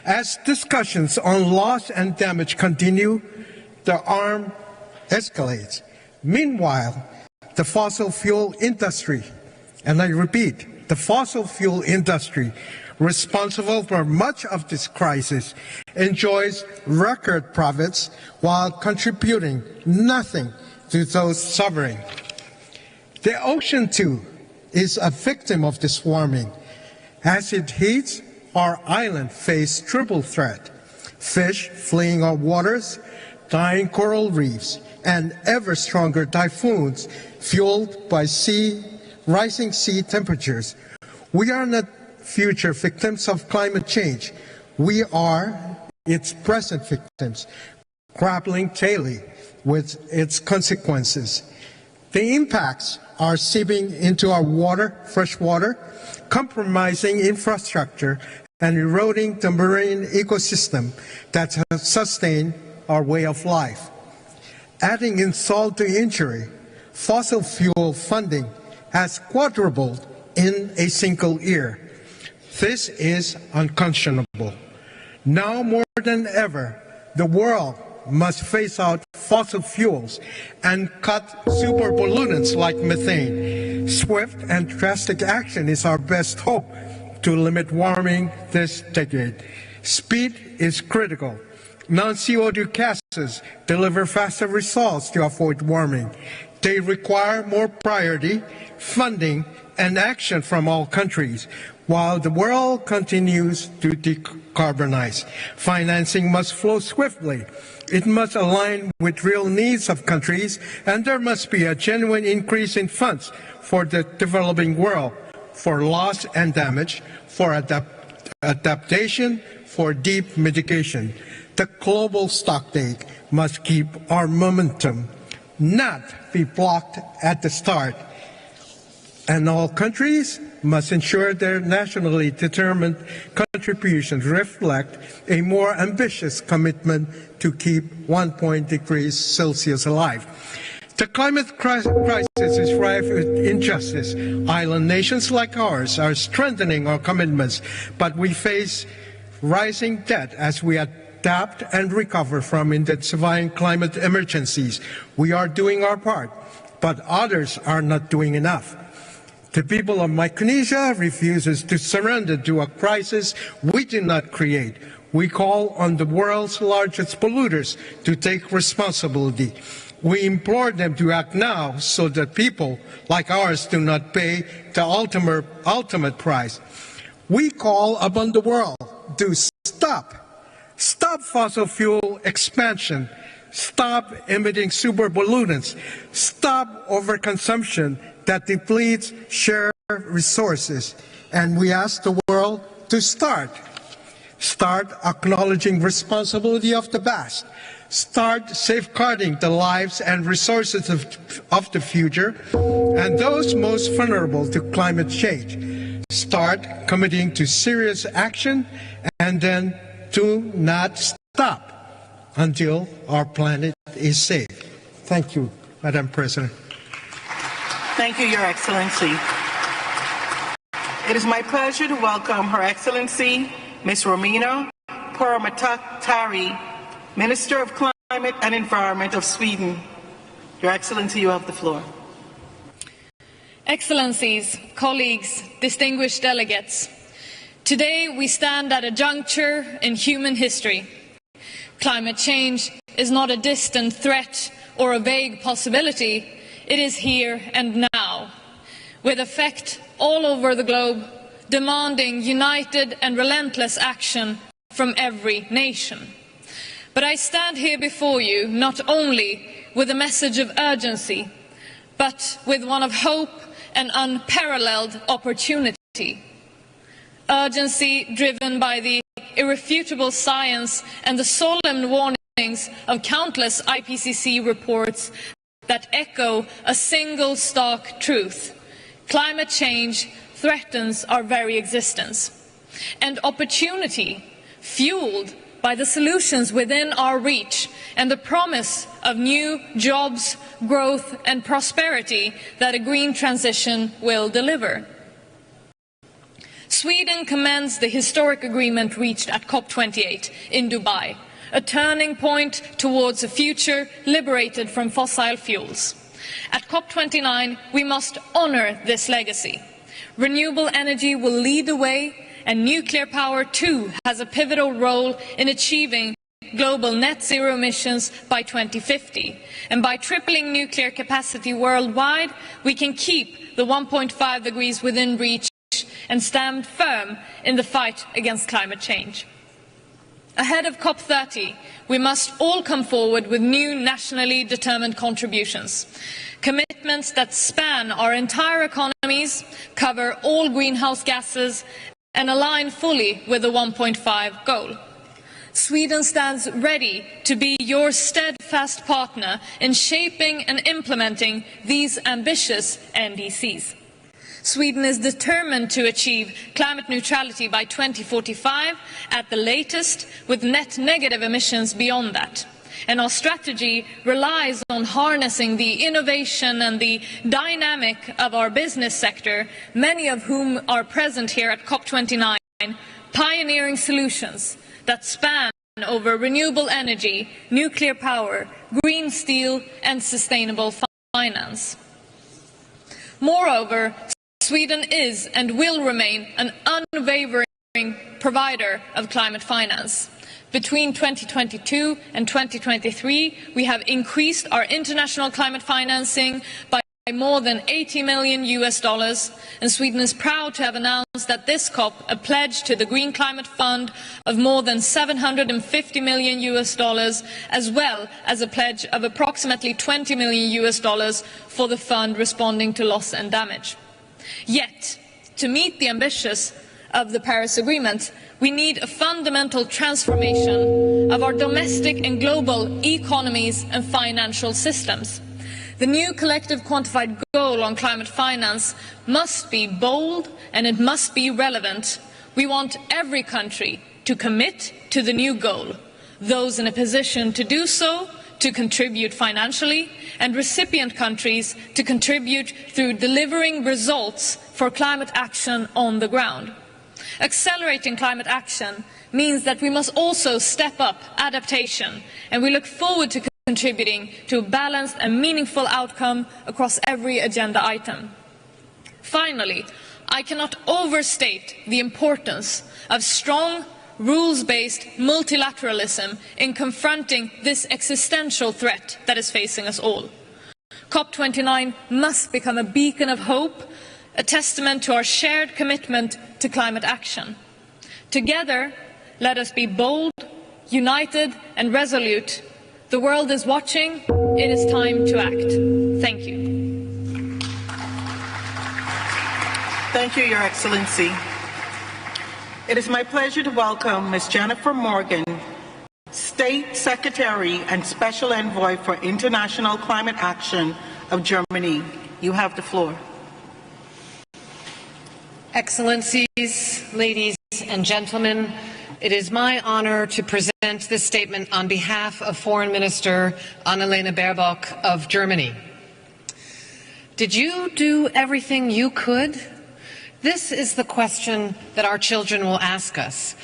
As discussions on loss and damage continue, the harm escalates. Meanwhile, the fossil fuel industry, and I repeat, the fossil fuel industry responsible for much of this crisis enjoys record profits while contributing nothing to those suffering. The ocean, too, is a victim of this warming. As it heats, our island face triple threat: fish fleeing our waters, dying coral reefs, and ever stronger typhoons fueled by rising sea temperatures. We are not future victims of climate change. We are its present victims, grappling daily with its consequences. The impacts are seeping into our water, fresh water, compromising infrastructure, and eroding the marine ecosystem that has sustained our way of life. Adding insult to injury, fossil fuel funding has quadrupled in a single year. This is unconscionable. Now more than ever, the world must phase out fossil fuels and cut super pollutants like methane. Swift and drastic action is our best hope to limit warming this decade. Speed is critical. Non-CO2 gases deliver faster results to avoid warming. They require more priority, funding, and action from all countries, while the world continues to decarbonize. Financing must flow swiftly. It must align with real needs of countries, and there must be a genuine increase in funds for the developing world, for loss and damage, for adaptation, for deep mitigation. The global stocktake must keep our momentum, not be blocked at the start. And all countries must ensure their nationally determined contributions reflect a more ambitious commitment to keep 1 degrees Celsius alive. The climate crisis is rife with injustice. Island nations like ours are strengthening our commitments, but we face rising debt as we adapt and recover from intensifying climate emergencies. We are doing our part, but others are not doing enough. The people of Micronesia refuses to surrender to a crisis we did not create. We call on the world's largest polluters to take responsibility. We implore them to act now so that people like ours do not pay the ultimate price. We call upon the world to stop fossil fuel expansion, stop emitting super pollutants, stop overconsumption that depletes shared resources. And we ask the world to start acknowledging responsibility of the past, start safeguarding the lives and resources of the future and those most vulnerable to climate change, start committing to serious action, and then do not stop until our planet is safe. Thank you, Madam President.
Thank you, Your Excellency. It is my pleasure to welcome Her Excellency, Ms. Romina Pourmokhtari, Minister of Climate and Environment of Sweden. Your Excellency, you have the floor.
Excellencies, colleagues, distinguished delegates, today we stand at a juncture in human history. Climate change is not a distant threat or a vague possibility. It is here and now, with effect all over the globe, demanding united and relentless action from every nation. But I stand here before you not only with a message of urgency, but with one of hope and unparalleled opportunity. Urgency driven by the irrefutable science and the solemn warnings of countless IPCC reports that echo a single stark truth. Climate change threatens our very existence. And opportunity, fueled by the solutions within our reach and the promise of new jobs, growth and prosperity that a green transition will deliver. Sweden commends the historic agreement reached at COP28 in Dubai, a turning point towards a future liberated from fossil fuels. At COP29, we must honor this legacy. Renewable energy will lead the way, and nuclear power too has a pivotal role in achieving global net zero emissions by 2050. And by tripling nuclear capacity worldwide, we can keep the 1.5 degrees within reach and stand firm in the fight against climate change. Ahead of COP30, we must all come forward with new nationally determined contributions. Commitments that span our entire economies, cover all greenhouse gases, and align fully with the 1.5 goal. Sweden stands ready to be your steadfast partner in shaping and implementing these ambitious NDCs. Sweden is determined to achieve climate neutrality by 2045 at the latest, with net negative emissions beyond that. And our strategy relies on harnessing the innovation and the dynamic of our business sector, many of whom are present here at COP29, pioneering solutions that span over renewable energy, nuclear power, green steel and sustainable finance. Moreover, Sweden is and will remain an unwavering provider of climate finance. Between 2022 and 2023, we have increased our international climate financing by more than $80 million, and Sweden is proud to have announced at this COP a pledge to the Green Climate Fund of more than $750 million, as well as a pledge of approximately $20 million for the fund responding to loss and damage. Yet, to meet the ambitions of the Paris Agreement, we need a fundamental transformation of our domestic and global economies and financial systems. The new collective quantified goal on climate finance must be bold and it must be relevant. We want every country to commit to the new goal, those in a position to do so to contribute financially, and recipient countries to contribute through delivering results for climate action on the ground. Accelerating climate action means that we must also step up adaptation, and we look forward to contributing to a balanced and meaningful outcome across every agenda item. Finally, I cannot overstate the importance of strong, rules-based multilateralism in confronting this existential threat that is facing us all. COP29 must become a beacon of hope, a testament to our shared commitment to climate action. Together, let us be bold, united and resolute. The world is watching. It is time to act. Thank you.
Thank you, Your Excellency. It is my pleasure to welcome Ms. Jennifer Morgan, State Secretary and Special Envoy for International Climate Action of Germany. You have the floor.
Excellencies, ladies and gentlemen, it is my honor to present this statement on behalf of Foreign Minister Annalena Baerbock of Germany. Did you do everything you could? This is the question that our children will ask us.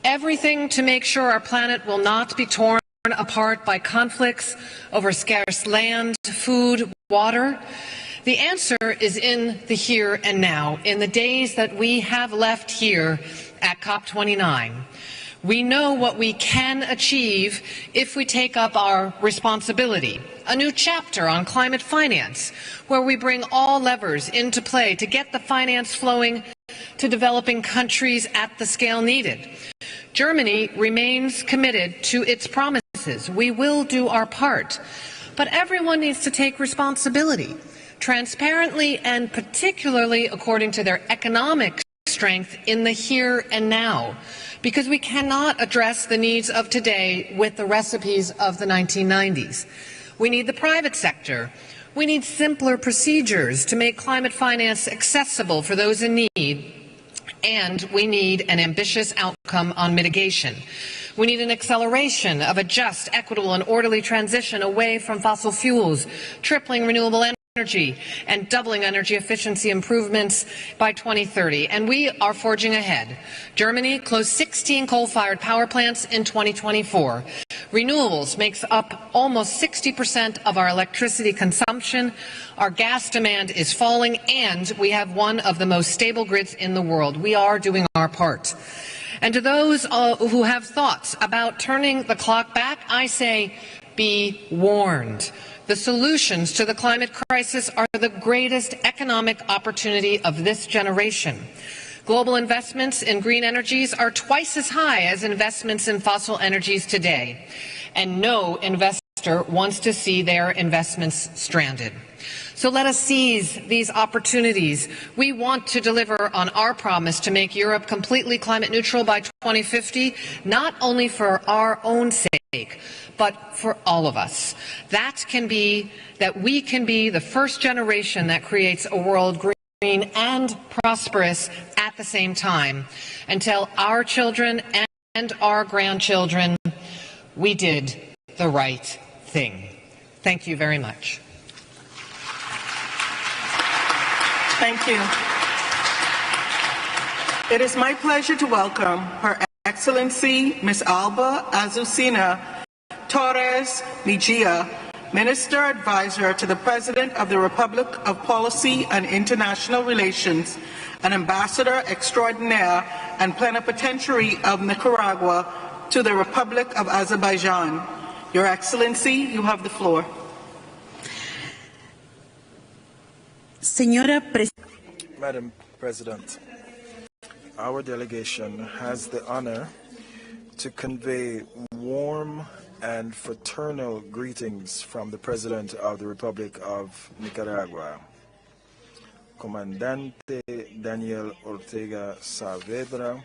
Everything to make sure our planet will not be torn apart by conflicts over scarce land, food, water. The answer is in the here and now, in the days that we have left here at COP29. We know what we can achieve if we take up our responsibility. A new chapter on climate finance, where we bring all levers into play to get the finance flowing to developing countries at the scale needed. Germany remains committed to its promises. We will do our part. But everyone needs to take responsibility, transparently and particularly according to their economic strength in the here and now, because we cannot address the needs of today with the recipes of the 1990s. We need the private sector. We need simpler procedures to make climate finance accessible for those in need. And we need an ambitious outcome on mitigation. We need an acceleration of a just, equitable, and orderly transition away from fossil fuels, tripling renewable energy, and doubling energy efficiency improvements by 2030. And we are forging ahead. Germany closed 16 coal-fired power plants in 2024. Renewables makes up almost 60% of our electricity consumption. Our gas demand is falling, and we have one of the most stable grids in the world. We are doing our part. And to those who have thoughts about turning the clock back, I say, be warned. The solutions to the climate crisis are the greatest economic opportunity of this generation. Global investments in green energies are twice as high as investments in fossil energies today. And no investor investor wants to see their investments stranded. So let us seize these opportunities. We want to deliver on our promise to make Europe completely climate neutral by 2050, not only for our own sake, but for all of us. That we can be the first generation that creates a world green and prosperous at the same time, and tell our children and our grandchildren we did the right thing. Thank you very much.
Thank you. It is my pleasure to welcome Her Excellency Ms. Alba Azucena Torres Mejia, Minister Advisor to the President of the Republic of Policy and International Relations, and Ambassador Extraordinaire and Plenipotentiary of Nicaragua to the Republic of Azerbaijan. Your Excellency, you have the floor.
Madam President, our delegation has the honor to convey warm and fraternal greetings from the President of the Republic of Nicaragua, Comandante Daniel Ortega Saavedra,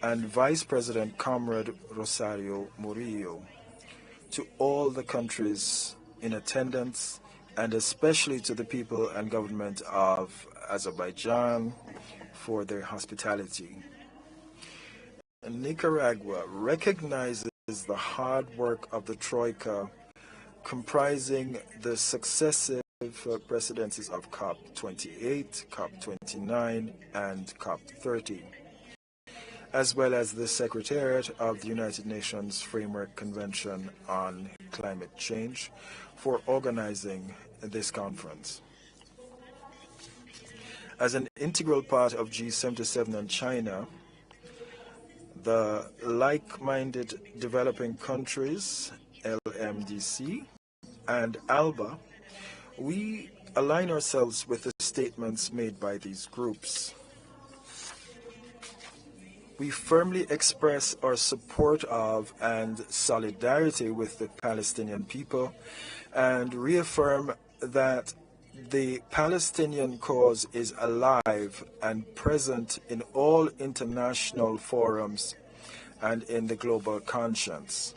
and Vice President Comrade Rosario Murillo, to all the countries in attendance, and especially to the people and government of Azerbaijan for their hospitality. Nicaragua recognizes the hard work of the Troika, comprising the successive presidencies of COP28, COP29, and COP30, as well as the Secretariat of the United Nations Framework Convention on Climate Change, for organizing this conference. As an integral part of G77 and China, the like-minded developing countries, LMDC, and ALBA, we align ourselves with the statements made by these groups. We firmly express our support of and solidarity with the Palestinian people, and reaffirm that the Palestinian cause is alive and present in all international forums and in the global conscience.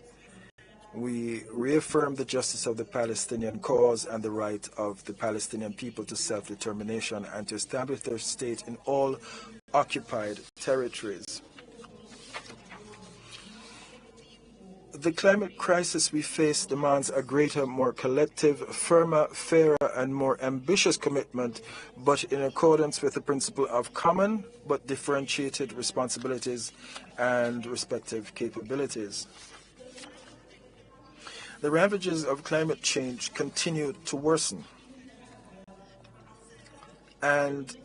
We reaffirm the justice of the Palestinian cause and the right of the Palestinian people to self-determination and to establish their state in all occupied territories. The climate crisis we face demands a greater, more collective, firmer, fairer, and more ambitious commitment, but in accordance with the principle of common but differentiated responsibilities and respective capabilities. The ravages of climate change continue to worsen, and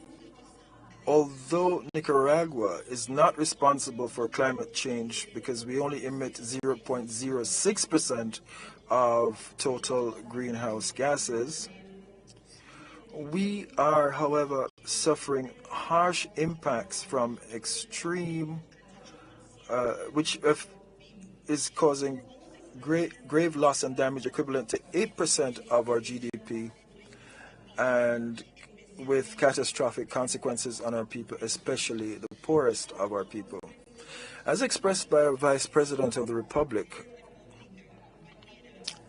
although Nicaragua is not responsible for climate change because we only emit 0.06% of total greenhouse gases, we are, however, suffering harsh impacts from extreme, which is causing grave loss and damage equivalent to 8% of our GDP, and with catastrophic consequences on our people, especially the poorest of our people. As expressed by our Vice President of the Republic,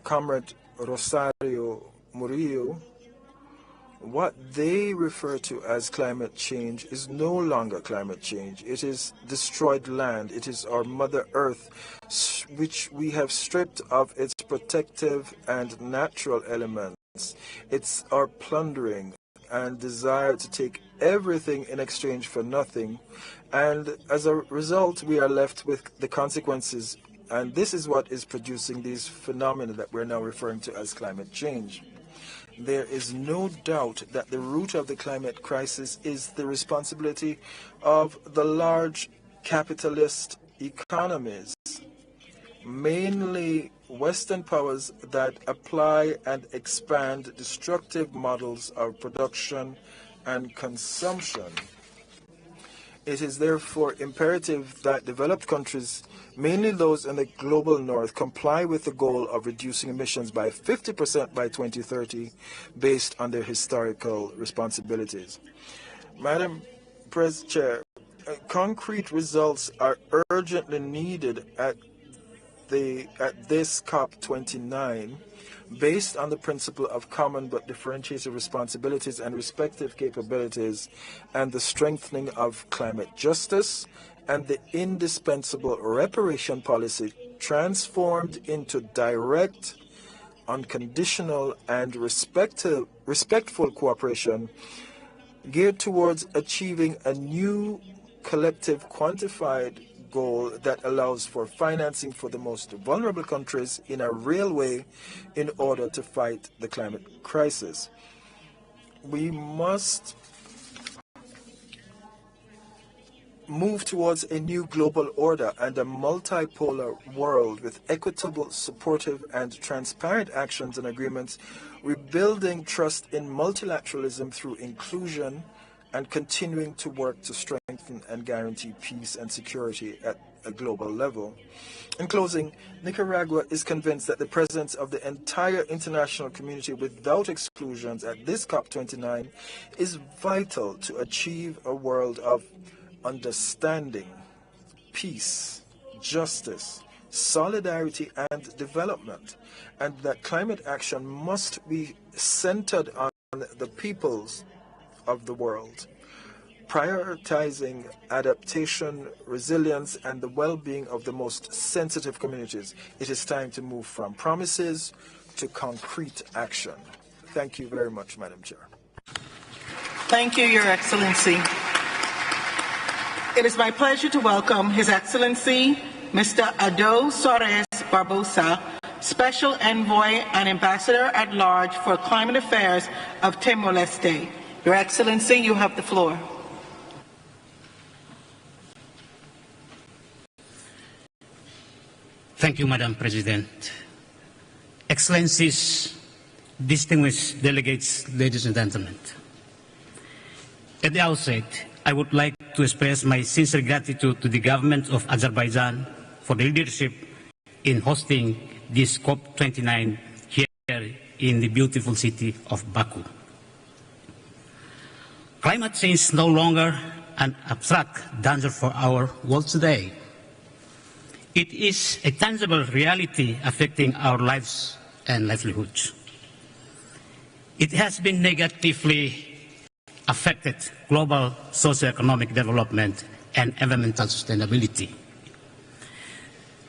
Comrade Rosario Murillo, what they refer to as climate change is no longer climate change. It is destroyed land. It is our Mother Earth, which we have stripped of its protective and natural elements. It's our plundering and desire to take everything in exchange for nothing, and as a result we are left with the consequences, and this is what is producing these phenomena that we're now referring to as climate change. There is no doubt that the root of the climate crisis is the responsibility of the large capitalist economies, mainly Western powers that apply and expand destructive models of production and consumption. It is therefore imperative that developed countries, mainly those in the global north, comply with the goal of reducing emissions by 50% by 2030 based on their historical responsibilities. Madam Chair, concrete results are urgently needed at this COP29 based on the principle of common but differentiated responsibilities and respective capabilities, and the strengthening of climate justice and the indispensable reparation policy transformed into direct, unconditional, and respectful cooperation geared towards achieving a new collective quantified goal that allows for financing for the most vulnerable countries in a real way in order to fight the climate crisis. We must move towards a new global order and a multipolar world with equitable, supportive, and transparent actions and agreements, rebuilding trust in multilateralism through inclusion, and continuing to work to strengthen and guarantee peace and security at a global level. In closing, Nicaragua is convinced that the presence of the entire international community without exclusions at this COP29 is vital to achieve a world of understanding, peace, justice, solidarity, and development, and that climate action must be centered on the peoples of the world, prioritizing adaptation, resilience, and the well-being of the most sensitive communities. It is time to move from promises to concrete action. Thank you very much, Madam Chair.
Thank you, Your Excellency. It is my pleasure to welcome His Excellency Mr. Ado Soares Barbosa, Special Envoy and Ambassador at Large for Climate Affairs of Timor-Leste. Your Excellency, you have the floor.
Thank you, Madam President. Excellencies, distinguished delegates, ladies and gentlemen. At the outset, I would like to express my sincere gratitude to the government of Azerbaijan for the leadership in hosting this COP29 here in the beautiful city of Baku. Climate change is no longer an abstract danger for our world today. It is a tangible reality affecting our lives and livelihoods. It has been negatively affected global socio-economic development and environmental sustainability.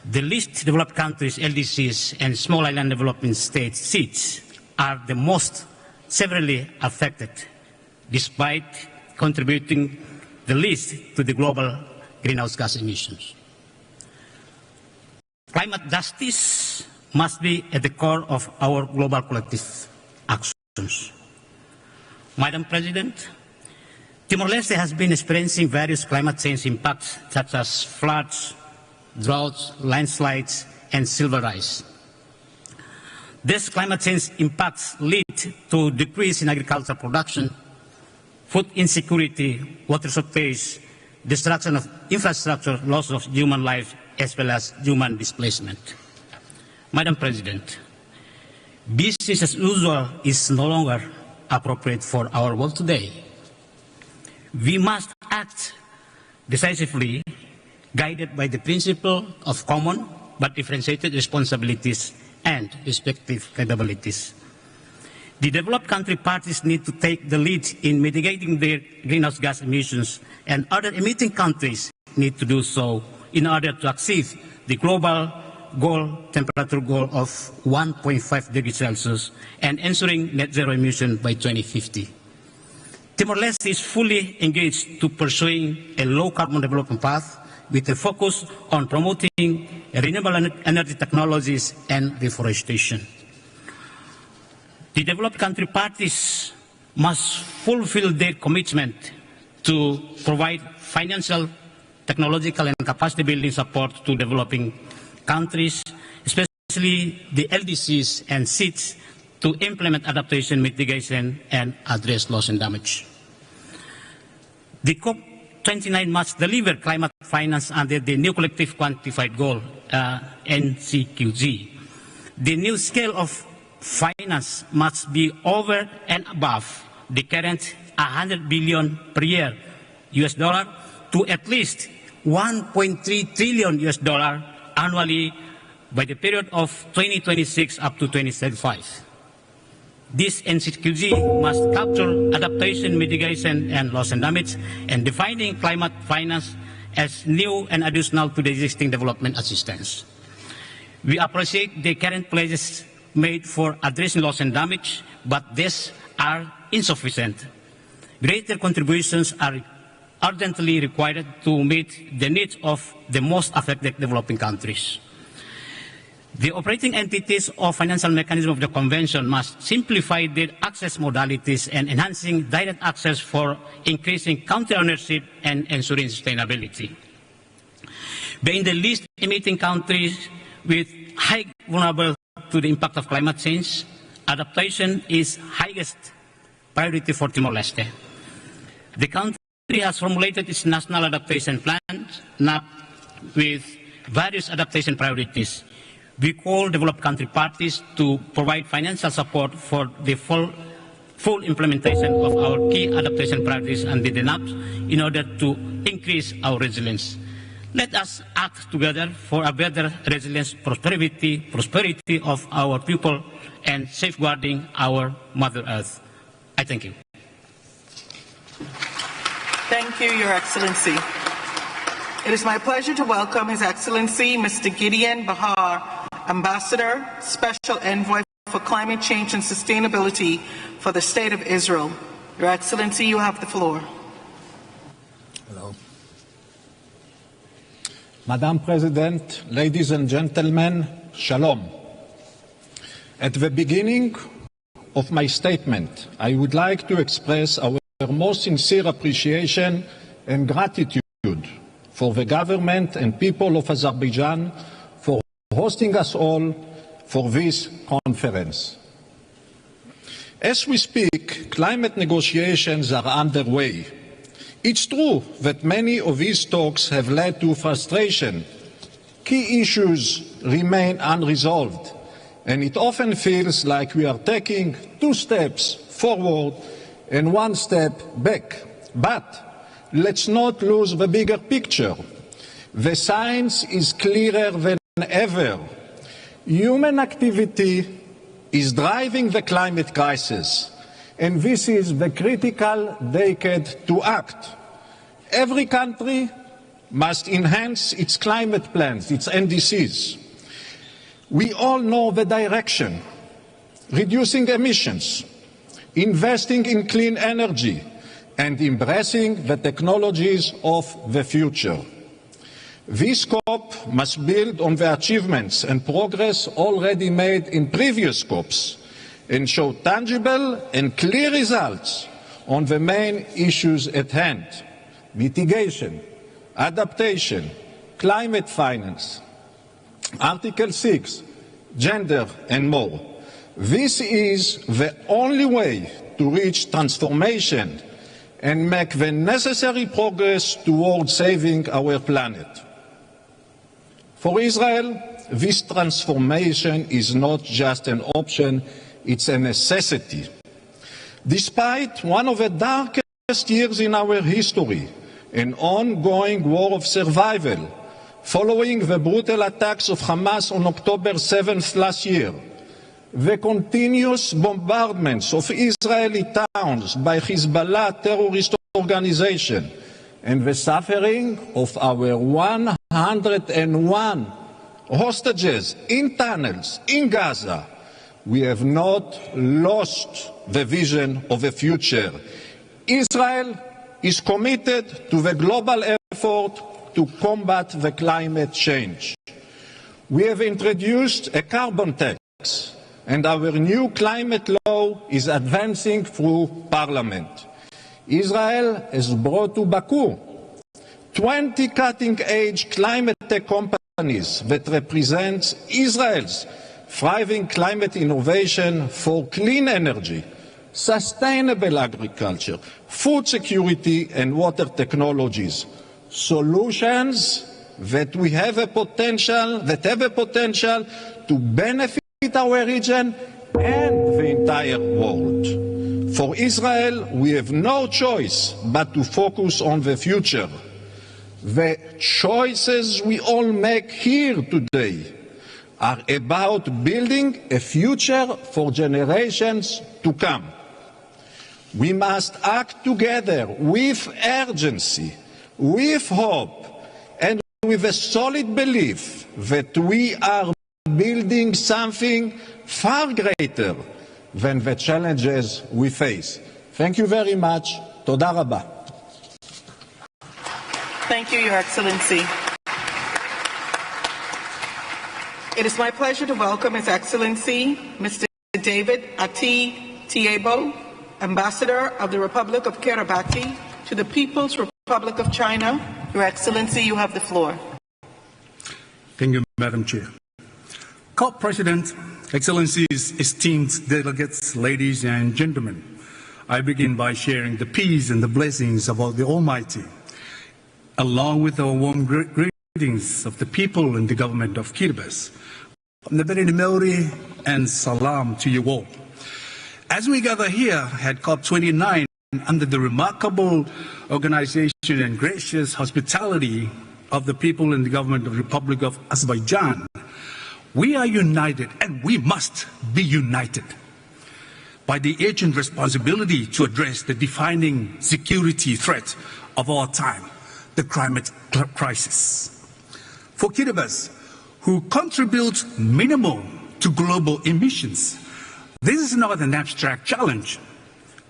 The least developed countries, LDCs, and small island developing states, SIDS, are the most severely affected, despite contributing the least to the global greenhouse gas emissions. Climate justice must be at the core of our global collective actions. Madam President, Timor-Leste has been experiencing various climate change impacts such as floods, droughts, landslides, and sea rise. These climate change impacts lead to decrease in agricultural production, food insecurity, water shortage, destruction of infrastructure, loss of human life, as well as human displacement. Madam President, business as usual is no longer appropriate for our world today. We must act decisively, guided by the principle of common but differentiated responsibilities and respective capabilities. The developed country parties need to take the lead in mitigating their greenhouse gas emissions, and other emitting countries need to do so in order to achieve the global temperature goal of 1.5 degrees Celsius and ensuring net zero emission by 2050. Timor-Leste is fully engaged to pursuing a low-carbon development path with a focus on promoting renewable energy technologies and reforestation. The developed country parties must fulfill their commitment to provide financial, technological, and capacity building support to developing countries, especially the LDCs and SIDS, to implement adaptation, mitigation, and address loss and damage. The COP29 must deliver climate finance under the new collective quantified goal, NCQG. The new scale of finance must be over and above the current 100 billion per year US dollar to at least 1.3 trillion US dollar annually by the period of 2026 up to 2035. This NCQG must capture adaptation, mitigation, and loss and damage, and defining climate finance as new and additional to the existing development assistance. We appreciate the current pledges made for addressing loss and damage, but these are insufficient. Greater contributions are urgently required to meet the needs of the most affected developing countries. The operating entities of financial mechanism of the Convention must simplify their access modalities and enhancing direct access for increasing country ownership and ensuring sustainability. Being the least emitting countries with high vulnerable to the impact of climate change, adaptation is highest priority for Timor-Leste. The country has formulated its national adaptation plan with various adaptation priorities. We call developed country parties to provide financial support for the full implementation of our key adaptation priorities under the NAP in order to increase our resilience. Let us act together for a better resilience, prosperity of our people, and safeguarding our Mother Earth. I thank you.
Thank you, Your Excellency. It is my pleasure to welcome His Excellency Mr. Gideon Bahar, Ambassador, Special Envoy for Climate Change and Sustainability for the State of Israel. Your Excellency, you have the floor.
Hello. Madam President, ladies and gentlemen, Shalom. At the beginning of my statement, I would like to express our most sincere appreciation and gratitude for the government and people of Azerbaijan for hosting us all for this conference. As we speak, climate negotiations are underway. It's true that many of these talks have led to frustration. Key issues remain unresolved, and it often feels like we are taking 2 steps forward and 1 step back. But let's not lose the bigger picture. The science is clearer than ever. Human activity is driving the climate crisis, and this is the critical decade to act. Every country must enhance its climate plans, its NDCs. We all know the direction: reducing emissions, investing in clean energy, and embracing the technologies of the future. This COP must build on the achievements and progress already made in previous COPs and show tangible and clear results on the main issues at hand: mitigation, adaptation, climate finance, Article 6, gender, and more. This is the only way to reach transformation and make the necessary progress towards saving our planet. For Israel, this transformation is not just an option, it's a necessity. Despite one of the darkest years in our history, an ongoing war of survival, following the brutal attacks of Hamas on October 7th last year, the continuous bombardments of Israeli towns by Hezbollah terrorist organization, and the suffering of our 101 hostages in tunnels in Gaza, we have not lost the vision of the future. Israel is committed to the global effort to combat the climate change. We have introduced a carbon tax, and our new climate law is advancing through Parliament. Israel has brought to Baku 20 cutting-edge climate tech companies that represent Israel's thriving climate innovation for clean energy, sustainable agriculture, food security and water technologies. Solutions that have a potential to benefit our region and the entire world. For Israel, we have no choice but to focus on the future. The choices we all make here today are about building a future for generations to come. We must act together with urgency, with hope, and with a solid belief that we are building something far greater than the challenges we face. Thank you very much. Toda rabba.
Thank you, Your Excellency. It is my pleasure to welcome His Excellency, Mr. David Ati Tiebo, Ambassador of the Republic of Kiribati to the People's Republic of China. Your Excellency, you have the floor.
Thank you, Madam Chair. COP President, Excellencies, esteemed delegates, ladies and gentlemen, I begin by sharing the peace and the blessings of the Almighty, along with our warm greetings of the people and the government of Kiribati. Naberini and salam to you all. As we gather here at COP29 under the remarkable organization and gracious hospitality of the people and the government of the Republic of Azerbaijan, we are united, and we must be united by the urgent responsibility to address the defining security threat of our time, the climate crisis. For Kiribati, who contributes minimal to global emissions, this is not an abstract challenge.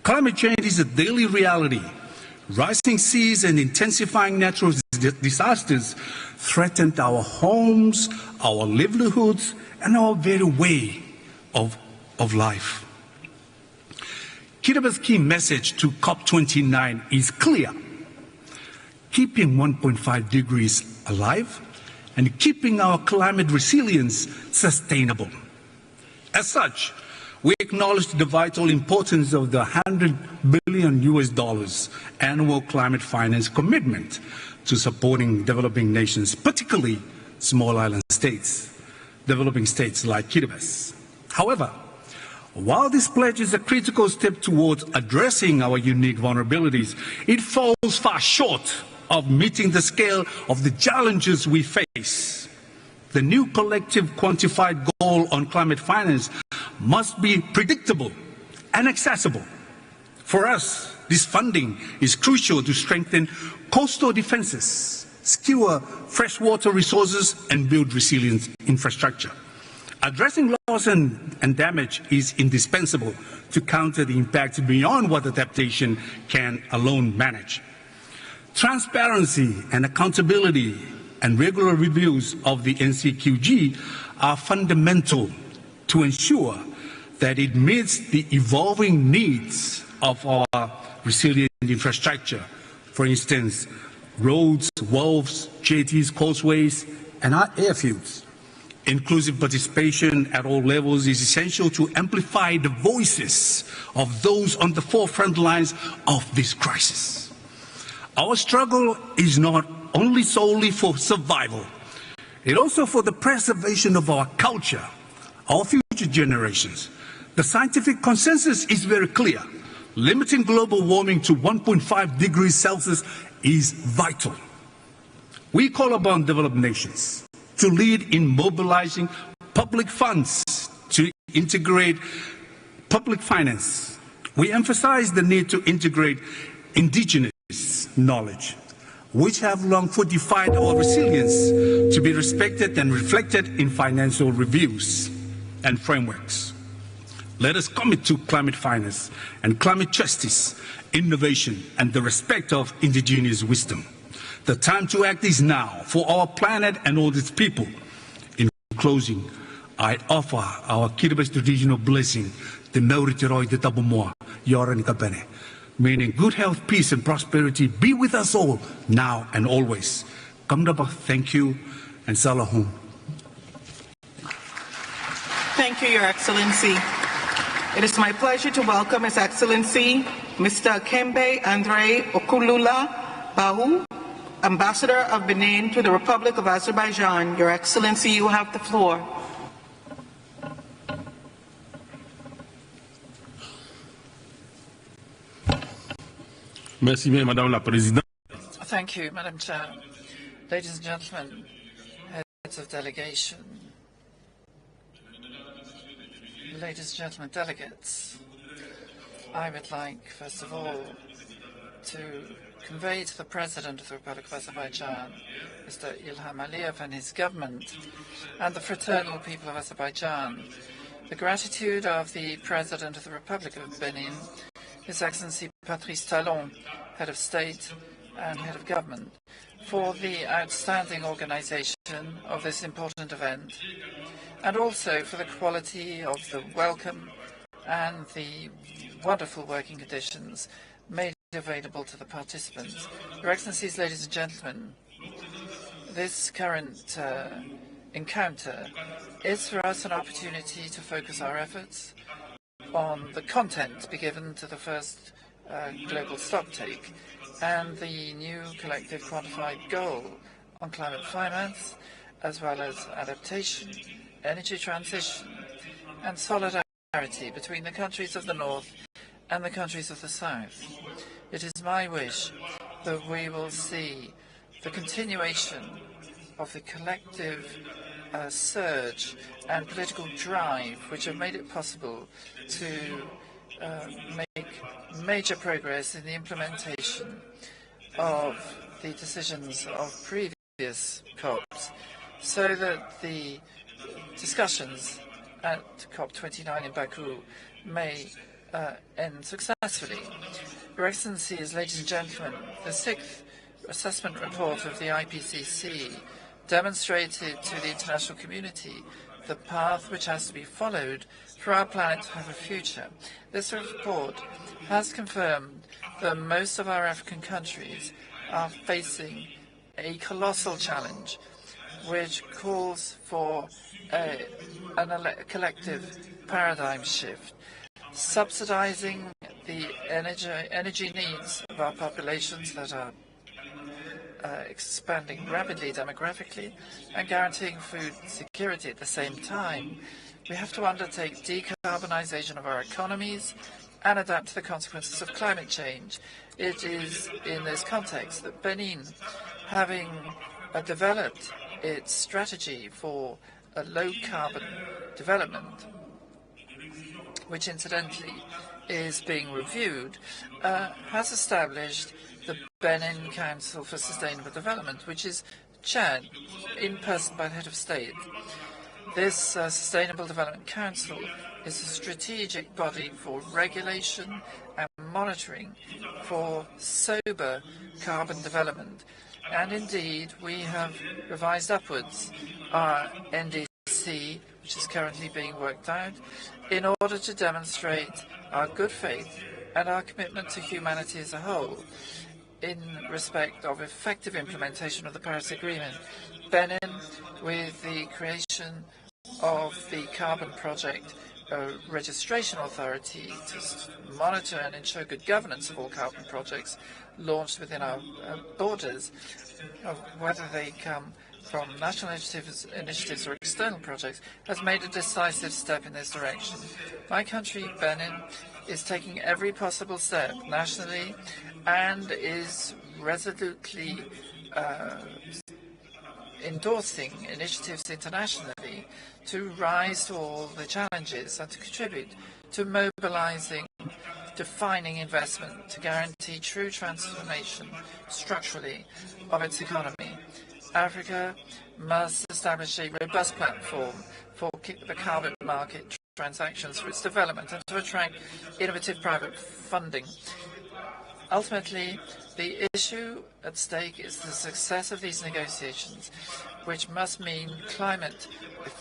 Climate change is a daily reality. Rising seas and intensifying natural disasters threaten our homes, our livelihoods, and our very way of life. Kiribati's key message to COP29 is clear: keeping 1.5 degrees alive and keeping our climate resilience sustainable. As such, we acknowledge the vital importance of the $100 billion annual climate finance commitment to supporting developing nations, particularly small island states, developing states like Kiribati. However, while this pledge is a critical step towards addressing our unique vulnerabilities, it falls far short of meeting the scale of the challenges we face. The new collective quantified goal on climate finance must be predictable and accessible. For us, this funding is crucial to strengthen coastal defenses, secure freshwater resources, and build resilient infrastructure. Addressing loss and damage is indispensable to counter the impact beyond what adaptation can alone manage. Transparency and accountability and regular reviews of the NCQG are fundamental to ensure that it meets the evolving needs of our resilient infrastructure. For instance, roads, wharves, jetties, causeways, and our airfields. Inclusive participation at all levels is essential to amplify the voices of those on the forefront lines of this crisis. Our struggle is not only solely for survival, it also for the preservation of our culture, our future generations. The scientific consensus is very clear. Limiting global warming to 1.5 degrees Celsius is vital. We call upon developed nations to lead in mobilizing public funds to integrate public finance. We emphasize the need to integrate indigenous knowledge, which have long fortified our resilience, to be respected and reflected in financial reviews and frameworks. Let us commit to climate finance and climate justice, innovation, and the respect of indigenous wisdom. The time to act is now for our planet and all its people. In closing, I offer our Kiribati traditional blessing, the Mauritiroi de Tabumoa, Yoran Kapene, meaning good health, peace, and prosperity be with us all, now and always. Kamdaba, thank you, and Salahum.
Thank you, Your Excellency. It is my pleasure to welcome His Excellency Mr. Kembe Andre Okulula Bahu, Ambassador of Benin to the Republic of Azerbaijan. Your Excellency, you have the floor.
Merci bien, Madame la Présidente.
Thank you, Madam Chair. Ladies and gentlemen, heads of delegation, ladies and gentlemen delegates, I would like, first of all, to convey to the President of the Republic of Azerbaijan, Mr. Ilham Aliyev, and his government, and the fraternal people of Azerbaijan, the gratitude of the President of the Republic of Benin, His Excellency Patrice Talon, Head of State and Head of Government, for the outstanding organization of this important event, and also for the quality of the welcome and the wonderful working conditions made available to the participants. Your Excellencies, ladies and gentlemen, this current encounter is for us an opportunity to focus our efforts on the content to be given to the first global stocktake and the new collective quantified goal on climate finance, as well as adaptation, energy transition, and solidarity between the countries of the North and the countries of the South. It is my wish that we will see the continuation of the collective surge and political drive which have made it possible to make major progress in the implementation of the decisions of previous COPs, so that the discussions at COP29 in Baku may end successfully. Your Excellencies, ladies and gentlemen, the sixth assessment report of the IPCC demonstrated to the international community the path which has to be followed for our planet to have a future. This report has confirmed that most of our African countries are facing a colossal challenge which calls for a collective paradigm shift, subsidizing the energy needs of our populations that are expanding rapidly demographically, and guaranteeing food security at the same time. We have to undertake decarbonization of our economies and adapt to the consequences of climate change. It is in this context that Benin, having developed its strategy for a low-carbon development, which incidentally is being reviewed, has established the Benin Council for Sustainable Development, which is chaired in person by the head of state. This Sustainable Development Council is a strategic body for regulation and monitoring for sober carbon development. And indeed, we have revised upwards our NDC, which is currently being worked out, in order to demonstrate our good faith and our commitment to humanity as a whole in respect of effective implementation of the Paris Agreement. Benin, with the creation of the Carbon Project Registration Authority to monitor and ensure good governance of all carbon projects launched within our borders, whether they come from national initiatives or external projects, has made a decisive step in this direction. My country, Benin, is taking every possible step nationally and is resolutely endorsing initiatives internationally to rise to all the challenges and to contribute to mobilizing defining investment to guarantee true transformation structurally of its economy. Africa must establish a robust platform for the carbon market transactions for its development and to attract innovative private funding. Ultimately, the issue at stake is the success of these negotiations, which must mean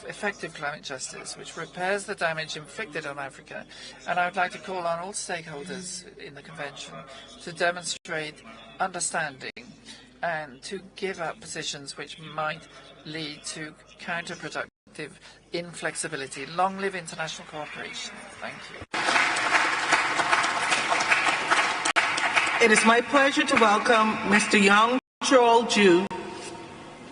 effective climate justice, which repairs the damage inflicted on Africa. And I would like to call on all stakeholders in the Convention to demonstrate understanding and to give up positions which might lead to counterproductive inflexibility. Long live international cooperation. Thank you.
It is my pleasure to welcome Mr. Young Chol Ju,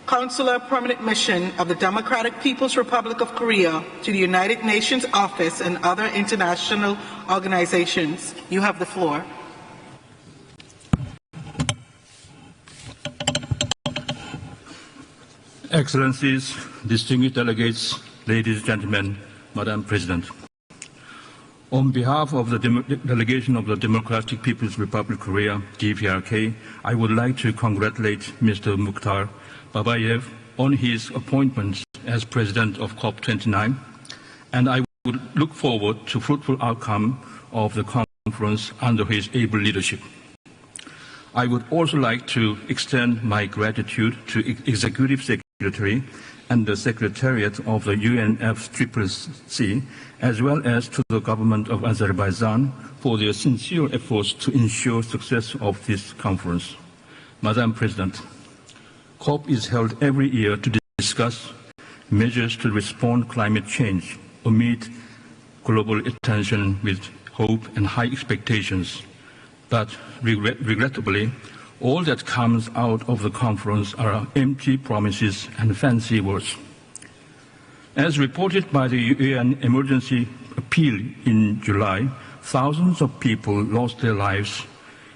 Consular Permanent Mission of the Democratic People's Republic of Korea to the United Nations Office and other international organizations. You have the floor.
Excellencies, distinguished delegates, ladies and gentlemen, Madam President. On behalf of the delegation of the Democratic People's Republic of Korea, DPRK, I would like to congratulate Mr. Mukhtar Babayev on his appointment as President of COP29, and I would look forward to fruitful outcome of the conference under his able leadership. I would also like to extend my gratitude to Executive Secretary and the Secretariat of the UNFCCC, as well as to the government of Azerbaijan for their sincere efforts to ensure success of this conference. Madam President, COP is held every year to discuss measures to respond to climate change amid global attention with hope and high expectations. But regrettably, all that comes out of the conference are empty promises and fancy words. As reported by the UN Emergency Appeal in July, thousands of people lost their lives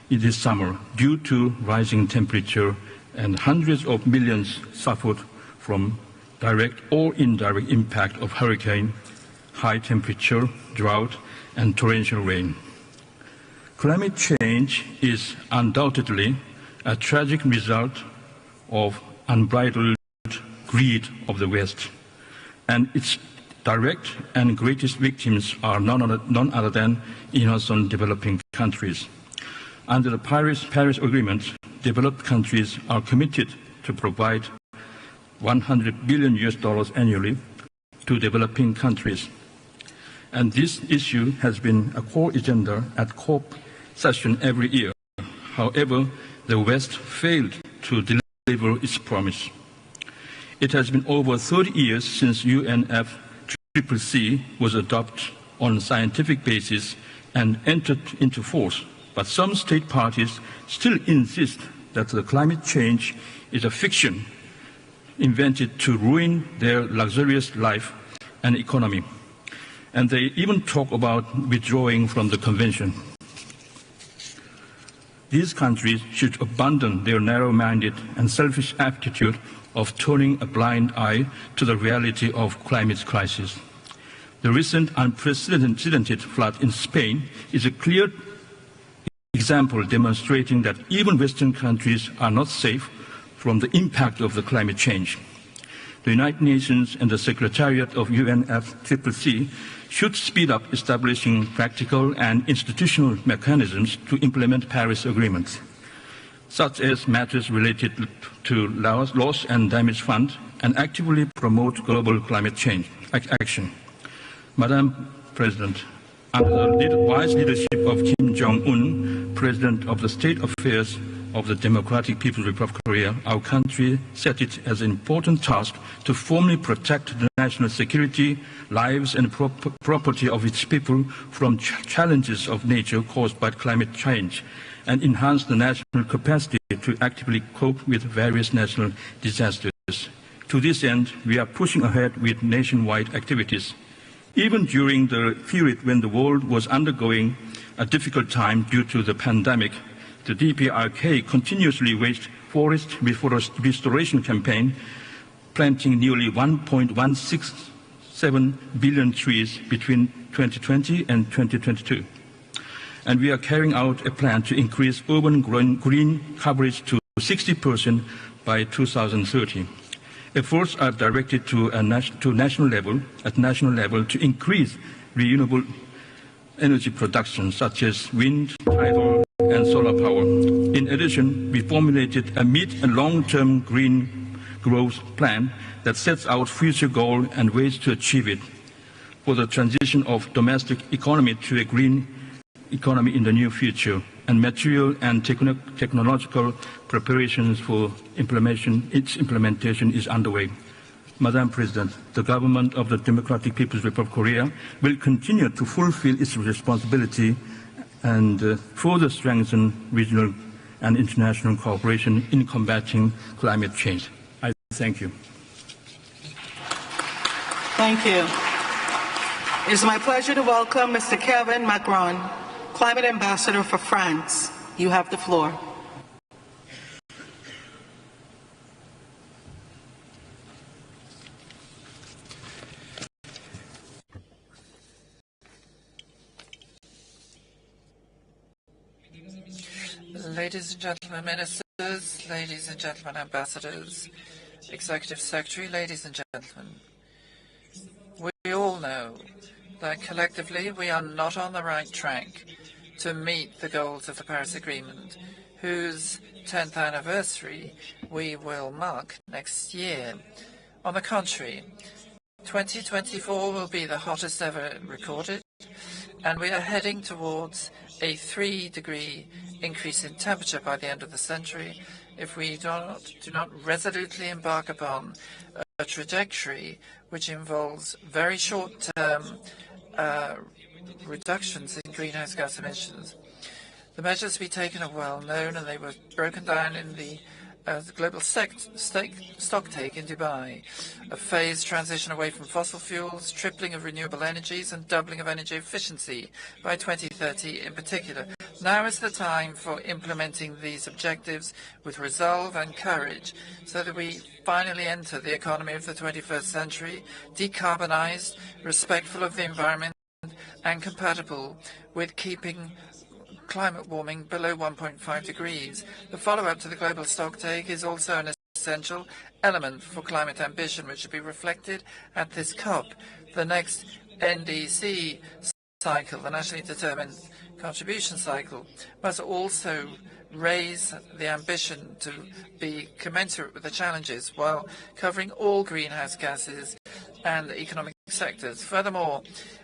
this summer due to rising temperature, and hundreds of millions suffered from direct or indirect impact of hurricane, high temperature, drought, and torrential rain. Climate change is undoubtedly a tragic result of unbridled greed of the West, and its direct and greatest victims are none other than innocent developing countries. Under the Paris Agreement, developed countries are committed to provide $100 billion annually to developing countries. And this issue has been a core agenda at COP session every year. However, the West failed to deliver its promise. It has been over 30 years since UNFCCC was adopted on a scientific basis and entered into force, but some state parties still insist that the climate change is a fiction invented to ruin their luxurious life and economy. And they even talk about withdrawing from the convention. These countries should abandon their narrow-minded and selfish attitude of turning a blind eye to the reality of climate crisis. The recent unprecedented flood in Spain is a clear example demonstrating that even Western countries are not safe from the impact of the climate change. The United Nations and the Secretariat of UNFCCC should speed up establishing practical and institutional mechanisms to implement Paris Agreement, such as matters related to loss and damage fund, and actively promote global climate change action. Madam President, under the wise leadership of Kim Jong-un, President of the State Affairs of the Democratic People's Republic of Korea, our country set it as an important task to firmly protect the national security, lives and property of its people from challenges of nature caused by climate change, and enhance the national capacity to actively cope with various national disasters. To this end, we are pushing ahead with nationwide activities. Even during the period when the world was undergoing a difficult time due to the pandemic, the DPRK continuously waged forest restoration campaign, planting nearly 1.167 billion trees between 2020 and 2022. And we are carrying out a plan to increase urban green coverage to 60% by 2030. Efforts are directed to national level to increase renewable energy production, such as wind, tidal, and solar power. In addition, we formulated a mid- and long-term green growth plan that sets out future goals and ways to achieve it for the transition of domestic economy to a green economy in the near future, and material and technological preparations for its implementation is underway. Madam President, the government of the Democratic People's Republic of Korea will continue to fulfill its responsibility and further strengthen regional and international cooperation in combating climate change. I thank you.
Thank you. It is my pleasure to welcome Mr. Kevin Macron, Climate Ambassador for France. You have the floor.
Ladies and gentlemen ministers, ladies and gentlemen ambassadors, Executive Secretary, ladies and gentlemen, we all know that collectively we are not on the right track to meet the goals of the Paris Agreement, whose 10th anniversary we will mark next year. On the contrary, 2024 will be the hottest ever recorded, and we are heading towards a 3-degree increase in temperature by the end of the century if we do not resolutely embark upon a trajectory which involves very short-term reductions in greenhouse gas emissions. The measures to be taken are well known, and they were broken down in the global stocktake in Dubai, a phased transition away from fossil fuels, tripling of renewable energies and doubling of energy efficiency by 2030 in particular. Now is the time for implementing these objectives with resolve and courage so that we finally enter the economy of the 21st century, decarbonized, respectful of the environment and compatible with keeping climate warming below 1.5 degrees. The follow-up to the global stocktake is also an essential element for climate ambition, which should be reflected at this COP. The next NDC cycle, the nationally determined contribution cycle, must also raise the ambition to be commensurate with the challenges while covering all greenhouse gases and economic sectors. Furthermore,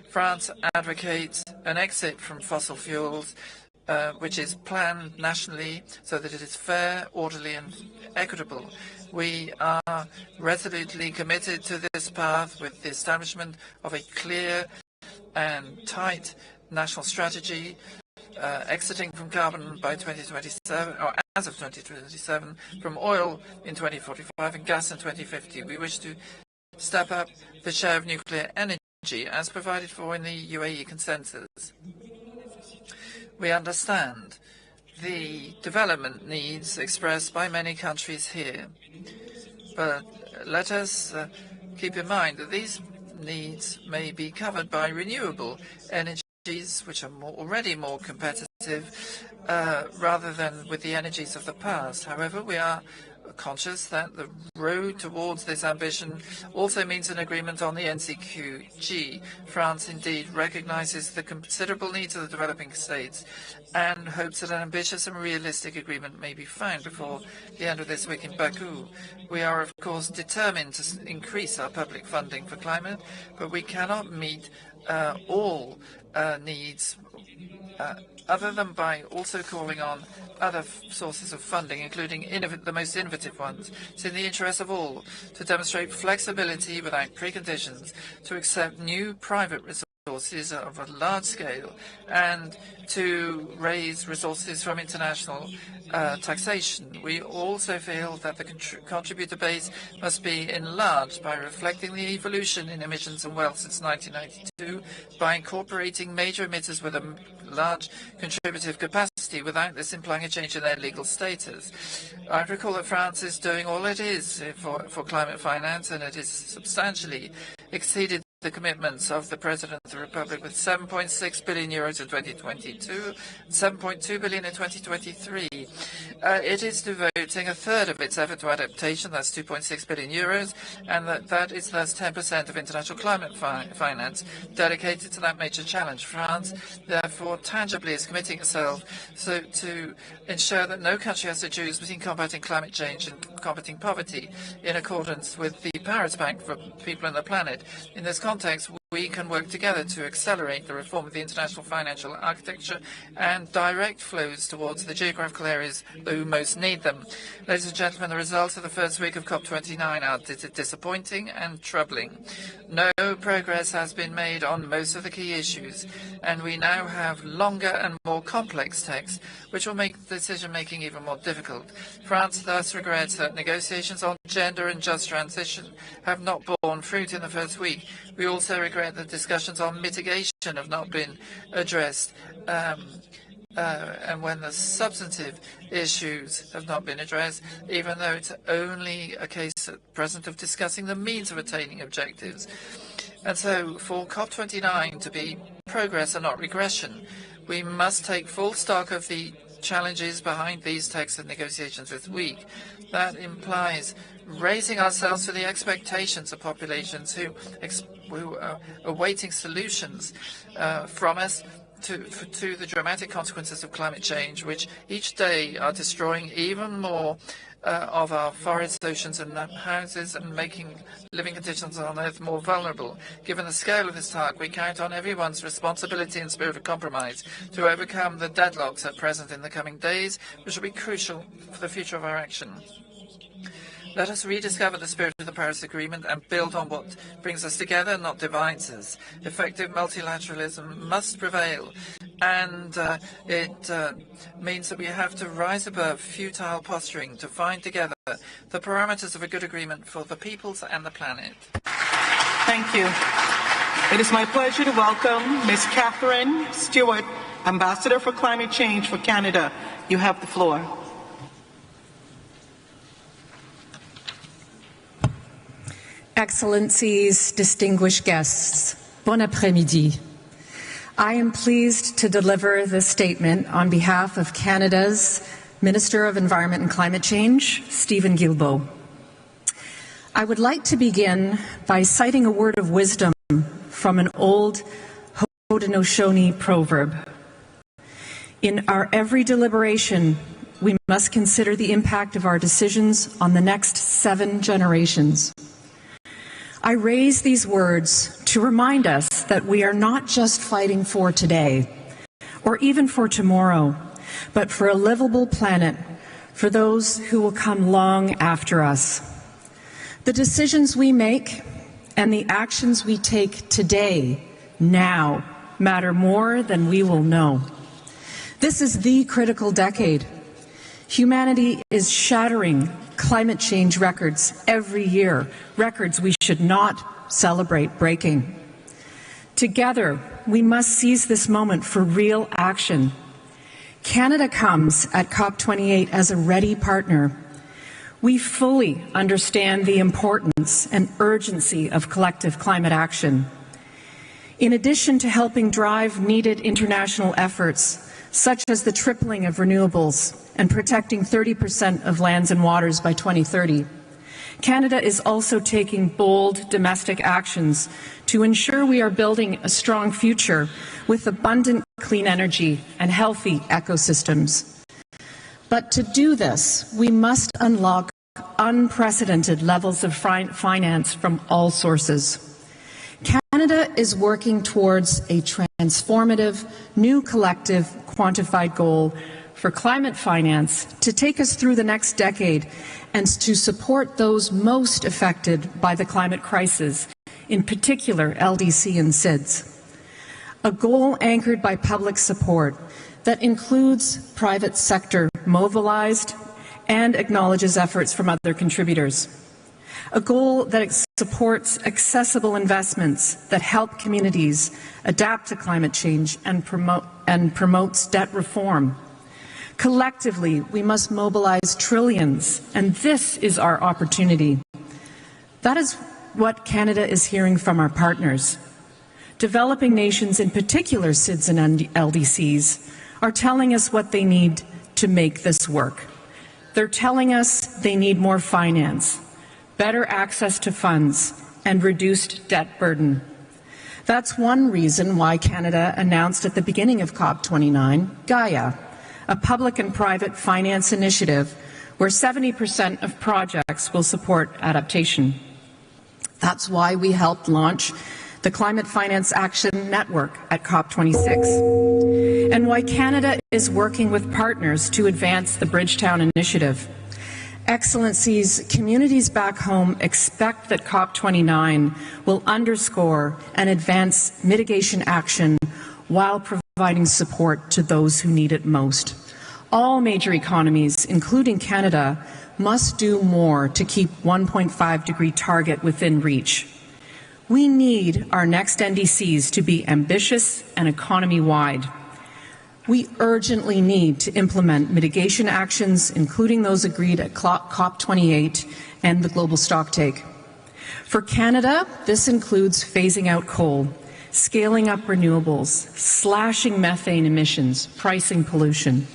France advocates an exit from fossil fuels which is planned nationally so that it is fair, orderly and equitable. We are resolutely committed to this path with the establishment of a clear and tight national strategy, exiting from carbon by 2027, or as of 2027, from oil in 2045 and gas in 2050. We wish to step up the share of nuclear energy as provided for in the UAE consensus. We understand the development needs expressed by many countries here, but let us keep in mind that these needs may be covered by renewable energies, which are already more competitive, rather than with the energies of the past. However, we are conscious that the road towards this ambition also means an agreement on the NCQG. France indeed recognizes the considerable needs of the developing states and hopes that an ambitious and realistic agreement may be found before the end of this week in Baku. We are, of course, determined to increase our public funding for climate, but we cannot meet all needs other than by also calling on other sources of funding, including the most innovative ones. It's in the interest of all to demonstrate flexibility without preconditions, to accept new private resources of a large scale, and to raise resources from international taxation. We also feel that the contributor base must be enlarged by reflecting the evolution in emissions and wealth since 1992, by incorporating major emitters with a large contributive capacity without this implying a change in their legal status. I recall that France is doing all it is for climate finance, and it has substantially exceeded the commitments of the President of the Republic with 7.6 billion euros in 2022, 7.2 billion in 2023. It is devoting a third of its effort to adaptation, that's 2.6 billion euros, and that is thus 10% of international climate finance dedicated to that major challenge. France, therefore, tangibly is committing itself to ensure that no country has to choose between combating climate change and combating poverty in accordance with the Paris Pact for People and the Planet. In this context, we can work together to accelerate the reform of the international financial architecture and direct flows towards the geographical areas who most need them. Ladies and gentlemen, the results of the first week of COP29 are disappointing and troubling. No progress has been made on most of the key issues, and we now have longer and more complex texts, which will make decision-making even more difficult. France thus regrets that negotiations on gender and just transition have not borne fruit in the first week. We also regret that discussions on mitigation have not been addressed, and when the substantive issues have not been addressed, even though it's only a case at present of discussing the means of attaining objectives. And so, for COP29 to be progress and not regression, we must take full stock of the challenges behind these texts and negotiations this week. That implies raising ourselves to the expectations of populations who are awaiting solutions from us to the dramatic consequences of climate change, which each day are destroying even more of our forests, oceans and houses, and making living conditions on Earth more vulnerable. Given the scale of this task, we count on everyone's responsibility and spirit of compromise to overcome the deadlocks at present in the coming days, which will be crucial for the future of our action. Let us rediscover the spirit of the Paris Agreement and build on what brings us together, not divides us. Effective multilateralism must prevail, and it means that we have to rise above futile posturing to find together the parameters of a good agreement for the peoples and the planet.
Thank you. It is my pleasure to welcome Ms. Catherine Stewart, Ambassador for Climate Change for Canada. You have the floor.
Excellencies, distinguished guests, bon après-midi. I am pleased to deliver this statement on behalf of Canada's Minister of Environment and Climate Change, Stephen Guilbeault. I would like to begin by citing a word of wisdom from an old Haudenosaunee proverb. In our every deliberation, we must consider the impact of our decisions on the next 7 generations. I raise these words to remind us that we are not just fighting for today, or even for tomorrow, but for a livable planet for those who will come long after us. The decisions we make and the actions we take today, now, matter more than we will know. This is the critical decade. Humanity is shattering climate change records every year, records we should not celebrate breaking. Together, we must seize this moment for real action. Canada comes at COP28 as a ready partner. We fully understand the importance and urgency of collective climate action. In addition to helping drive needed international efforts, such as the tripling of renewables and protecting 30% of lands and waters by 2030. Canada is also taking bold domestic actions to ensure we are building a strong future with abundant clean energy and healthy ecosystems. But to do this, we must unlock unprecedented levels of finance from all sources. Canada is working towards a transformative, new collective, quantified goal for climate finance to take us through the next decade and to support those most affected by the climate crisis, in particular LDC and SIDS. A goal anchored by public support that includes private sector mobilized and acknowledges efforts from other contributors. A goal that supports accessible investments that help communities adapt to climate change and promotes debt reform. Collectively, we must mobilize trillions, and this is our opportunity. That is what Canada is hearing from our partners. Developing nations, in particular SIDS and LDCs, are telling us what they need to make this work. They're telling us they need more finance, better access to funds, and reduced debt burden. That's one reason why Canada announced at the beginning of COP29, Gaia, a public and private finance initiative where 70% of projects will support adaptation. That's why we helped launch the Climate Finance Action Network at COP26, and why Canada is working with partners to advance the Bridgetown Initiative. Excellencies, communities back home expect that COP29 will underscore and advance mitigation action while providing support to those who need it most. All major economies, including Canada, must do more to keep 1.5-degree target within reach. We need our next NDCs to be ambitious and economy-wide. We urgently need to implement mitigation actions, including those agreed at COP28 and the global stocktake. For Canada, this includes phasing out coal, scaling up renewables, slashing methane emissions, pricing pollution,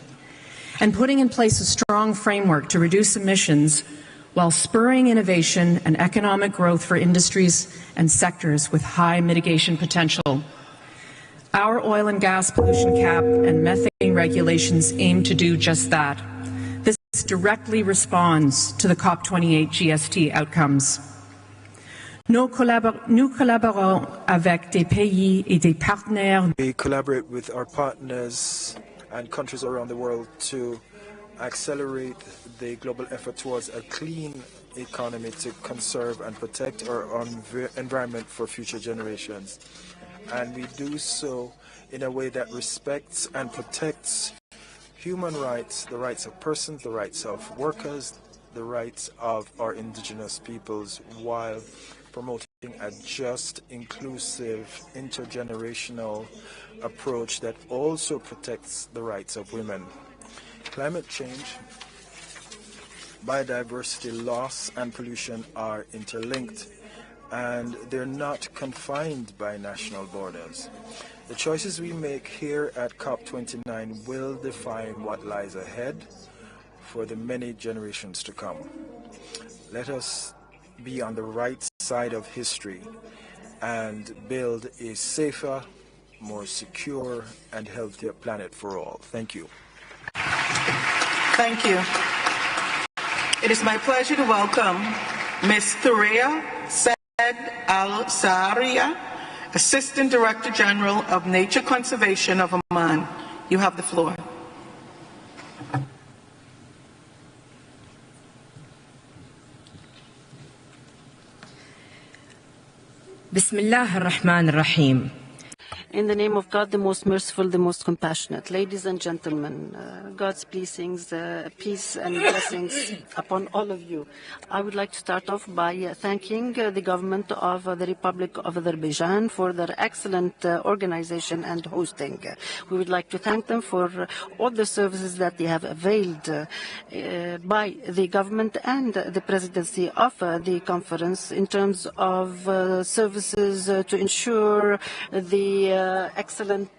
and putting in place a strong framework to reduce emissions while spurring innovation and economic growth for industries and sectors with high mitigation potential. Our oil and gas pollution cap and methane regulations aim to do just that. This directly responds to the COP28 GST outcomes. Nous collaborons avec des pays et des partenaires.
We collaborate with our partners and countries around the world to accelerate the global effort towards a clean economy to conserve and protect our environment for future generations. And we do so in a way that respects and protects human rights, the rights of persons, the rights of workers, the rights of our indigenous peoples, while promoting a just, inclusive, intergenerational approach that also protects the rights of women. Climate change, biodiversity loss, and pollution are interlinked, and they're not confined by national borders. The choices we make here at COP29 will define what lies ahead for the many generations to come. Let us be on the right side of history and build a safer, more secure, and healthier planet for all. Thank you.
Thank you. It is my pleasure to welcome Ms. Thureya Said Al-Saaria, Assistant Director General of Nature Conservation of Oman. You have the floor.
Bismillah ar-Rahman ar-Rahim.
In the name of God, the most merciful, the most compassionate. Ladies and gentlemen, God's blessings, peace and blessings upon all of you. I would like to start off by thanking the government of the Republic of Azerbaijan for their excellent organization and hosting. We would like to thank them for all the services that they have availed by the government and the presidency of the conference in terms of services to ensure the excellent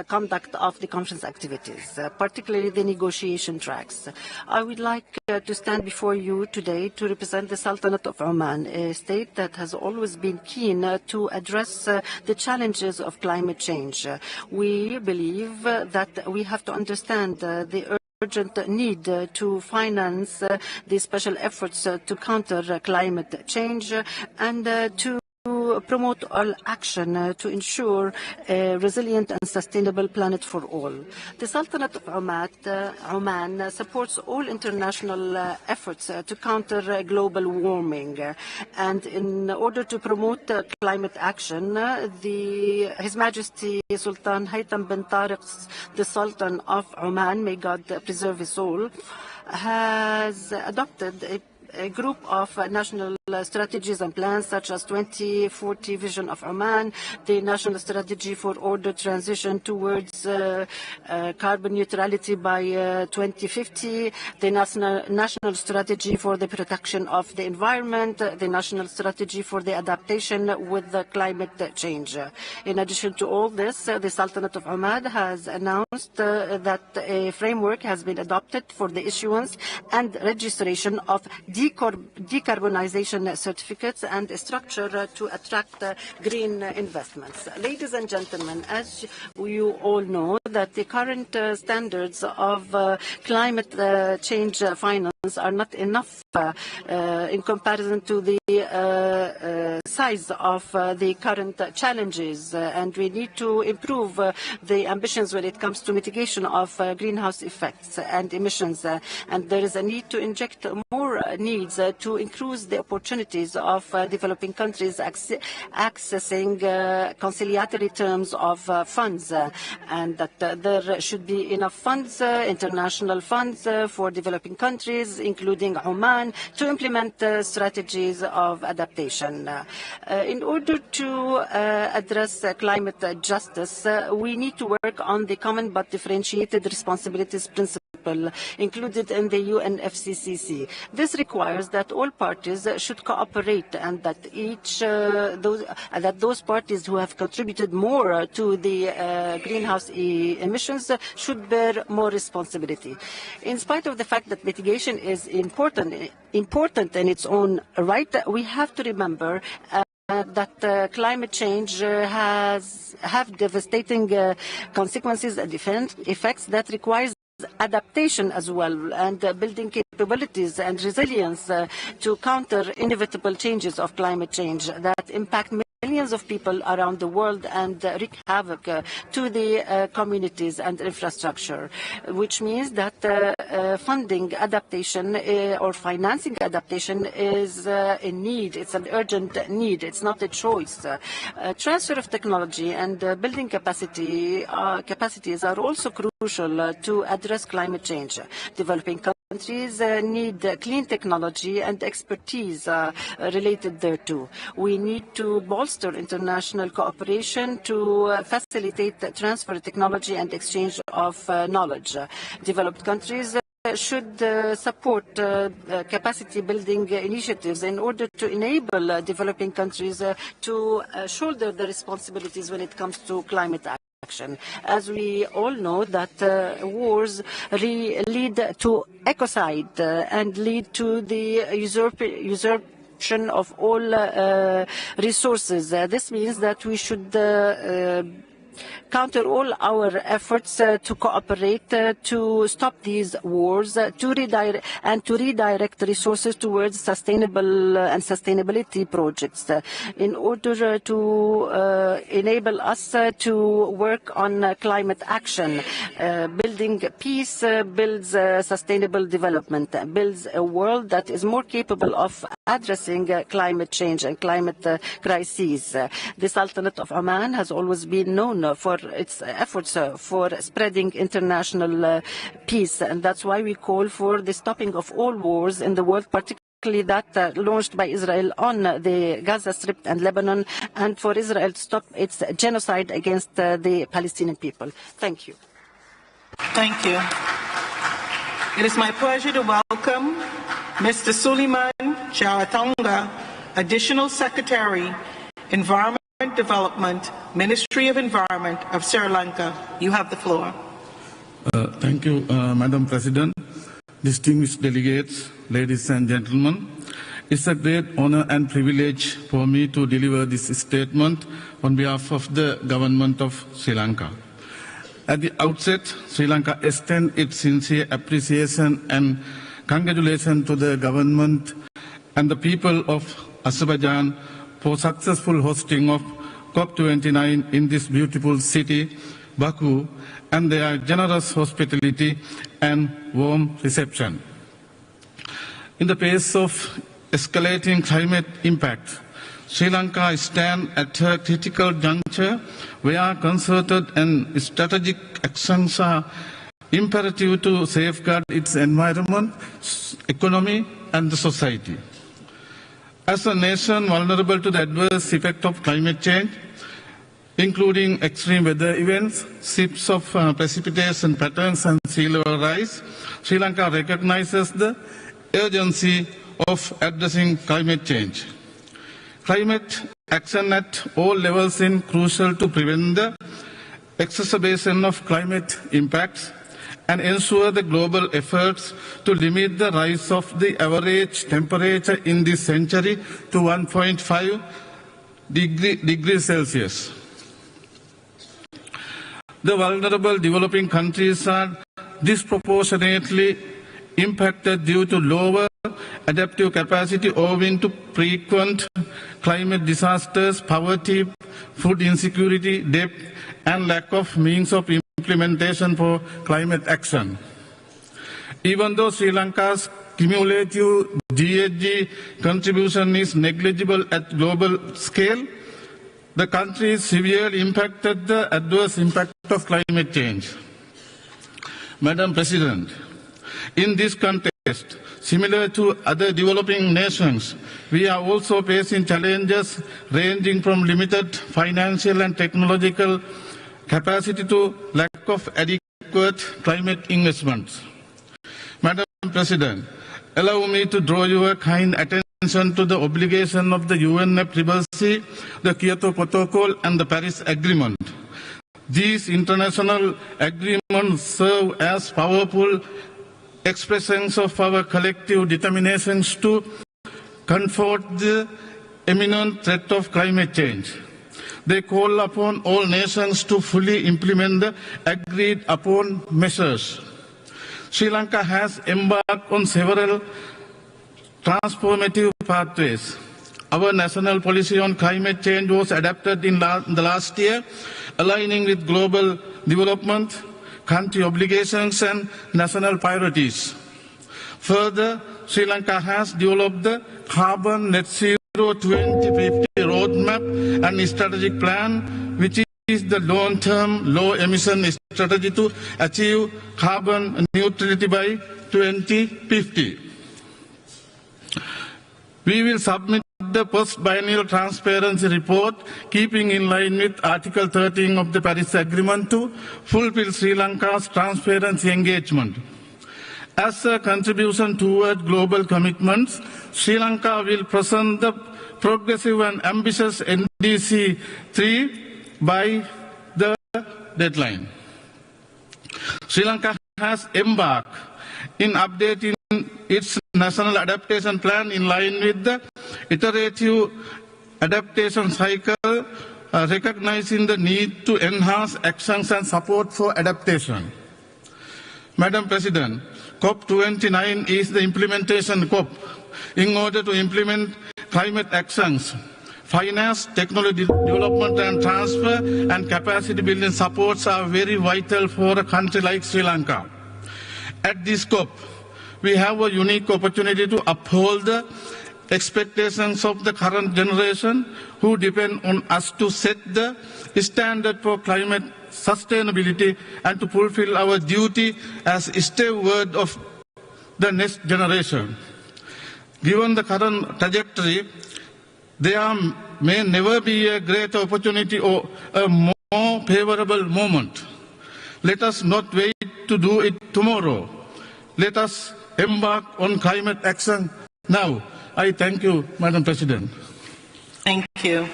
conduct of the conference activities, particularly the negotiation tracks. I would like to stand before you today to represent the Sultanate of Oman, a state that has always been keen to address the challenges of climate change. We believe that we have to understand the urgent need to finance the special efforts to counter climate change and to promote all action to ensure a resilient and sustainable planet for all. The Sultanate of Oman supports all international efforts to counter global warming. And in order to promote climate action, His Majesty Sultan Haytham bin Tariq, the Sultan of Oman, may God preserve his soul, has adopted a group of national strategies and plans such as 2040 Vision of Oman, the National Strategy for Ordered Transition towards Carbon Neutrality by 2050, the National Strategy for the Protection of the Environment, the National Strategy for the Adaptation with the Climate Change. In addition to all this, the Sultanate of Oman has announced that a framework has been adopted for the issuance and registration of decarbonization certificates and a structure to attract green investments. Ladies and gentlemen, as you all know, that the current standards of climate change finance are not enough in comparison to the size of the current challenges, and we need to improve the ambitions when it comes to mitigation of greenhouse effects and emissions, and there is a need to inject more needs to increase the opportunities of developing countries accessing conciliatory terms of funds, and that there should be enough funds, international funds for developing countries, including Oman, to implement strategies of adaptation. In order to address climate justice, we need to work on the common but differentiated responsibilities principle included in the UNFCCC. This requires that all parties should cooperate, and that those parties who have contributed more to the greenhouse emissions should bear more responsibility. In spite of the fact that mitigation is important in its own right, we have to remember that climate change have devastating consequences and effects that requires adaptation as well, and building capabilities and resilience to counter inevitable changes of climate change that impact millions of people around the world and wreak havoc to the communities and infrastructure, which means that funding adaptation or financing adaptation is a need. It's an urgent need. It's not a choice. Transfer of technology and building capacities are also crucial to address climate change. Developing countries need clean technology and expertise related thereto. We need to bolster international cooperation to facilitate the transfer of technology and exchange of knowledge. Developed countries should support capacity building initiatives in order to enable developing countries to shoulder the responsibilities when it comes to climate action. As we all know that wars lead to ecocide and lead to the usurpation of all resources. This means that we should counter all our efforts to cooperate to stop these wars, to redirect resources towards sustainable and sustainability projects in order to enable us to work on climate action. Building peace builds sustainable development, builds a world that is more capable of addressing climate change and climate crises. The Sultanate of Oman has always been known for its efforts for spreading international peace, and that's why we call for the stopping of all wars in the world, particularly that launched by Israel on the Gaza Strip and Lebanon, and for Israel to stop its genocide against the Palestinian people. Thank you.
Thank you. It is my pleasure to welcome Mr. Suleiman Charatonga, Additional Secretary, Environment Development, Ministry of Environment of Sri Lanka. You have the floor.
Thank you, Madam President, distinguished delegates, ladies and gentlemen. It's a great honor and privilege for me to deliver this statement on behalf of the government of Sri Lanka. At the outset, Sri Lanka extends its sincere appreciation and congratulations to the government and the people of Azerbaijan for successful hosting of COP29 in this beautiful city, Baku, and their generous hospitality and warm reception. In the face of escalating climate impact, Sri Lanka stands at a critical juncture where concerted and strategic actions are imperative to safeguard its environment, economy, and the society. As a nation vulnerable to the adverse effect of climate change, including extreme weather events, shifts of precipitation patterns, and sea level rise, Sri Lanka recognizes the urgency of addressing climate change. Climate action at all levels is crucial to prevent the exacerbation of climate impacts and ensure the global efforts to limit the rise of the average temperature in this century to 1.5 degrees Celsius. The vulnerable developing countries are disproportionately impacted due to lower adaptive capacity owing to frequent climate disasters, poverty, food insecurity, debt, and lack of means of implementation for climate action. Even though Sri Lanka's cumulative GHG contribution is negligible at global scale, the country is severely impacted by the adverse impact of climate change. Madam President, in this context, similar to other developing nations, we are also facing challenges ranging from limited financial and technological capacity to lack of adequate climate investments. Madam President, allow me to draw your kind attention to the obligation of the UNFCCC, the Kyoto Protocol, and the Paris Agreement. These international agreements serve as powerful expressions of our collective determinations to confront the imminent threat of climate change. They call upon all nations to fully implement the agreed upon measures. Sri Lanka has embarked on several transformative pathways. Our national policy on climate change was adapted in the last year, aligning with global development, country obligations, and national priorities. Further, Sri Lanka has developed the Carbon Net Zero 2050 Roadmap and Strategic Plan, which is the long-term, low-emission strategy to achieve carbon neutrality by 2050. We will submit the post-biennial transparency report, keeping in line with Article 13 of the Paris Agreement to fulfill Sri Lanka's transparency engagement. As a contribution toward global commitments, Sri Lanka will present the progressive and ambitious NDC 3 by the deadline. Sri Lanka has embarked in updating its national adaptation plan in line with the iterative adaptation cycle, recognizing the need to enhance actions and support for adaptation. Madam President, COP29 is the implementation COP. In order to implement climate actions, finance, technology development and transfer, and capacity building supports are very vital for a country like Sri Lanka. At this COP, we have a unique opportunity to uphold the expectations of the current generation who depend on us to set the standard for climate sustainability and to fulfill our duty as steward of the next generation. Given the current trajectory, there may never be a greater opportunity or a more favorable moment. Let us not wait to do it tomorrow. Let us embark on climate action now. I thank you, Madam President.
Thank you.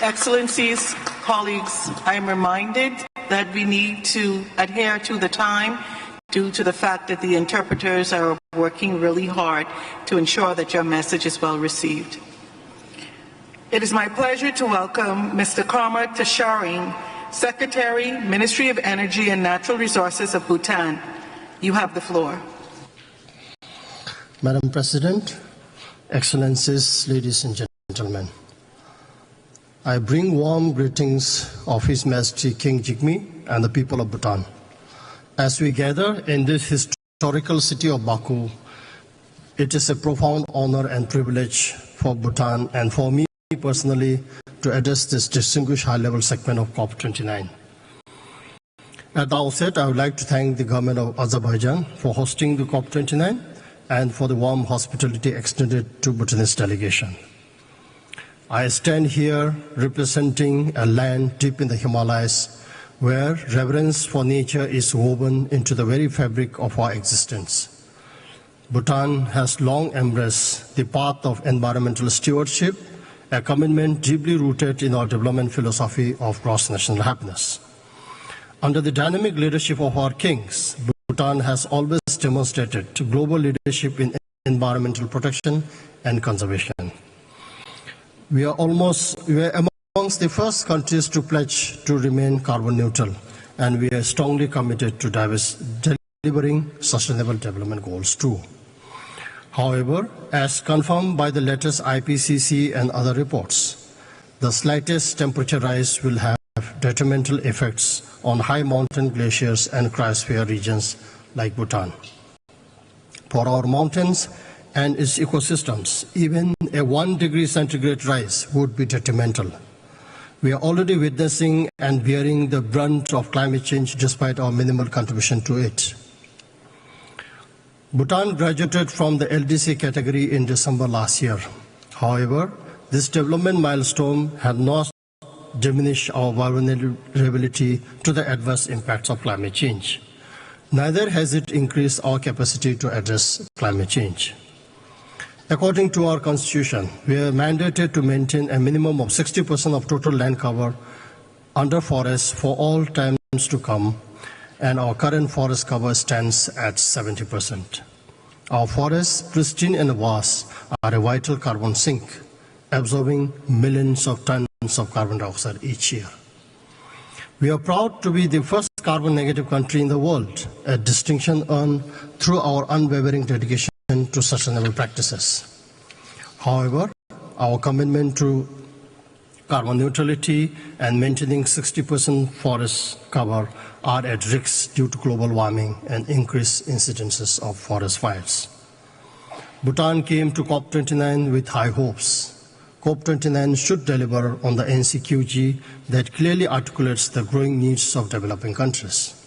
Excellencies, colleagues, I am reminded that we need to adhere to the time due to the fact that the interpreters are working really hard to ensure that your message is well received. It is my pleasure to welcome Mr. Karma Tasharing, Secretary, Ministry of Energy and Natural Resources of Bhutan. You have the floor.
Madam President, Excellencies, ladies and gentlemen, I bring warm greetings of His Majesty King Jigme and the people of Bhutan. As we gather in this historical city of Baku, it is a profound honor and privilege for Bhutan and for me personally to address this distinguished high-level segment of COP29. At the outset, I would like to thank the government of Azerbaijan for hosting the COP29 and for the warm hospitality extended to Bhutanese delegation. I stand here representing a land deep in the Himalayas where reverence for nature is woven into the very fabric of our existence. Bhutan has long embraced the path of environmental stewardship, a commitment deeply rooted in our development philosophy of gross national happiness. Under the dynamic leadership of our kings, Bhutan has always demonstrated global leadership in environmental protection and conservation. We are amongst the first countries to pledge to remain carbon neutral, and we are strongly committed to delivering Sustainable Development Goals too. However, as confirmed by the latest IPCC and other reports, the slightest temperature rise will have detrimental effects on high mountain glaciers and cryosphere regions like Bhutan. For our mountains and its ecosystems, even a 1 degree centigrade rise would be detrimental. We are already witnessing and bearing the brunt of climate change despite our minimal contribution to it. Bhutan graduated from the LDC category in December last year. However, this development milestone has not diminished our vulnerability to the adverse impacts of climate change. Neither has it increased our capacity to address climate change. According to our Constitution, we are mandated to maintain a minimum of 60% of total land cover under forests for all times to come, and our current forest cover stands at 70%. Our forests, pristine and vast, are a vital carbon sink, absorbing millions of tons of carbon dioxide each year. We are proud to be the first carbon-negative country in the world, a distinction earned through our unwavering dedication to sustainable practices. However, our commitment to carbon neutrality and maintaining 60% forest cover are at risk due to global warming and increased incidences of forest fires. Bhutan came to COP29 with high hopes. COP29 should deliver on the NCQG that clearly articulates the growing needs of developing countries.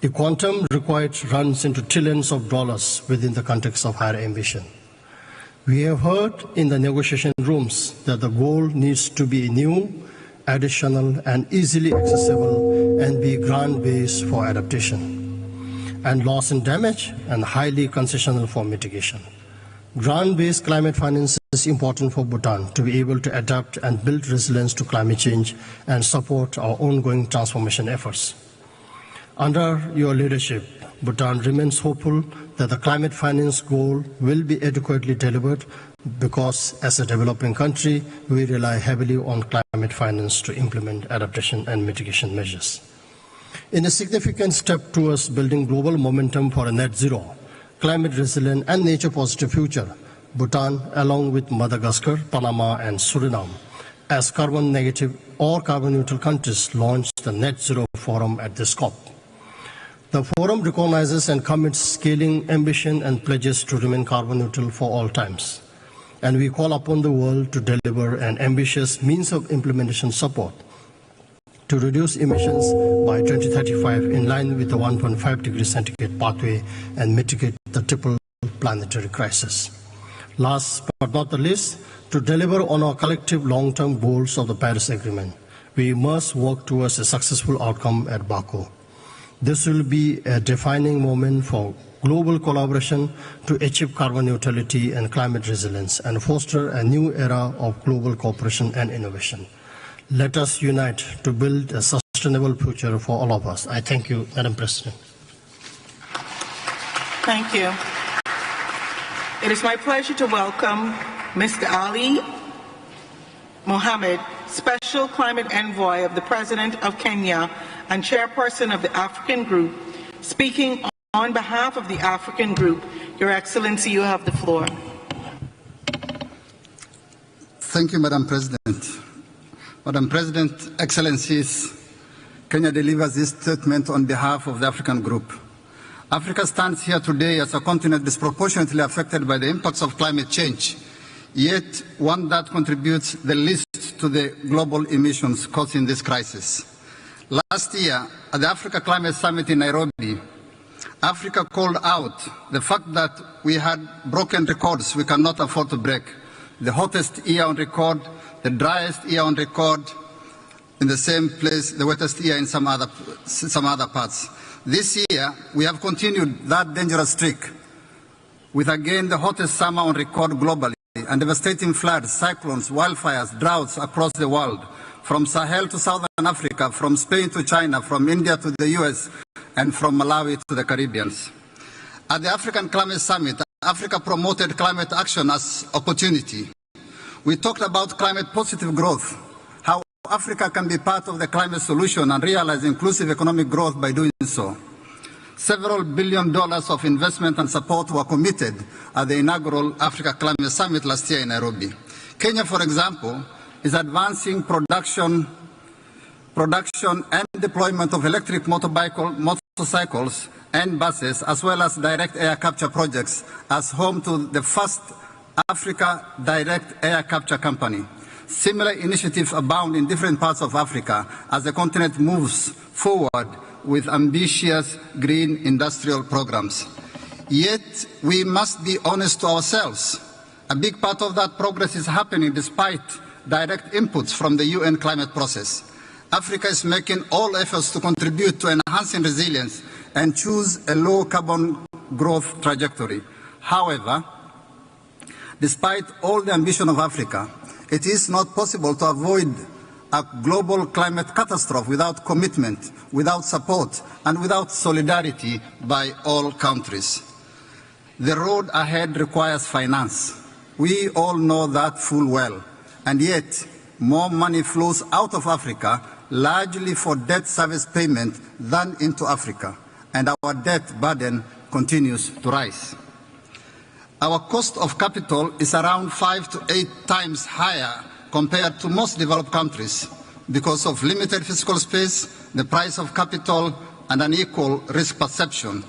The quantum required runs into trillions of dollars within the context of higher ambition. We have heard in the negotiation rooms that the goal needs to be new, additional, and easily accessible, and be grant-based for adaptation, and loss and damage, and highly concessional for mitigation. Grant-based climate finance is important for Bhutan to be able to adapt and build resilience to climate change and support our ongoing transformation efforts. Under your leadership, Bhutan remains hopeful that the climate finance goal will be adequately delivered because, as a developing country, we rely heavily on climate finance to implement adaptation and mitigation measures. In a significant step towards building global momentum for a net zero, climate resilient and nature positive future, Bhutan, along with Madagascar, Panama and Suriname, as carbon negative or carbon neutral countries, launched the Net Zero Forum at this COP. The forum recognizes and commits scaling ambition and pledges to remain carbon neutral for all times. And we call upon the world to deliver an ambitious means of implementation support to reduce emissions by 2035 in line with the 1.5 degree centigrade pathway and mitigate the triple planetary crisis. Last but not the least, to deliver on our collective long-term goals of the Paris Agreement, we must work towards a successful outcome at Baku. This will be a defining moment for global collaboration to achieve carbon neutrality and climate resilience and foster a new era of global cooperation and innovation. Let us unite to build a sustainable future for all of us. I thank you, Madam President.
Thank you. It is my pleasure to welcome Mr. Ali Mohammed, Special Climate Envoy of the President of Kenya and Chairperson of the African Group, speaking on behalf of the African Group. Your Excellency, you have the floor.
Thank you, Madam President. Madam President, Excellencies, Kenya delivers this statement on behalf of the African Group. Africa stands here today as a continent disproportionately affected by the impacts of climate change, yet one that contributes the least to the global emissions causing this crisis. Last year, at the Africa Climate Summit in Nairobi, Africa called out the fact that we had broken records we cannot afford to break. The hottest year on record, the driest year on record, in the same place, the wettest year in some other parts. This year, we have continued that dangerous streak with again the hottest summer on record globally and devastating floods, cyclones, wildfires, droughts across the world, from Sahel to Southern Africa, from Spain to China, from India to the US, and from Malawi to the Caribbean. At the African Climate Summit, Africa promoted climate action as opportunity. We talked about climate positive growth, how Africa can be part of the climate solution and realize inclusive economic growth by doing so. Several $1 billion of investment and support were committed at the inaugural Africa Climate Summit last year in Nairobi. Kenya, for example, is advancing production and deployment of electric motorcycles and buses, as well as direct air capture projects, as home to the first Africa direct air capture company. Similar initiatives abound in different parts of Africa as the continent moves forward with ambitious green industrial programs. Yet, we must be honest to ourselves. A big part of that progress is happening despite direct inputs from the UN climate process. Africa is making all efforts to contribute to enhancing resilience and choose a low-carbon growth trajectory. However, despite all the ambition of Africa, it is not possible to avoid a global climate catastrophe without commitment, without support, and without solidarity by all countries. The road ahead requires finance. We all know that full well, and yet more money flows out of Africa, largely for debt service payment than into Africa, and our debt burden continues to rise. Our cost of capital is around 5 to 8 times higher compared to most developed countries because of limited fiscal space, the price of capital, and unequal risk perception.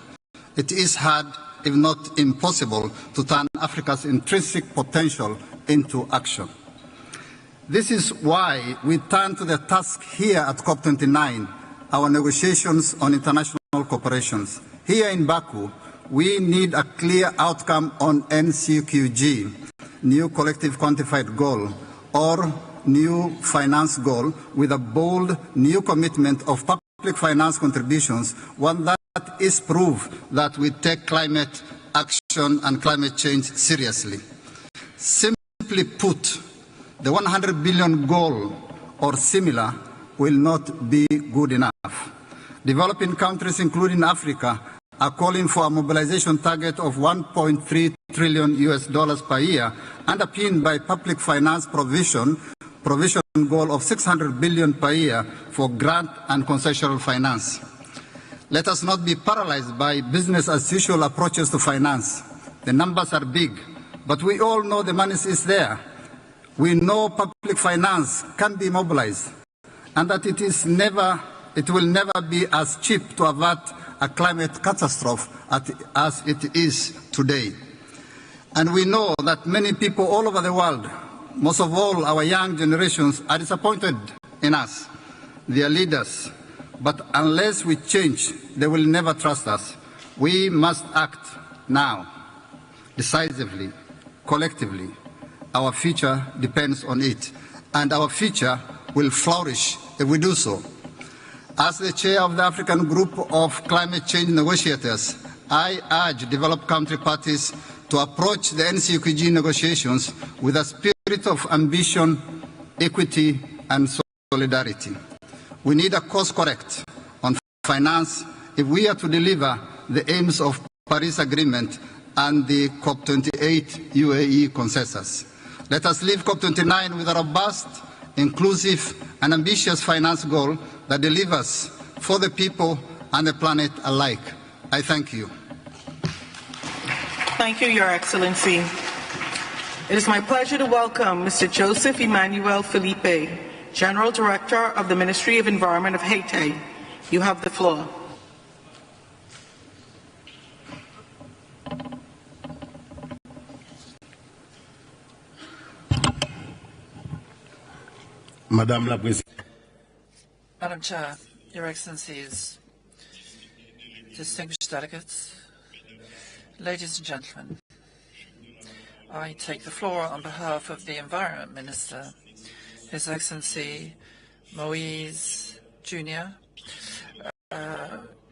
It is hard, if not impossible, to turn Africa's intrinsic potential into action. This is why we turn to the task here at COP29, our negotiations on international cooperations. Here in Baku, we need a clear outcome on NCQG, new collective quantified goal, or new finance goal, with a bold new commitment of public finance contributions, one that is proof that we take climate action and climate change seriously. Simply put, the 100 billion goal or similar will not be good enough. Developing countries, including Africa, are calling for a mobilization target of $1.3 trillion per year, underpinned by public finance provision goal of $600 billion per year for grant and concessional finance. Let us not be paralyzed by business as usual approaches to finance. The numbers are big, but we all know the money is there. We know public finance can be mobilized, and that it will never be as cheap to avert a climate catastrophe as it is today. And we know that many people all over the world, most of all our young generations, are disappointed in us, their leaders. But unless we change, they will never trust us. We must act now, decisively, collectively. Our future depends on it, and our future will flourish if we do so. As the chair of the African Group of Climate Change Negotiators, I urge developed country parties to approach the NCQG negotiations with a spirit of ambition, equity, and solidarity. We need a course correct on finance if we are to deliver the aims of Paris Agreement and the COP28 UAE consensus. Let us leave COP29 with a robust, inclusive, and ambitious finance goal that delivers for the people and the planet alike. I thank you.
Thank you, Your Excellency. It is my pleasure to welcome Mr. Joseph Emmanuel Felipe, General Director of the Ministry of Environment of Haiti. You have the floor.
Madame la Présidente.
Madam Chair, Your Excellencies, distinguished delegates, ladies and gentlemen, I take the floor on behalf of the Environment Minister, His Excellency Moïse Jr.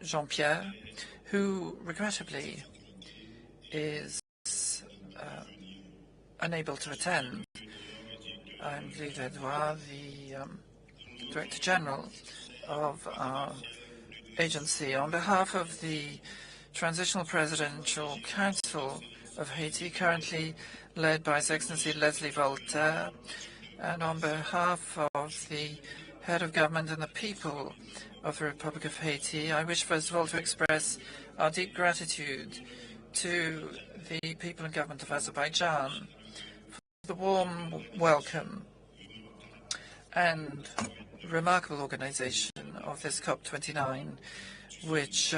Jean-Pierre, who regrettably is unable to attend. I'm Ligue Edouard, the Director General of our agency. On behalf of the Transitional Presidential Council of Haiti, currently led by His Excellency Leslie Voltaire, and on behalf of the head of government and the people of the Republic of Haiti, I wish first of all to express our deep gratitude to the people and government of Azerbaijan for the warm welcome and remarkable organization of this COP29, which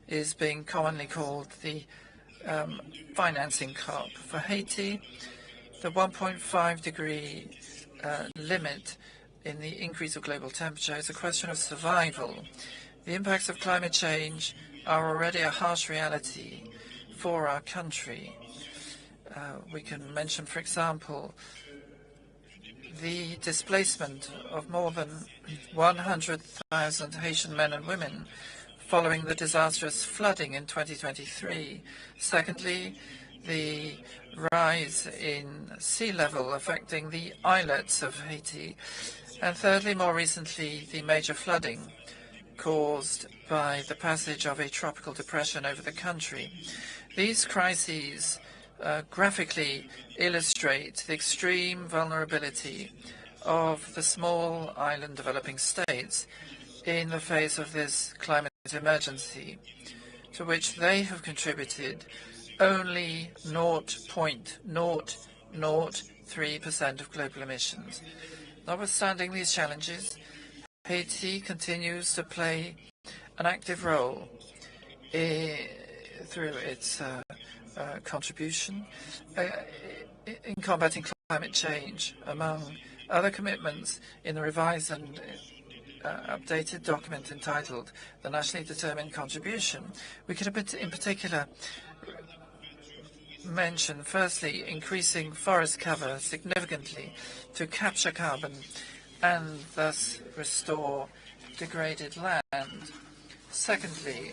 is being commonly called the financing COP. For Haiti, the 1.5-degree limit in the increase of global temperature is a question of survival. The impacts of climate change are already a harsh reality for our country. We can mention, for example, the displacement of more than 100,000 Haitian men and women following the disastrous flooding in 2023. Secondly, the rise in sea level affecting the islets of Haiti. And thirdly, more recently, the major flooding caused by the passage of a tropical depression over the country. These crises graphically illustrate the extreme vulnerability of the small island developing states in the face of this climate emergency, to which they have contributed only 0.003% of global emissions. Notwithstanding these challenges, Haiti continues to play an active role through its contribution in combating climate change. Among other commitments in the revised and updated document entitled the Nationally Determined Contribution, we could in particular mention, firstly, increasing forest cover significantly to capture carbon and thus restore degraded land. Secondly,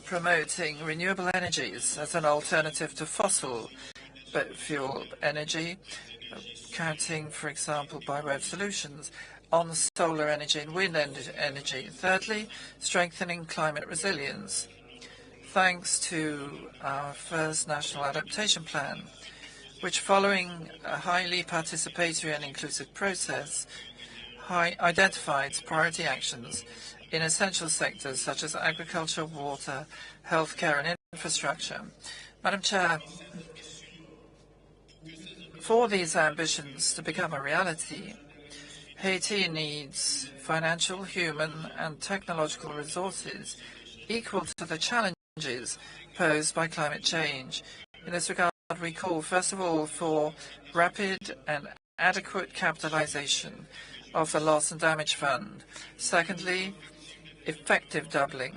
promoting renewable energies as an alternative to fossil fuel energy, counting, for example, by way of solutions on solar energy and wind energy. Thirdly, strengthening climate resilience, thanks to our first national adaptation plan, which, following a highly participatory and inclusive process, identified priority actions in essential sectors such as agriculture, water, healthcare and infrastructure. Madam Chair, for these ambitions to become a reality, Haiti needs financial, human and technological resources equal to the challenges posed by climate change. In this regard, we call, first of all, for rapid and adequate capitalization of the Loss and Damage Fund. Secondly, effective doubling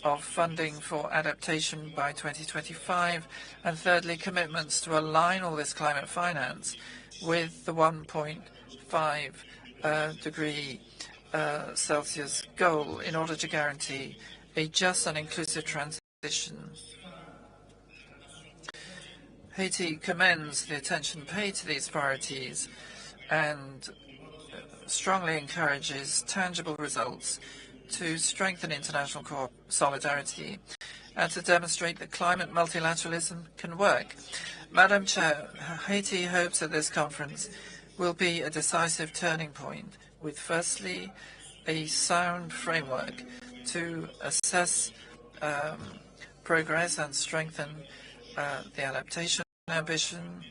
of funding for adaptation by 2025. And thirdly, commitments to align all this climate finance with the 1.5 degree Celsius goal in order to guarantee a just and inclusive transition. Haiti commends the attention paid to these priorities and strongly encourages tangible results to strengthen international solidarity and to demonstrate that climate multilateralism can work. Madam Chair, Haiti hopes that this conference will be a decisive turning point with, firstly, a sound framework to assess progress and strengthen the adaptation ambition.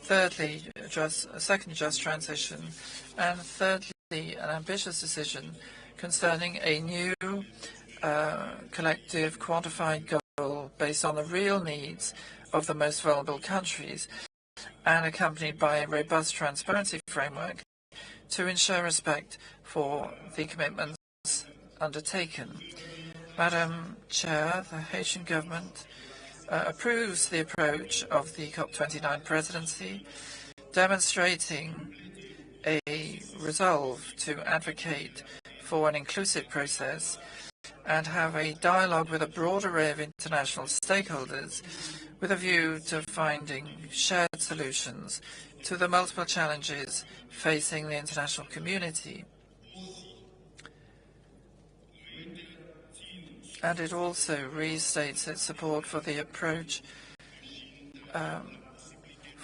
Thirdly, a second just transition. And thirdly, an ambitious decision concerning a new collective quantified goal based on the real needs of the most vulnerable countries and accompanied by a robust transparency framework to ensure respect for the commitments undertaken. Madam Chair, the Haitian government approves the approach of the COP29 presidency, demonstrating a resolve to advocate for an inclusive process and have a dialogue with a broad array of international stakeholders with a view to finding shared solutions to the multiple challenges facing the international community. And it also restates its support for the approach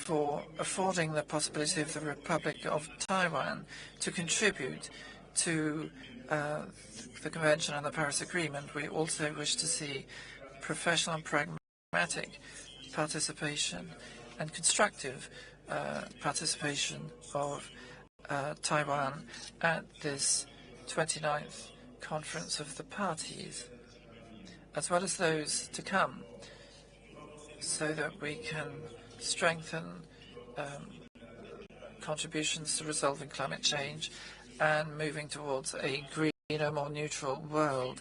for affording the possibility of the Republic of Taiwan to contribute to the Convention and the Paris Agreement. We also wish to see professional and pragmatic participation and constructive participation of Taiwan at this 29th Conference of the Parties, as well as those to come, so that we can strengthen contributions to resolving climate change and moving towards a greener, more neutral world.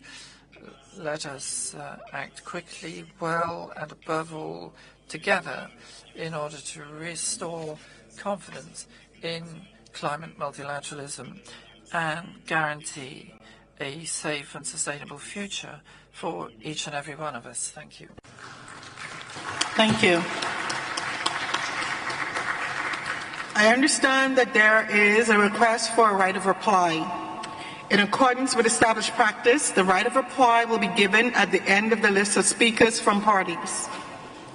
Let us act quickly, well, and above all, together, in order to restore confidence in climate multilateralism and guarantee a safe and sustainable future for each and every one of us. Thank you.
Thank you. I understand that there is a request for a right of reply. In accordance with established practice, the right of reply will be given at the end of the list of speakers from parties.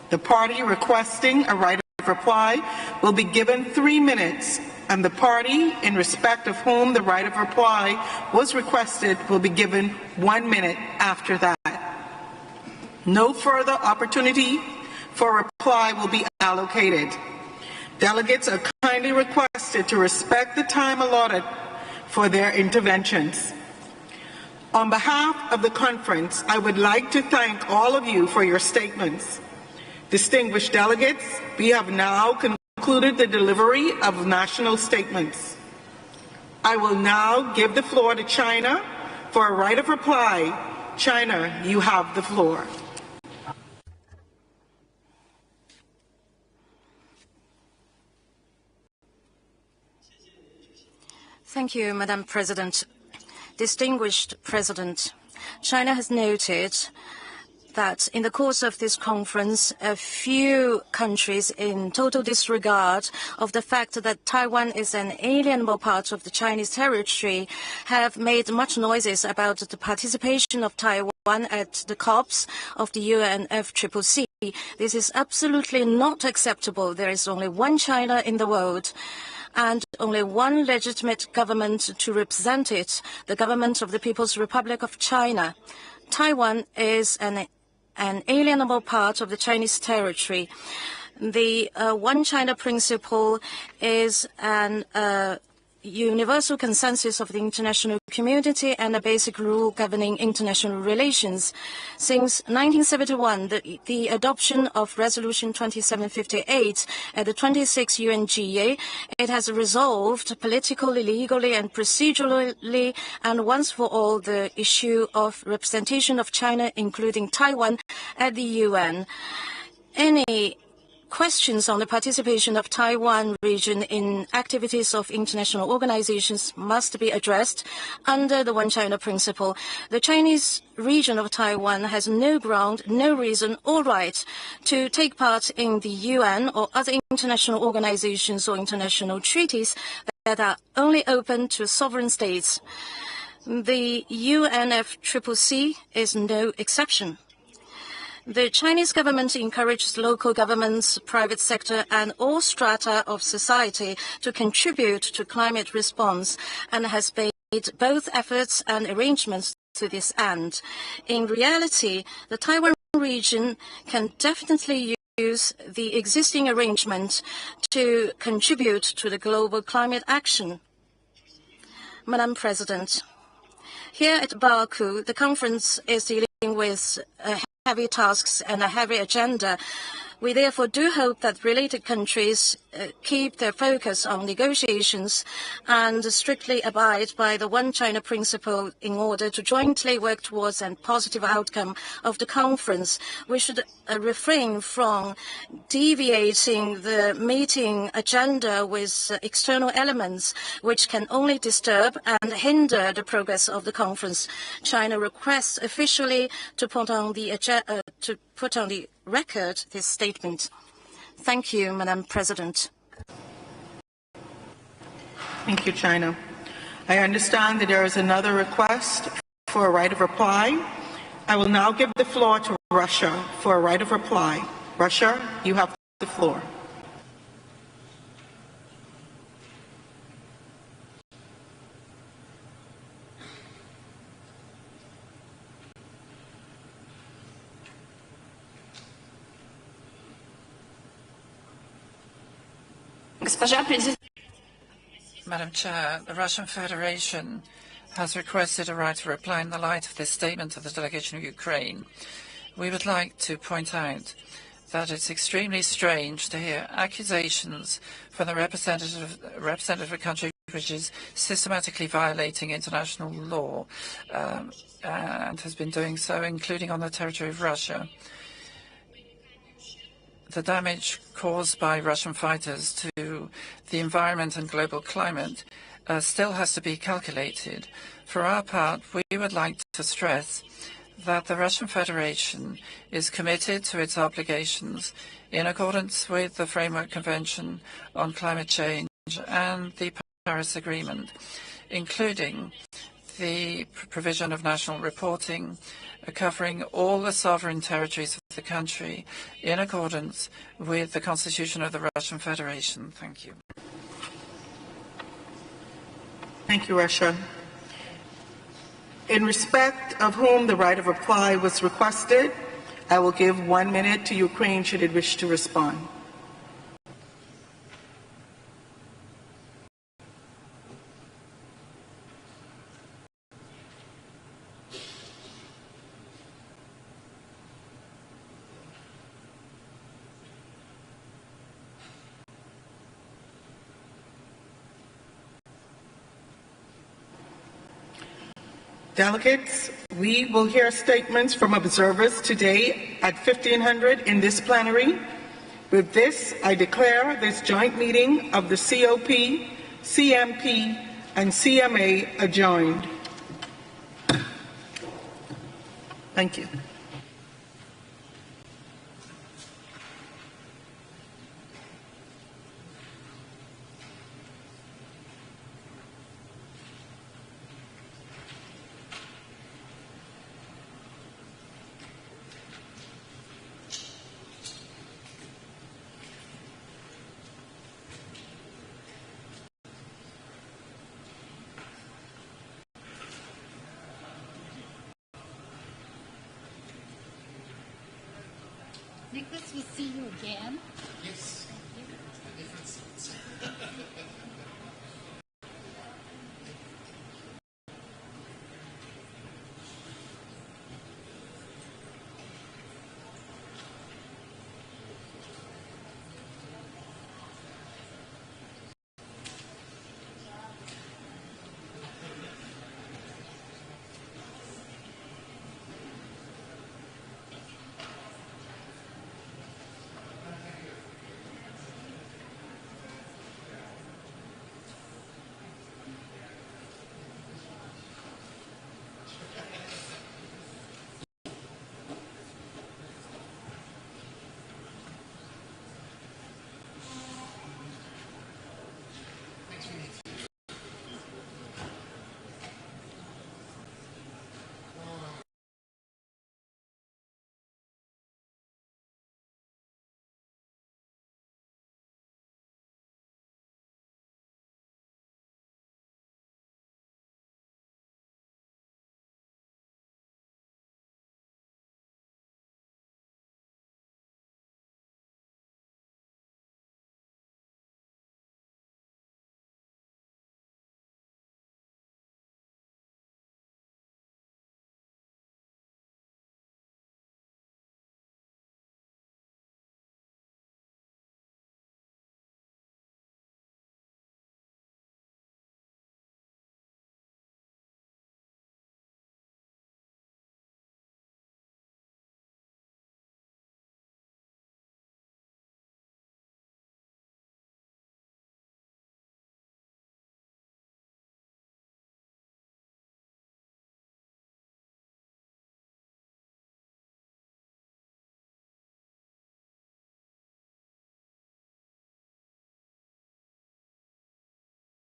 The party requesting a right of reply will be given 3 minutes, and the party in respect of whom the right of reply was requested will be given 1 minute after that. No further opportunity for reply will be allocated. Delegates are kindly requested to respect the time allotted for their interventions. On behalf of the conference, I would like to thank all of you for your statements. Distinguished delegates, we have now concluded the delivery of national statements. I will now give the floor to China for a right of reply. China, you have the floor.
Thank you, Madam President. Distinguished President, China has noted that in the course of this conference, a few countries, in total disregard of the fact that Taiwan is an alienable part of the Chinese territory, have made much noises about the participation of Taiwan at the COPs of the UNFCCC. This is absolutely not acceptable. There is only one China in the world, and only one legitimate government to represent it, the government of the People's Republic of China. Taiwan is an alienable part of the Chinese territory. The One China principle is an universal consensus of the international community and a basic rule governing international relations. Since 1971, the adoption of Resolution 2758 at the 26th UNGA, it has resolved politically, legally, and procedurally, and once for all, the issue of representation of China, including Taiwan, at the UN. Any questions on the participation of Taiwan region in activities of international organizations must be addressed under the One China principle. The Chinese region of Taiwan has no ground, no reason or right to take part in the UN or other international organizations or international treaties that are only open to sovereign states. The UNFCCC is no exception. The Chinese government encourages local governments, private sector, and all strata of society to contribute to climate response and has made both efforts and arrangements to this end. In reality, the Taiwan region can definitely use the existing arrangement to contribute to the global climate action. Madam President, here at Baku, the conference is dealing with heavy tasks and a heavy agenda. We therefore do hope that related countries keep their focus on negotiations and strictly abide by the One China principle in order to jointly work towards a positive outcome of the conference. We should refrain from deviating the meeting agenda with external elements which can only disturb and hinder the progress of the conference. China requests officially to put on the record this statement. Thank you, Madam President.
Thank you, China. I understand that there is another request for a right of reply. I will now give the floor to Russia for a right of reply. Russia, you have the floor.
Madam Chair, the Russian Federation has requested a right to reply in the light of this statement of the delegation of Ukraine. We would like to point out that it's extremely strange to hear accusations from the representative of a country which is systematically violating international law and has been doing so, including on the territory of Russia. The damage caused by Russian fighters to the environment and global climate still has to be calculated. For our part, we would like to stress that the Russian Federation is committed to its obligations in accordance with the Framework Convention on Climate Change and the Paris Agreement, including the provision of national reporting covering all the sovereign territories of the country in accordance with the Constitution of the Russian Federation. Thank you.
Thank you, Russia. In respect of whom the right of reply was requested, I will give 1 minute to Ukraine should it wish to respond. Delegates, we will hear statements from observers today at 1500 in this plenary. With this, I declare this joint meeting of the COP, CMP, and CMA adjourned. Thank you.
Nicholas, we see you again.
Yes.
Thank you.